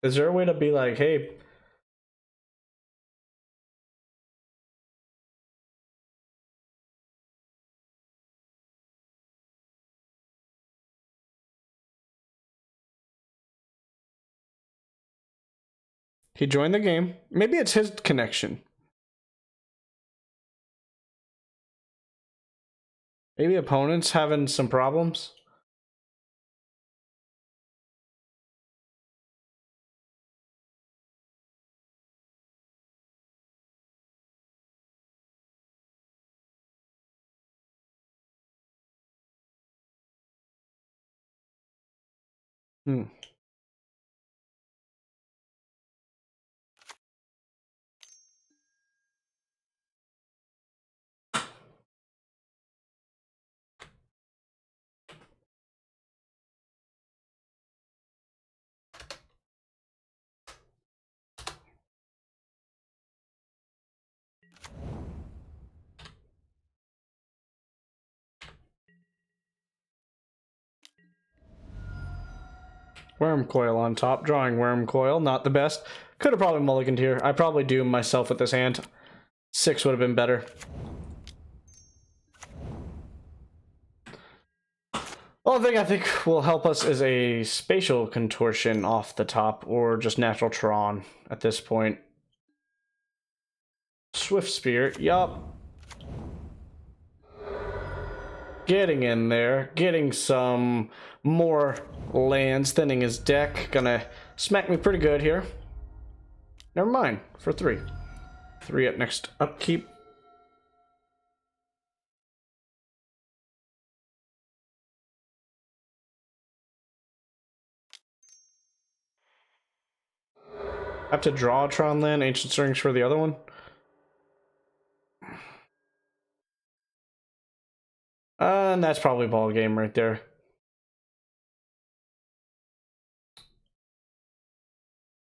Is there a way to be like, hey... He joined the game. Maybe it's his connection. Maybe opponent's having some problems. Hmm. Wormcoil on top. Drawing Wormcoil. Not the best. Could have probably mulliganed here. I probably doomed myself with this hand. 6 would have been better. The only thing I think will help us is a spatial contortion off the top, or just natural Tron at this point. Swift Spear, yup. Getting in there, getting some more lands, thinning his deck. Gonna smack me pretty good here. Never mind, for 3. 3 at next upkeep. I have to draw a Tron land, Ancient Stirrings for the other one. And that's probably ball game right there.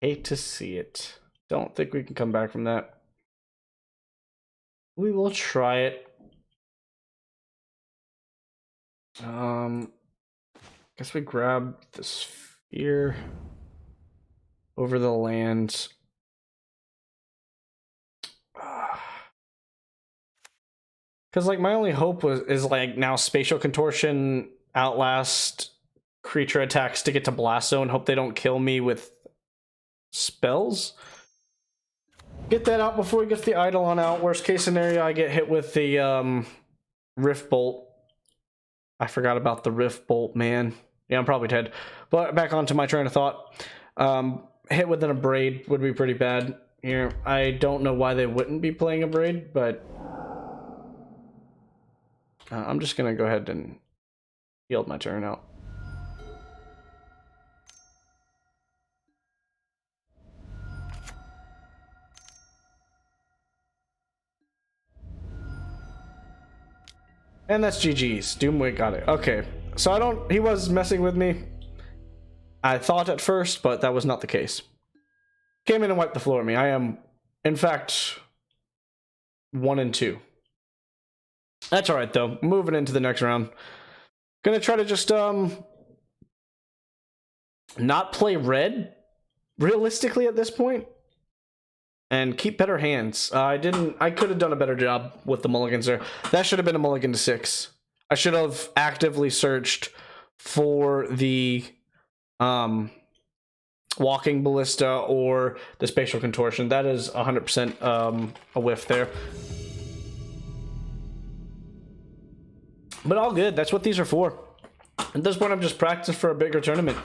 Hate to see it. Don't think we can come back from that. We will try it. Guess we grab the sphere over the land. Because like my only hope is like now spatial contortion outlast creature attacks to get to Blast Zone. Hope they don't kill me with spells. Get that out before he gets the Eidolon out. Worst case scenario, I get hit with the Rift Bolt. I forgot about the Rift Bolt, man. Yeah, I'm probably dead. But back onto my train of thought. Hit with an Abrade would be pretty bad here. I don't know why they wouldn't be playing Abrade, but I'm just going to go ahead and yield my turn out. And that's GG's. Doomwig got it. Okay. So he was messing with me. I thought at first, but that was not the case. Came in and wiped the floor at me. I am, in fact, 1-2. That's alright though. Moving into the next round. Gonna try to just not play red realistically at this point. And keep better hands. I could have done a better job with the mulligans there. That should have been a mulligan to 6. I should have actively searched for the walking ballista or the spatial contortion. That is 100% a whiff there. But all good. That's what these are for. At this point, I'm just practicing for a bigger tournament.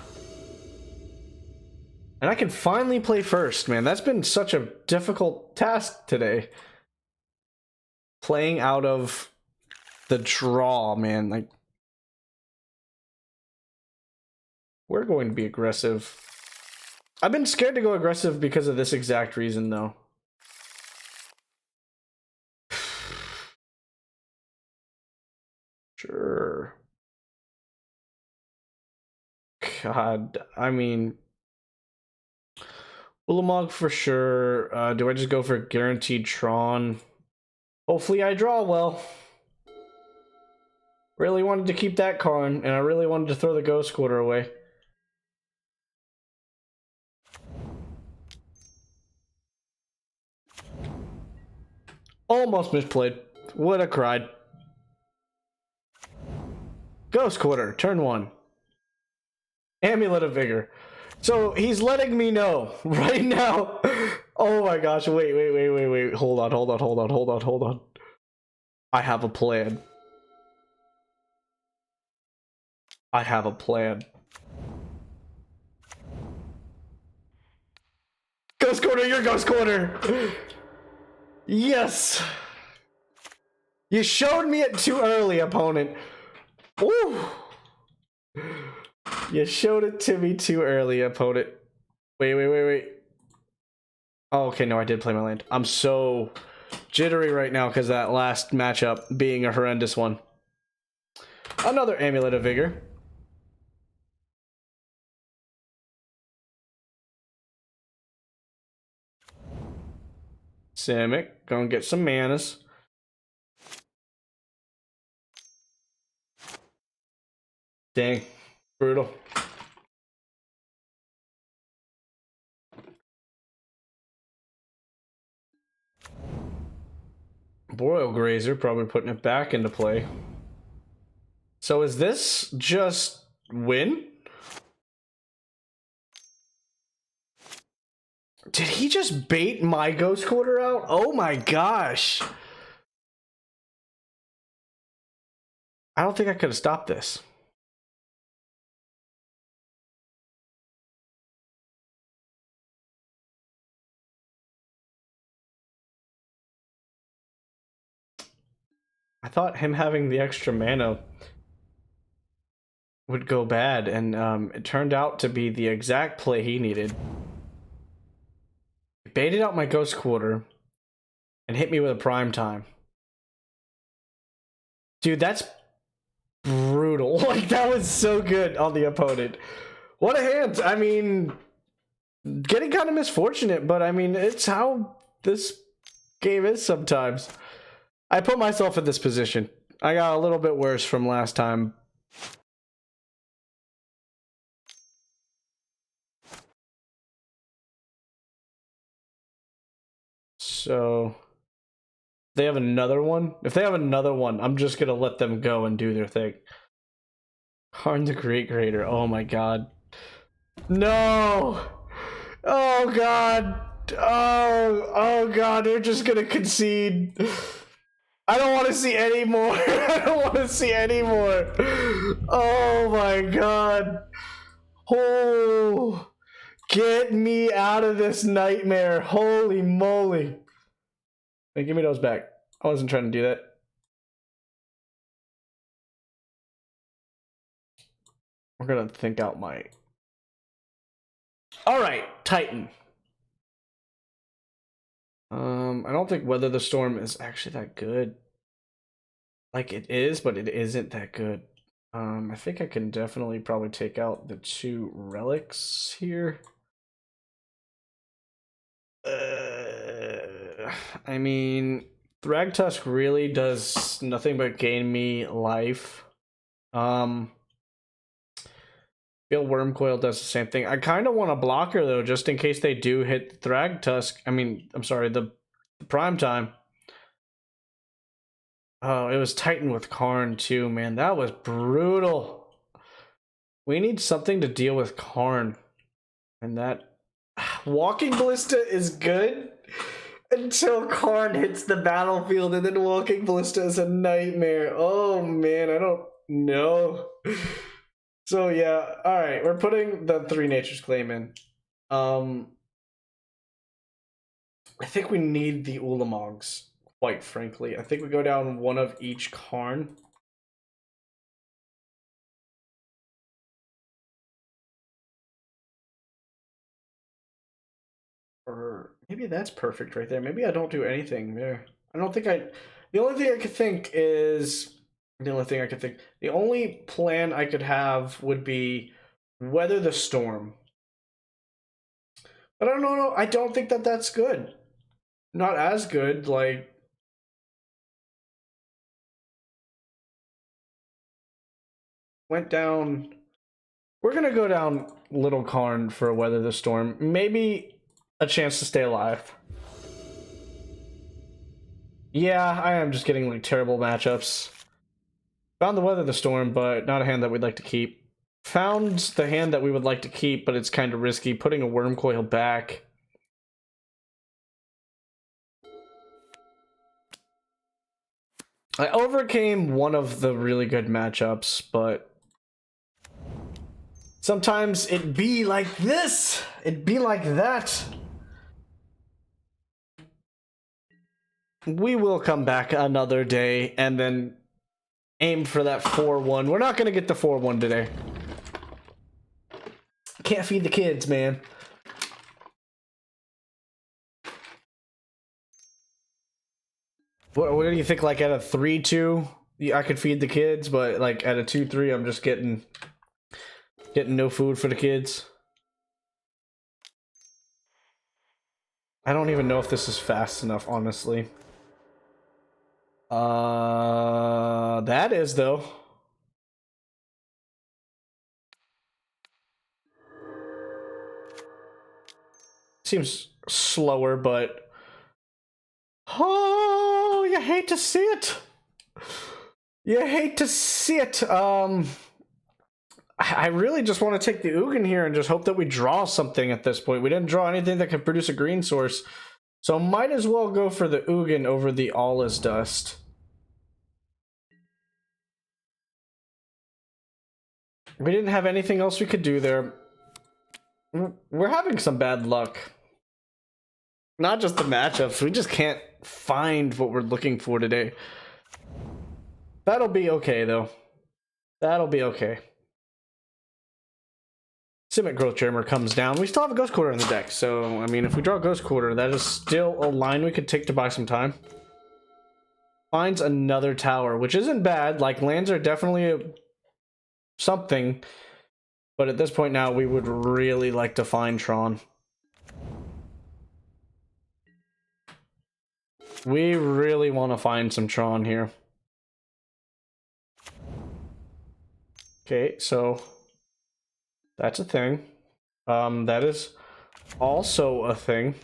And I can finally play first, man. That's been such a difficult task today. Playing out of the draw, man. Like, we're going to be aggressive. I've been scared to go aggressive because of this exact reason, though. Sure. God, I mean... Ulamog for sure. Do I just go for guaranteed Tron? Hopefully I draw well. Really wanted to keep that Karn, and I really wanted to throw the Ghost Quarter away. Almost misplayed. Would have cried. Ghost Quarter, turn 1. Amulet of Vigor. So he's letting me know right now. Oh my gosh, wait. Hold on. I have a plan. Ghost Quarter, your Ghost Quarter! Yes! You showed me it too early, opponent. Ooh! You showed it to me too early, opponent. Wait. Oh, okay, no, I did play my land. I'm so jittery right now because that last matchup being a horrendous one. Another Amulet of Vigor. Simic, gonna get some manas. Dang, brutal. Boreal Grazer, probably putting it back into play. So is this just win? Did he just bait my Ghost Quarter out? Oh my gosh. I don't think I could have stopped this. I thought him having the extra mana would go bad, and it turned out to be the exact play he needed. He baited out my Ghost Quarter and hit me with a Prime Time. Dude, that's brutal. Like, that was so good on the opponent. What a hand. I mean, getting kind of misfortunate, but I mean, it's how this game is sometimes. I put myself in this position. I got a little bit worse from last time. So, they have another one? If they have another one, I'm just going to let them go and do their thing. Karn the Great Creator. Oh my god. No! Oh god! Oh god, they're just gonna concede. I don't want to see any more. I don't want to see any more. Oh my god. Oh, get me out of this nightmare. Holy moly. Hey, give me those back. I wasn't trying to do that. We're gonna think out my... Alright, Titan. I don't think Weather the Storm is actually that good. Like, it is, but it isn't that good. I think I can definitely probably take out the 2 relics here. I mean, Thragtusk really does nothing but gain me life. Bill Wormcoil does the same thing. I kind of want a blocker though, just in case they do hit Thragtusk. I mean, I'm sorry, the prime time. Oh, it was Titan with Karn too, man. That was brutal. We need something to deal with Karn. And that... Walking Ballista is good until Karn hits the battlefield, and then Walking Ballista is a nightmare. Oh man, I don't know. So yeah, alright, we're putting the 3 Nature's Claim in. I think we need the Ulamogs, quite frankly. I think we go down 1 of each Karn. Or maybe that's perfect right there. Maybe I don't do anything there. I don't think I... The only thing I could think is... The only plan I could have would be Weather the Storm. But I don't know. I don't think that that's good. Not as good, like... Went down... We're gonna go down Little Karn for Weather the Storm. Maybe a chance to stay alive. Yeah, I am just getting like terrible matchups. Found the Weather the Storm, but not a hand that we'd like to keep. Found the hand that we would like to keep, but it's kind of risky. Putting a Wormcoil back. I overcame one of the really good matchups, but sometimes it'd be like this. It'd be like that. We will come back another day and then aim for that 4-1. We're not going to get the 4-1 today. Can't feed the kids, man. What do you think? Like at a 3-2, I could feed the kids, but like at a 2-3, I'm just getting no food for the kids. I don't even know if this is fast enough, honestly. That is though. Seems slower, but oh, you hate to see it. You hate to see it. I really just want to take the Ugin here and just hope that we draw something at this point. We didn't draw anything that could produce a green source, so might as well go for the Ugin over the All is Dust. We didn't have anything else we could do there. We're having some bad luck. Not just the matchups, we just can't find what we're looking for today. That'll be okay, though. That'll be okay. Simic Growth Germer comes down. We still have a Ghost Quarter in the deck, so, I mean, if we draw a Ghost Quarter, that is still a line we could take to buy some time. Finds another tower, which isn't bad. Like, lands are definitely something, but at this point now, we would really like to find Tron. We really want to find some Tron here. Okay, so that's a thing. That is also a thing.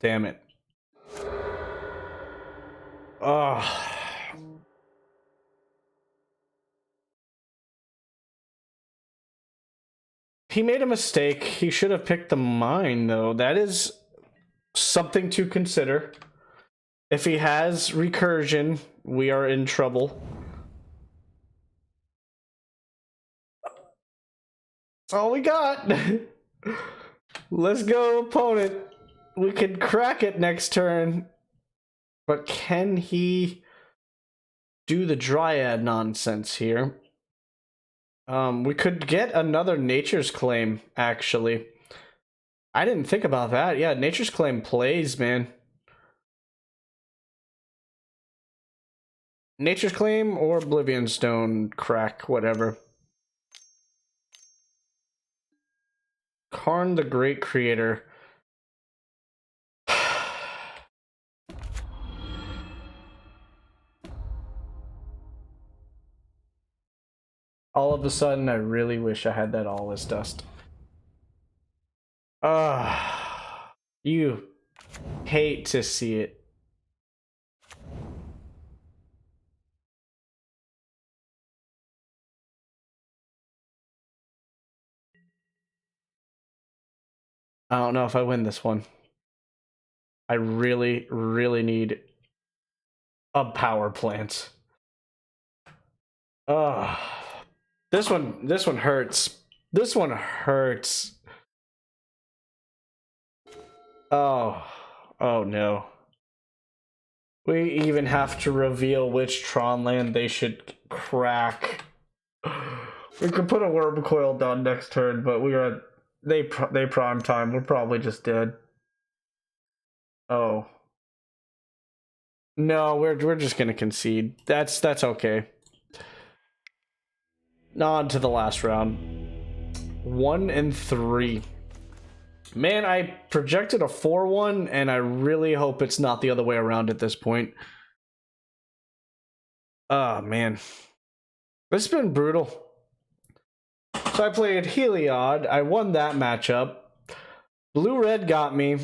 Damn it. Ugh. He made a mistake. He should have picked the mine, though. That is something to consider. If he has recursion, we are in trouble. That's all we got. Let's go, opponent. We can crack it next turn. But can he do the Dryad nonsense here? We could get another Nature's Claim, actually. I didn't think about that. Yeah, Nature's Claim plays, man. Nature's Claim or Oblivion Stone, crack, whatever. Karn the Great Creator. All of a sudden, I really wish I had that All Is Dust. You hate to see it. I don't know if I win this one. I really, really need a power plant. This one hurts. This one hurts. Oh no. We even have to reveal which Tron land they should crack. We could put a worm coil down next turn, but we are they prime time. We're probably just dead. Oh. No, we're just gonna concede. That's okay. On to the last round. 1 and 3. Man, I projected a 4-1, and I really hope it's not the other way around at this point. Oh, man. This has been brutal. So I played Heliod. I won that matchup. Blue-red got me.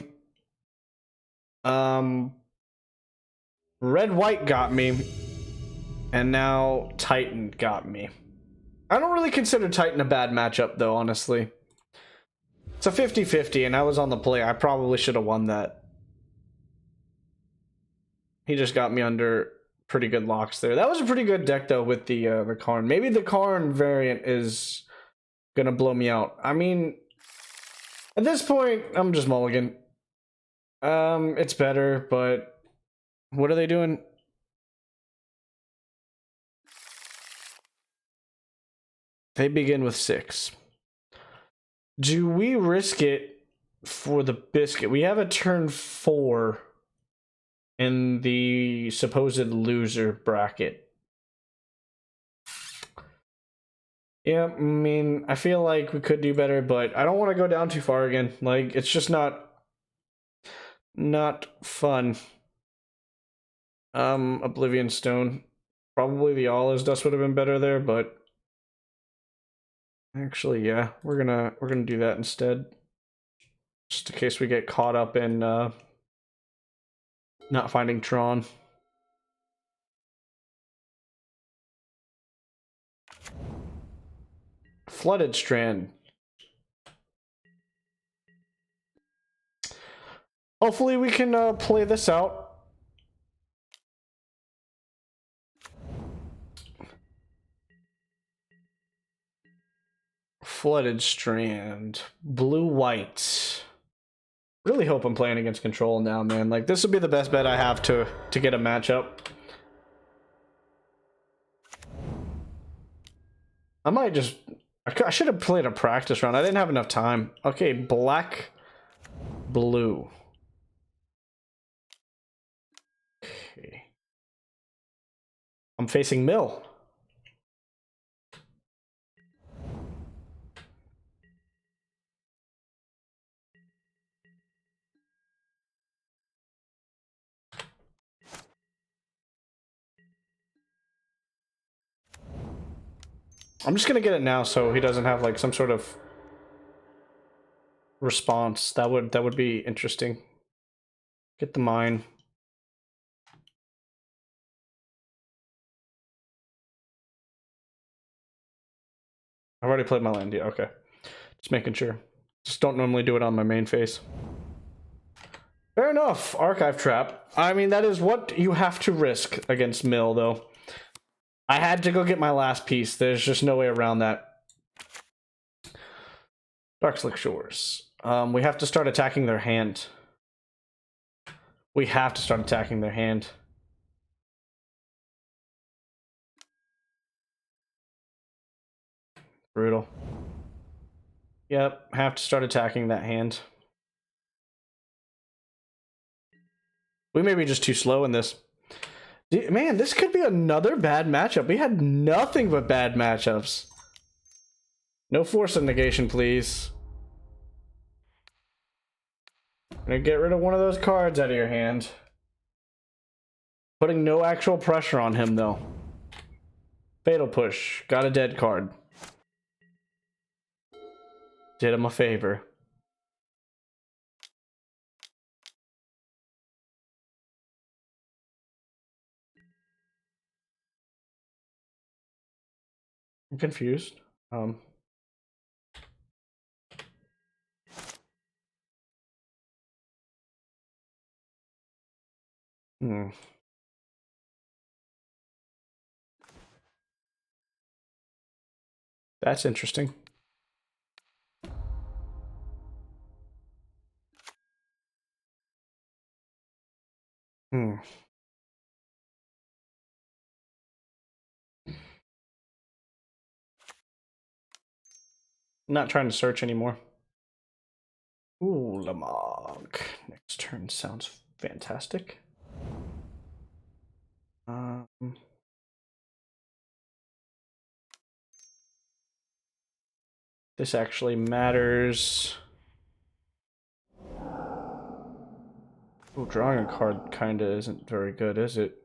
Red-white got me. And now Titan got me. I don't really consider Titan a bad matchup, though, honestly. It's a 50-50, and I was on the play. I probably should have won that. He just got me under pretty good locks there. That was a pretty good deck, though, with the Karn. Maybe the Karn variant is gonna blow me out. I mean, at this point, I'm just mulligan. It's better, but what are they doing? They begin with 6. Do we risk it for the biscuit? We have a turn 4 in the supposed loser bracket. Yeah, I mean, I feel like we could do better, but I don't want to go down too far again. Like, it's just not fun. Oblivion Stone. Probably the All Is Dust would have been better there, but actually, yeah, we're gonna do that instead. Just in case we get caught up in not finding Tron. Flooded Strand. Hopefully we can play this out. Flooded Strand. Blue-white. Really hope I'm playing against control now, man. Like, this would be the best bet I have to get a matchup. I might just... I should have played a practice round. I didn't have enough time. Okay, black, blue. Okay. I'm facing Mill. I'm just gonna get it now so he doesn't have like some sort of response. That would be interesting. Get the mine. I've already played my land, yeah, okay. Just making sure. Just don't normally do it on my main face. Fair enough. Archive trap. I mean, that is what you have to risk against Mill, though. I had to go get my last piece. There's just no way around that. Darkslick Shores. We have to start attacking their hand. We have to start attacking their hand. Brutal. Yep, have to start attacking that hand. We may be just too slow in this. Man, this could be another bad matchup. We had nothing but bad matchups. No force of negation, please. I'm gonna get rid of one of those cards out of your hand. Putting no actual pressure on him, though. Fatal Push. Got a dead card. Did him a favor. I'm confused. That's interesting. Not trying to search anymore. Ooh, Lamog. Next turn sounds fantastic. This actually matters. Ooh, drawing a card kinda isn't very good, is it?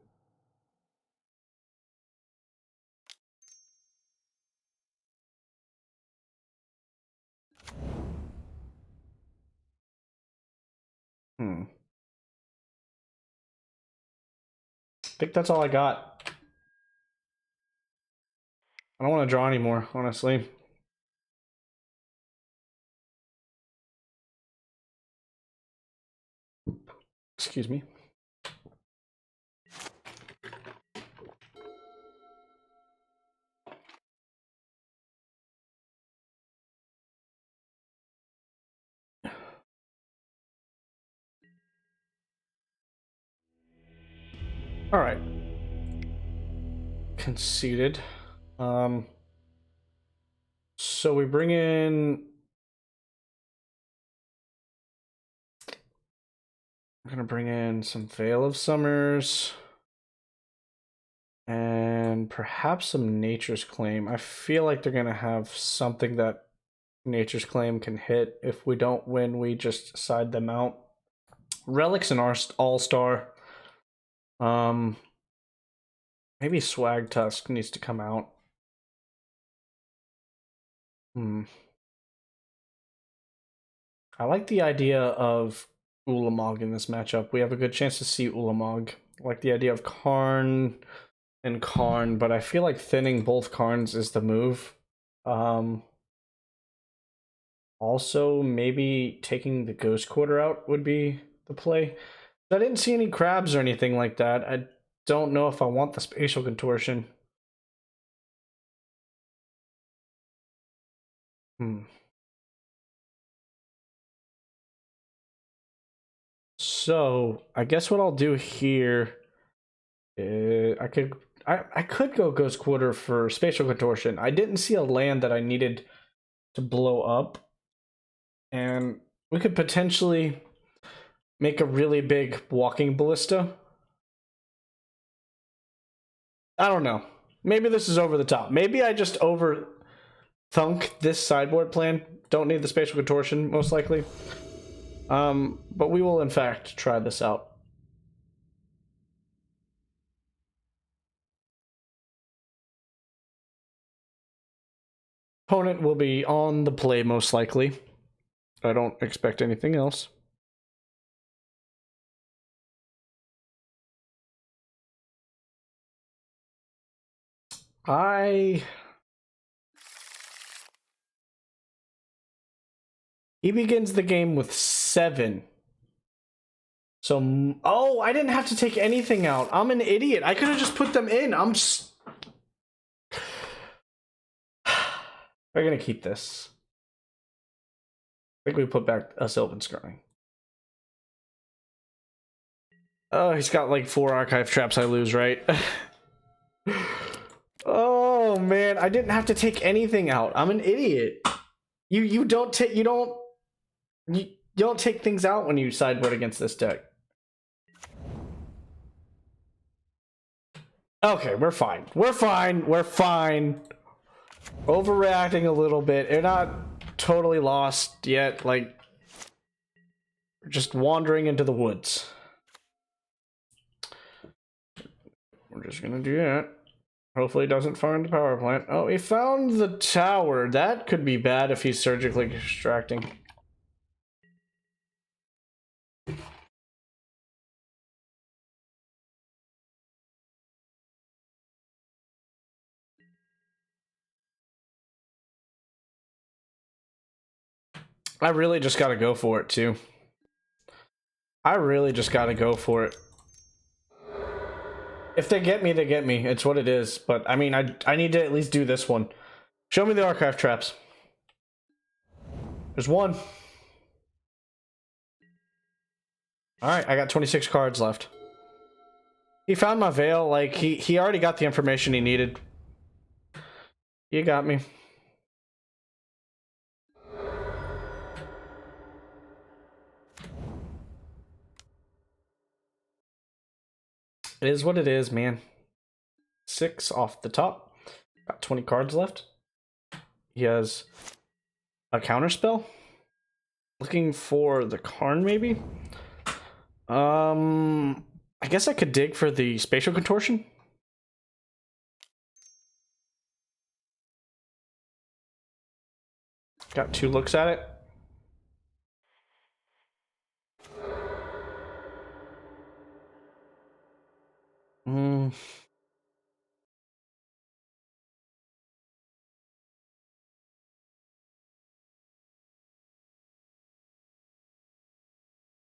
I think that's all I got. I don't want to draw anymore, honestly. Excuse me. All right. Conceded. So we bring in. I'm gonna bring in some Veil of Summers. And perhaps some Nature's Claim. I feel like they're gonna have something that Nature's Claim can hit. If we don't win, we just side them out. Relics and All-Star. Maybe Swag Tusk needs to come out. I like the idea of Ulamog in this matchup. We have a good chance to see Ulamog. I like the idea of Karn and Karn, but I feel like thinning both Karns is the move. Also, maybe taking the Ghost Quarter out would be the play. I didn't see any crabs or anything like that. I don't know if I want the Spatial Contortion. So, I guess what I'll do here is I could go Ghost Quarter for Spatial Contortion. I didn't see a land that I needed to blow up. And we could potentially make a really big Walking Ballista. I don't know. Maybe this is over the top. Maybe I just over-thunk this sideboard plan. Don't need the Spatial Contortion, most likely. But we will, in fact, try this out. Opponent will be on the play, most likely. I don't expect anything else. I He begins the game with 7. So, oh, I didn't have to take anything out. I'm an idiot. I could have just put them in. We're gonna keep this. I think we put back a Sylvan Scrying. Oh, he's got like 4 archive traps I lose, right? Oh man, I didn't have to take anything out. I'm an idiot. You don't take things out when you sideboard against this deck. Okay, we're fine. We're fine. We're fine. Overreacting a little bit. They're not totally lost yet. Like, just wandering into the woods. We're just gonna do that. Hopefully he doesn't find the power plant. Oh, he found the tower. That could be bad if he's surgically extracting. I really just gotta go for it, too. I really just gotta go for it. If they get me, they get me. It's what it is. But, I mean, I need to at least do this one. Show me the archive traps. There's one. Alright, I got 26 cards left. He found my veil. Like, he already got the information he needed. You got me. It is what it is, man. 6 off the top. Got 20 cards left. He has a counterspell. Looking for the Karn, maybe? I guess I could dig for the spatial contortion. Got 2 looks at it.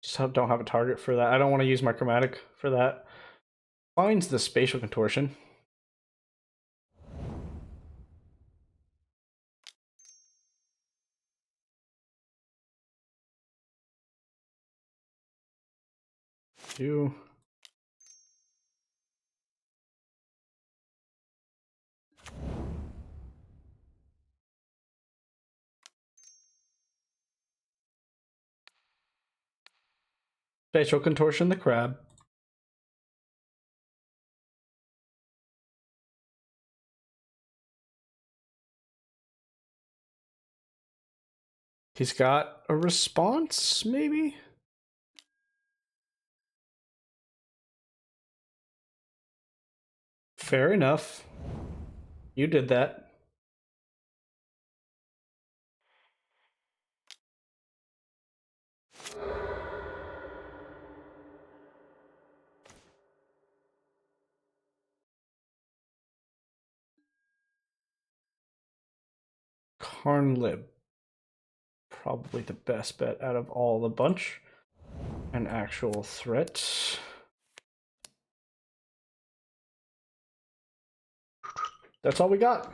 Just don't have a target for that. I don't want to use my chromatic for that. Finds the spatial contortion. Two. Spatial contortion, the crab. He's got a response, maybe? Fair enough. You did that. Karn Lib. Probably the best bet out of all the bunch. An actual threat. That's all we got.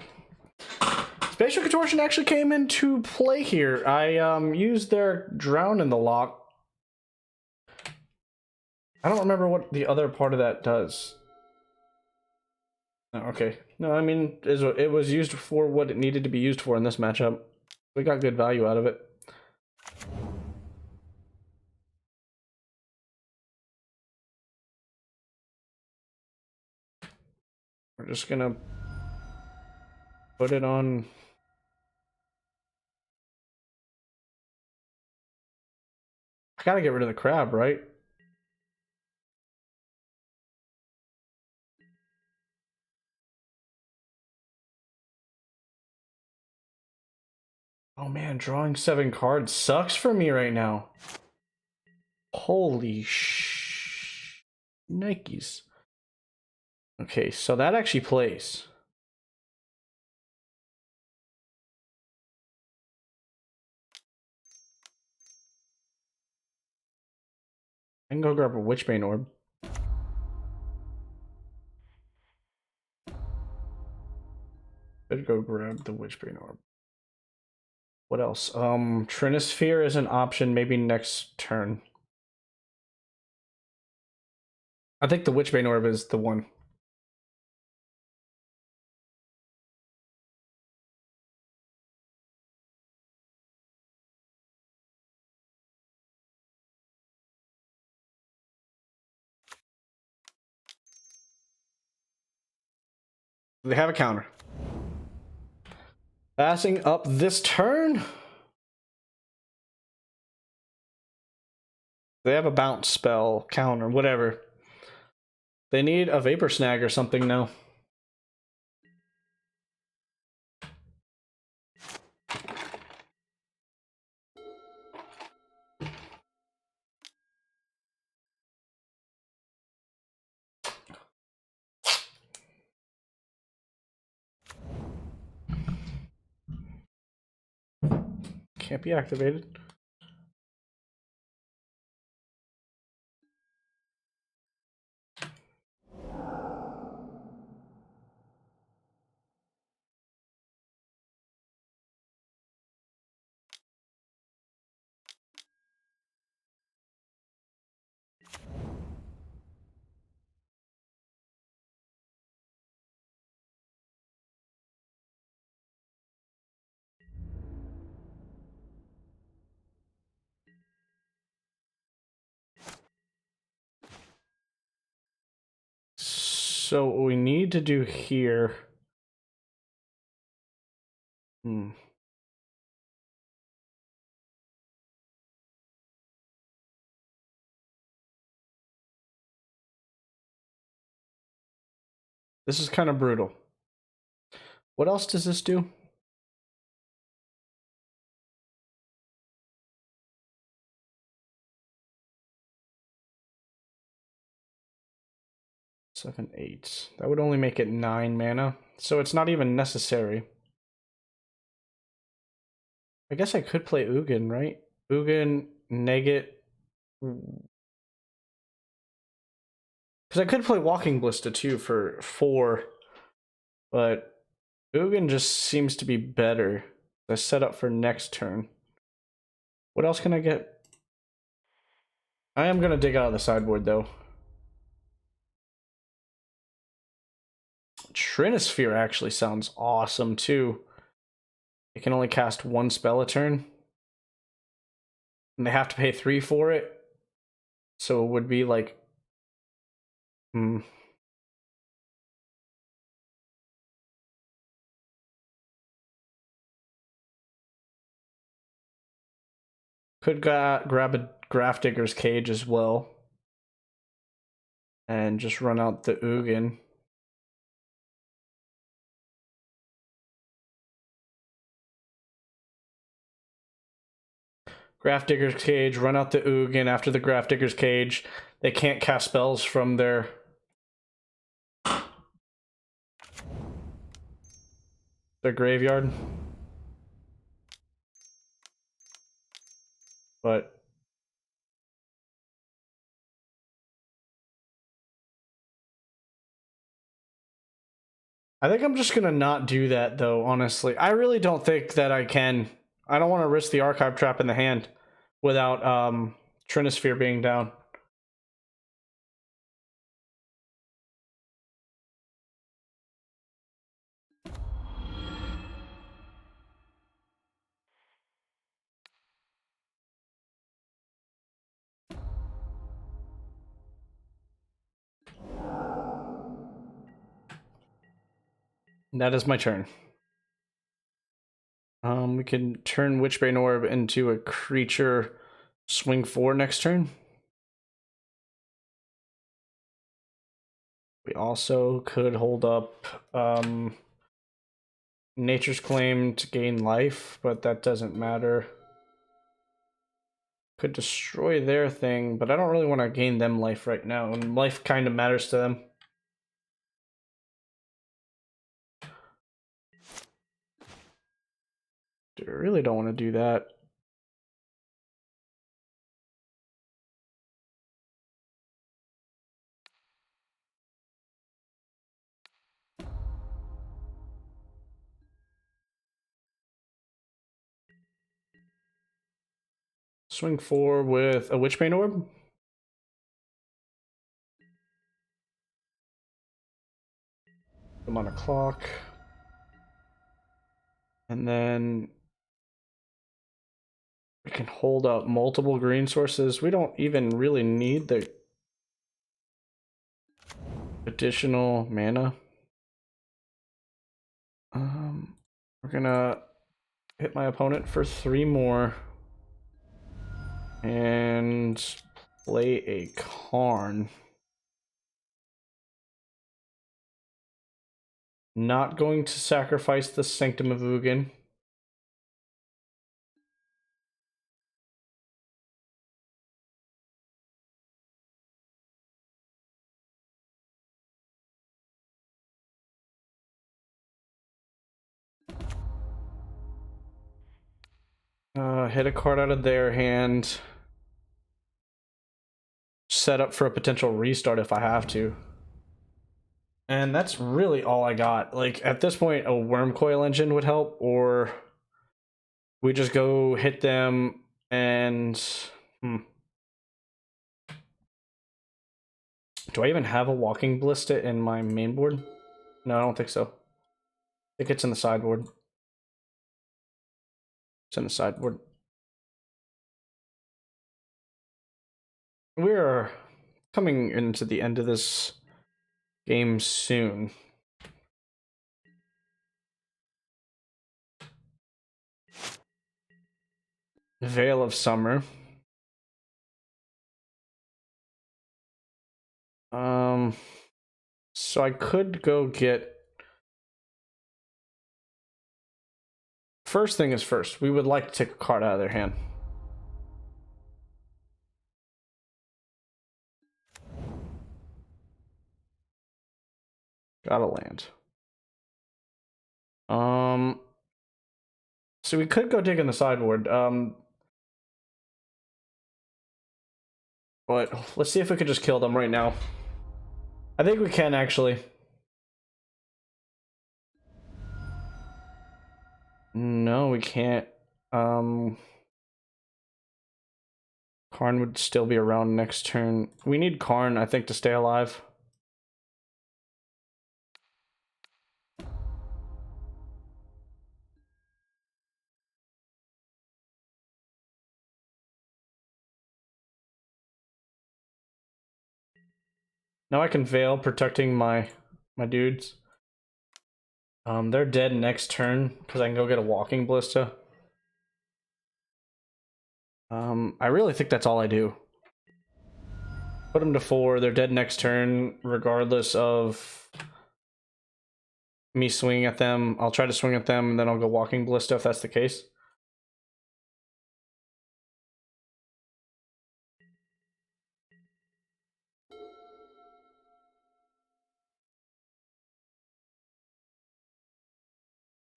Spatial contortion actually came into play here. I used their drown in the lock. I don't remember what the other part of that does. Oh, okay. No, I mean, it was used for what it needed to be used for in this matchup. We got good value out of it. We're just gonna put it on. I gotta get rid of the crab, right? Oh man, drawing 7 cards sucks for me right now. Holy Nikes. Okay, so that actually plays. I can go grab a Witchbane Orb. Could go grab the Witchbane Orb. What else? Trinisphere is an option, maybe next turn. I think the Witchbane Orb is the one. They have a counter. Passing up this turn. They have a bounce spell, counter, whatever. They need a Vapor Snag or something now. Can't be activated. So what we need to do here. This is kind of brutal. What else does this do? Seven, 8. That would only make it 9 mana. So it's not even necessary. I guess I could play Ugin, right? Ugin, Negate. Because I could play Walking Ballista too for 4. But Ugin just seems to be better. I set up for next turn. What else can I get? I am going to dig out of the sideboard though. Trinisphere actually sounds awesome too. It can only cast 1 spell a turn. And they have to pay 3 for it. So it would be like... Could grab a Grafdigger's Cage as well. And just run out the Ugin. Grafdigger's Cage, run out the Ugin. After the Grafdigger's Cage, they can't cast spells from their graveyard. But I think I'm just gonna not do that though, honestly. I really don't think that I can. I don't want to risk the Archive Trap in the hand without Trinisphere being down. That is my turn. We can turn Witchbane Orb into a creature, swing 4 next turn. We also could hold up Nature's Claim to gain life, but that doesn't matter. Could destroy their thing, but I don't really want to gain them life right now, and life kind of matters to them. I really don't want to do that. Swing 4 with a Witchbane Orb. I'm on a clock. And then we can hold up multiple green sources. We don't even really need the additional mana. We're gonna hit my opponent for 3 more and play a Karn. Not going to sacrifice the Sanctum of Ugin. Hit a card out of their hand. Set up for a potential restart if I have to. And that's really all I got. Like, at this point, a Wormcoil Engine would help, or we just go hit them and... Do I even have a Walking Ballista in my main board? No, I don't think so. I think it's in the sideboard. It's in the sideboard. We're coming into the end of this game soon. Veil of Summer. So I could go get... First thing is first, we would like to take a card out of their hand. Gotta land. So we could go dig in the sideboard. But let's see if we could just kill them right now. I think we can, actually. No, we can't. Karn would still be around next turn. We need Karn, I think, to stay alive. Now I can Veil, protecting my dudes. They're dead next turn because I can go get a Walking Ballista. I really think that's all I do. Put them to 4. They're dead next turn, regardless of me swinging at them. I'll try to swing at them, and then I'll go Walking Ballista if that's the case.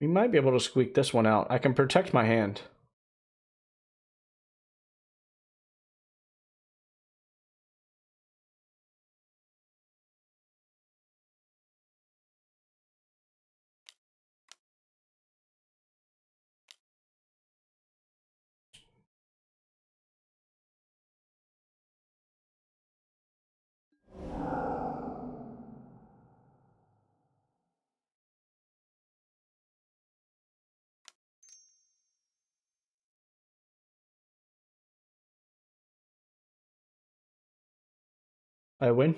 We might be able to squeak this one out. I can protect my hand. I win.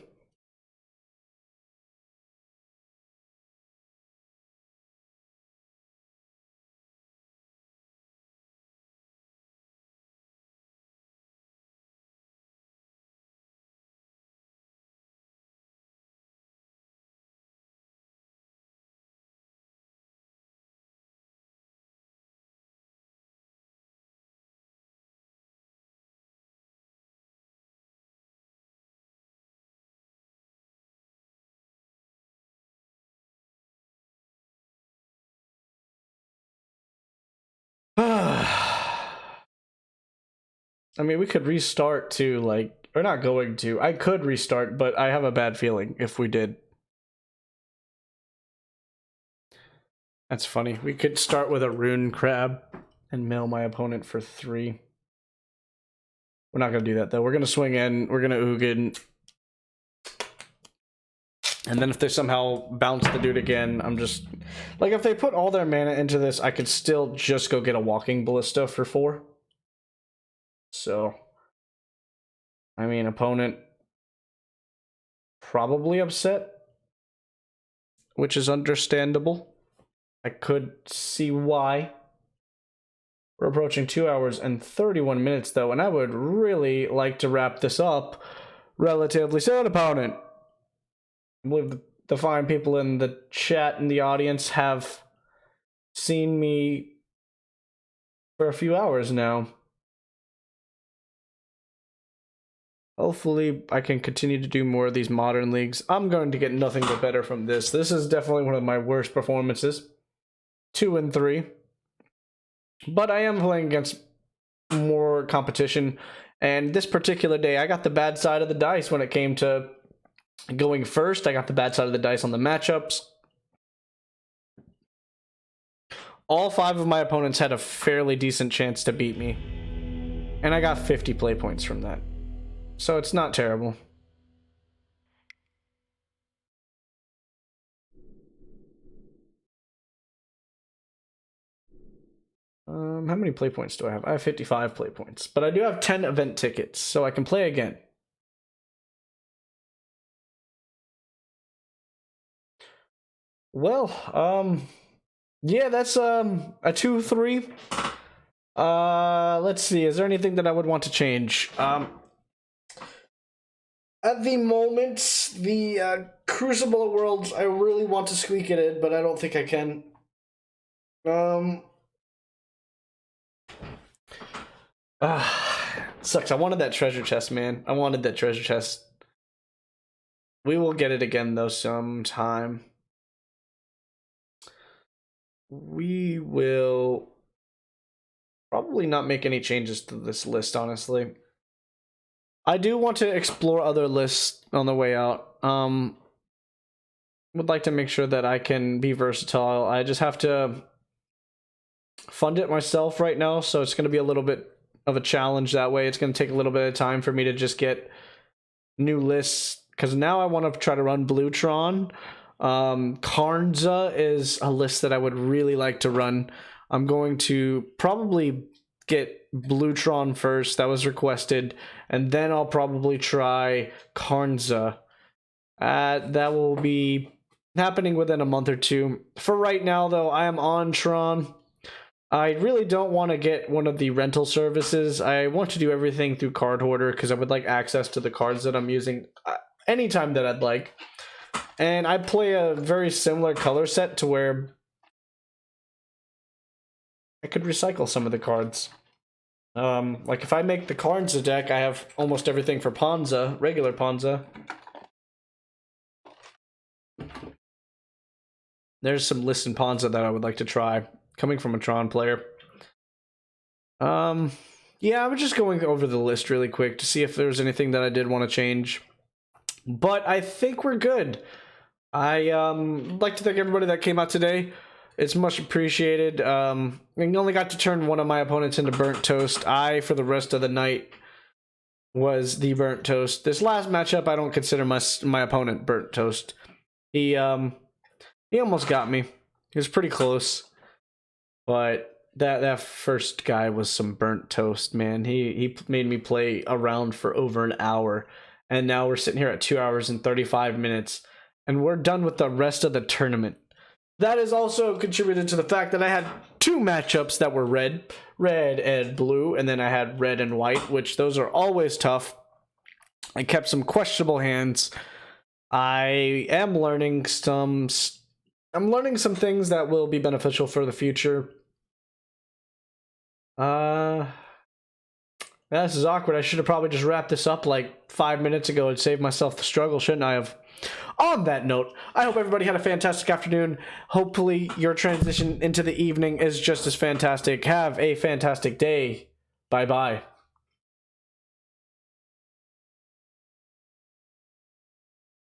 I mean, we could restart to, like, we're not going to. I could restart, but I have a bad feeling if we did. That's funny. We could start with a Rune Crab and mill my opponent for 3. We're not going to do that, though. We're going to swing in. We're going to Ugin. And then if they somehow bounce the dude again, I'm just... Like, if they put all their mana into this, I could still just go get a Walking Ballista for 4. So... I mean, opponent... probably upset. Which is understandable. I could see why. We're approaching 2 hours and 31 minutes, though, and I would really like to wrap this up relatively soon, opponent. I believe the fine people in the chat and the audience have seen me for a few hours now. Hopefully, I can continue to do more of these modern leagues. I'm going to get nothing but better from this. This is definitely one of my worst performances. 2 and 3. But I am playing against more competition. And this particular day, I got the bad side of the dice when it came to going first. I got the bad side of the dice on the matchups. All 5 of my opponents had a fairly decent chance to beat me. And I got 50 play points from that. So it's not terrible. How many play points do I have? I have 55 play points. But I do have 10 event tickets, so I can play again. Well, yeah, that's a 2-3. Let's see, is there anything that I would want to change? At the moment, the Crucible of Worlds, I really want to squeak it in, but I don't think I can. Sucks. I wanted that treasure chest, man. I wanted that treasure chest. We will get it again, though, sometime. We will probably not make any changes to this list, honestly. I do want to explore other lists on the way out. Would like to make sure that I can be versatile. I just have to fund it myself right now, so it's going to be a little bit of a challenge that way. It's going to take a little bit of time for me to just get new lists, because now I want to try to run Bluetron. Karnza is a list that I would really like to run. I'm going to probably get Bluetron first. That was requested, and then I'll probably try Karnza. That will be happening within a month or two. For right now, though, I am on Tron. I really don't want to get one of the rental services. I want to do everything through Card Hoarder because I would like access to the cards that I'm using anytime that I'd like. And I play a very similar color set to where I could recycle some of the cards. Like if I make the Karnza deck, I have almost everything for Ponza, regular Ponza. There's some lists in Ponza that I would like to try, coming from a Tron player. Yeah, I'm just going over the list really quick to see if there's anything that I did want to change. But I think we're good. I like to thank everybody that came out today. It's much appreciated. I only got to turn one of my opponents into burnt toast. I, for the rest of the night, was the burnt toast. This last matchup, I don't consider my opponent burnt toast. He almost got me. He was pretty close. But that first guy was some burnt toast, man. He made me play around for over an hour. And now we're sitting here at 2 hours and 35 minutes. And we're done with the rest of the tournament. That is also contributed to the fact that I had 2 matchups that were red and blue, and then I had red and white, which those are always tough. I kept some questionable hands. I am learning some things that will be beneficial for the future. This is awkward. I should have probably just wrapped this up like 5 minutes ago and saved myself the struggle, shouldn't I have? On that note, I hope everybody had a fantastic afternoon. Hopefully your transition into the evening is just as fantastic. Have a fantastic day. Bye-bye.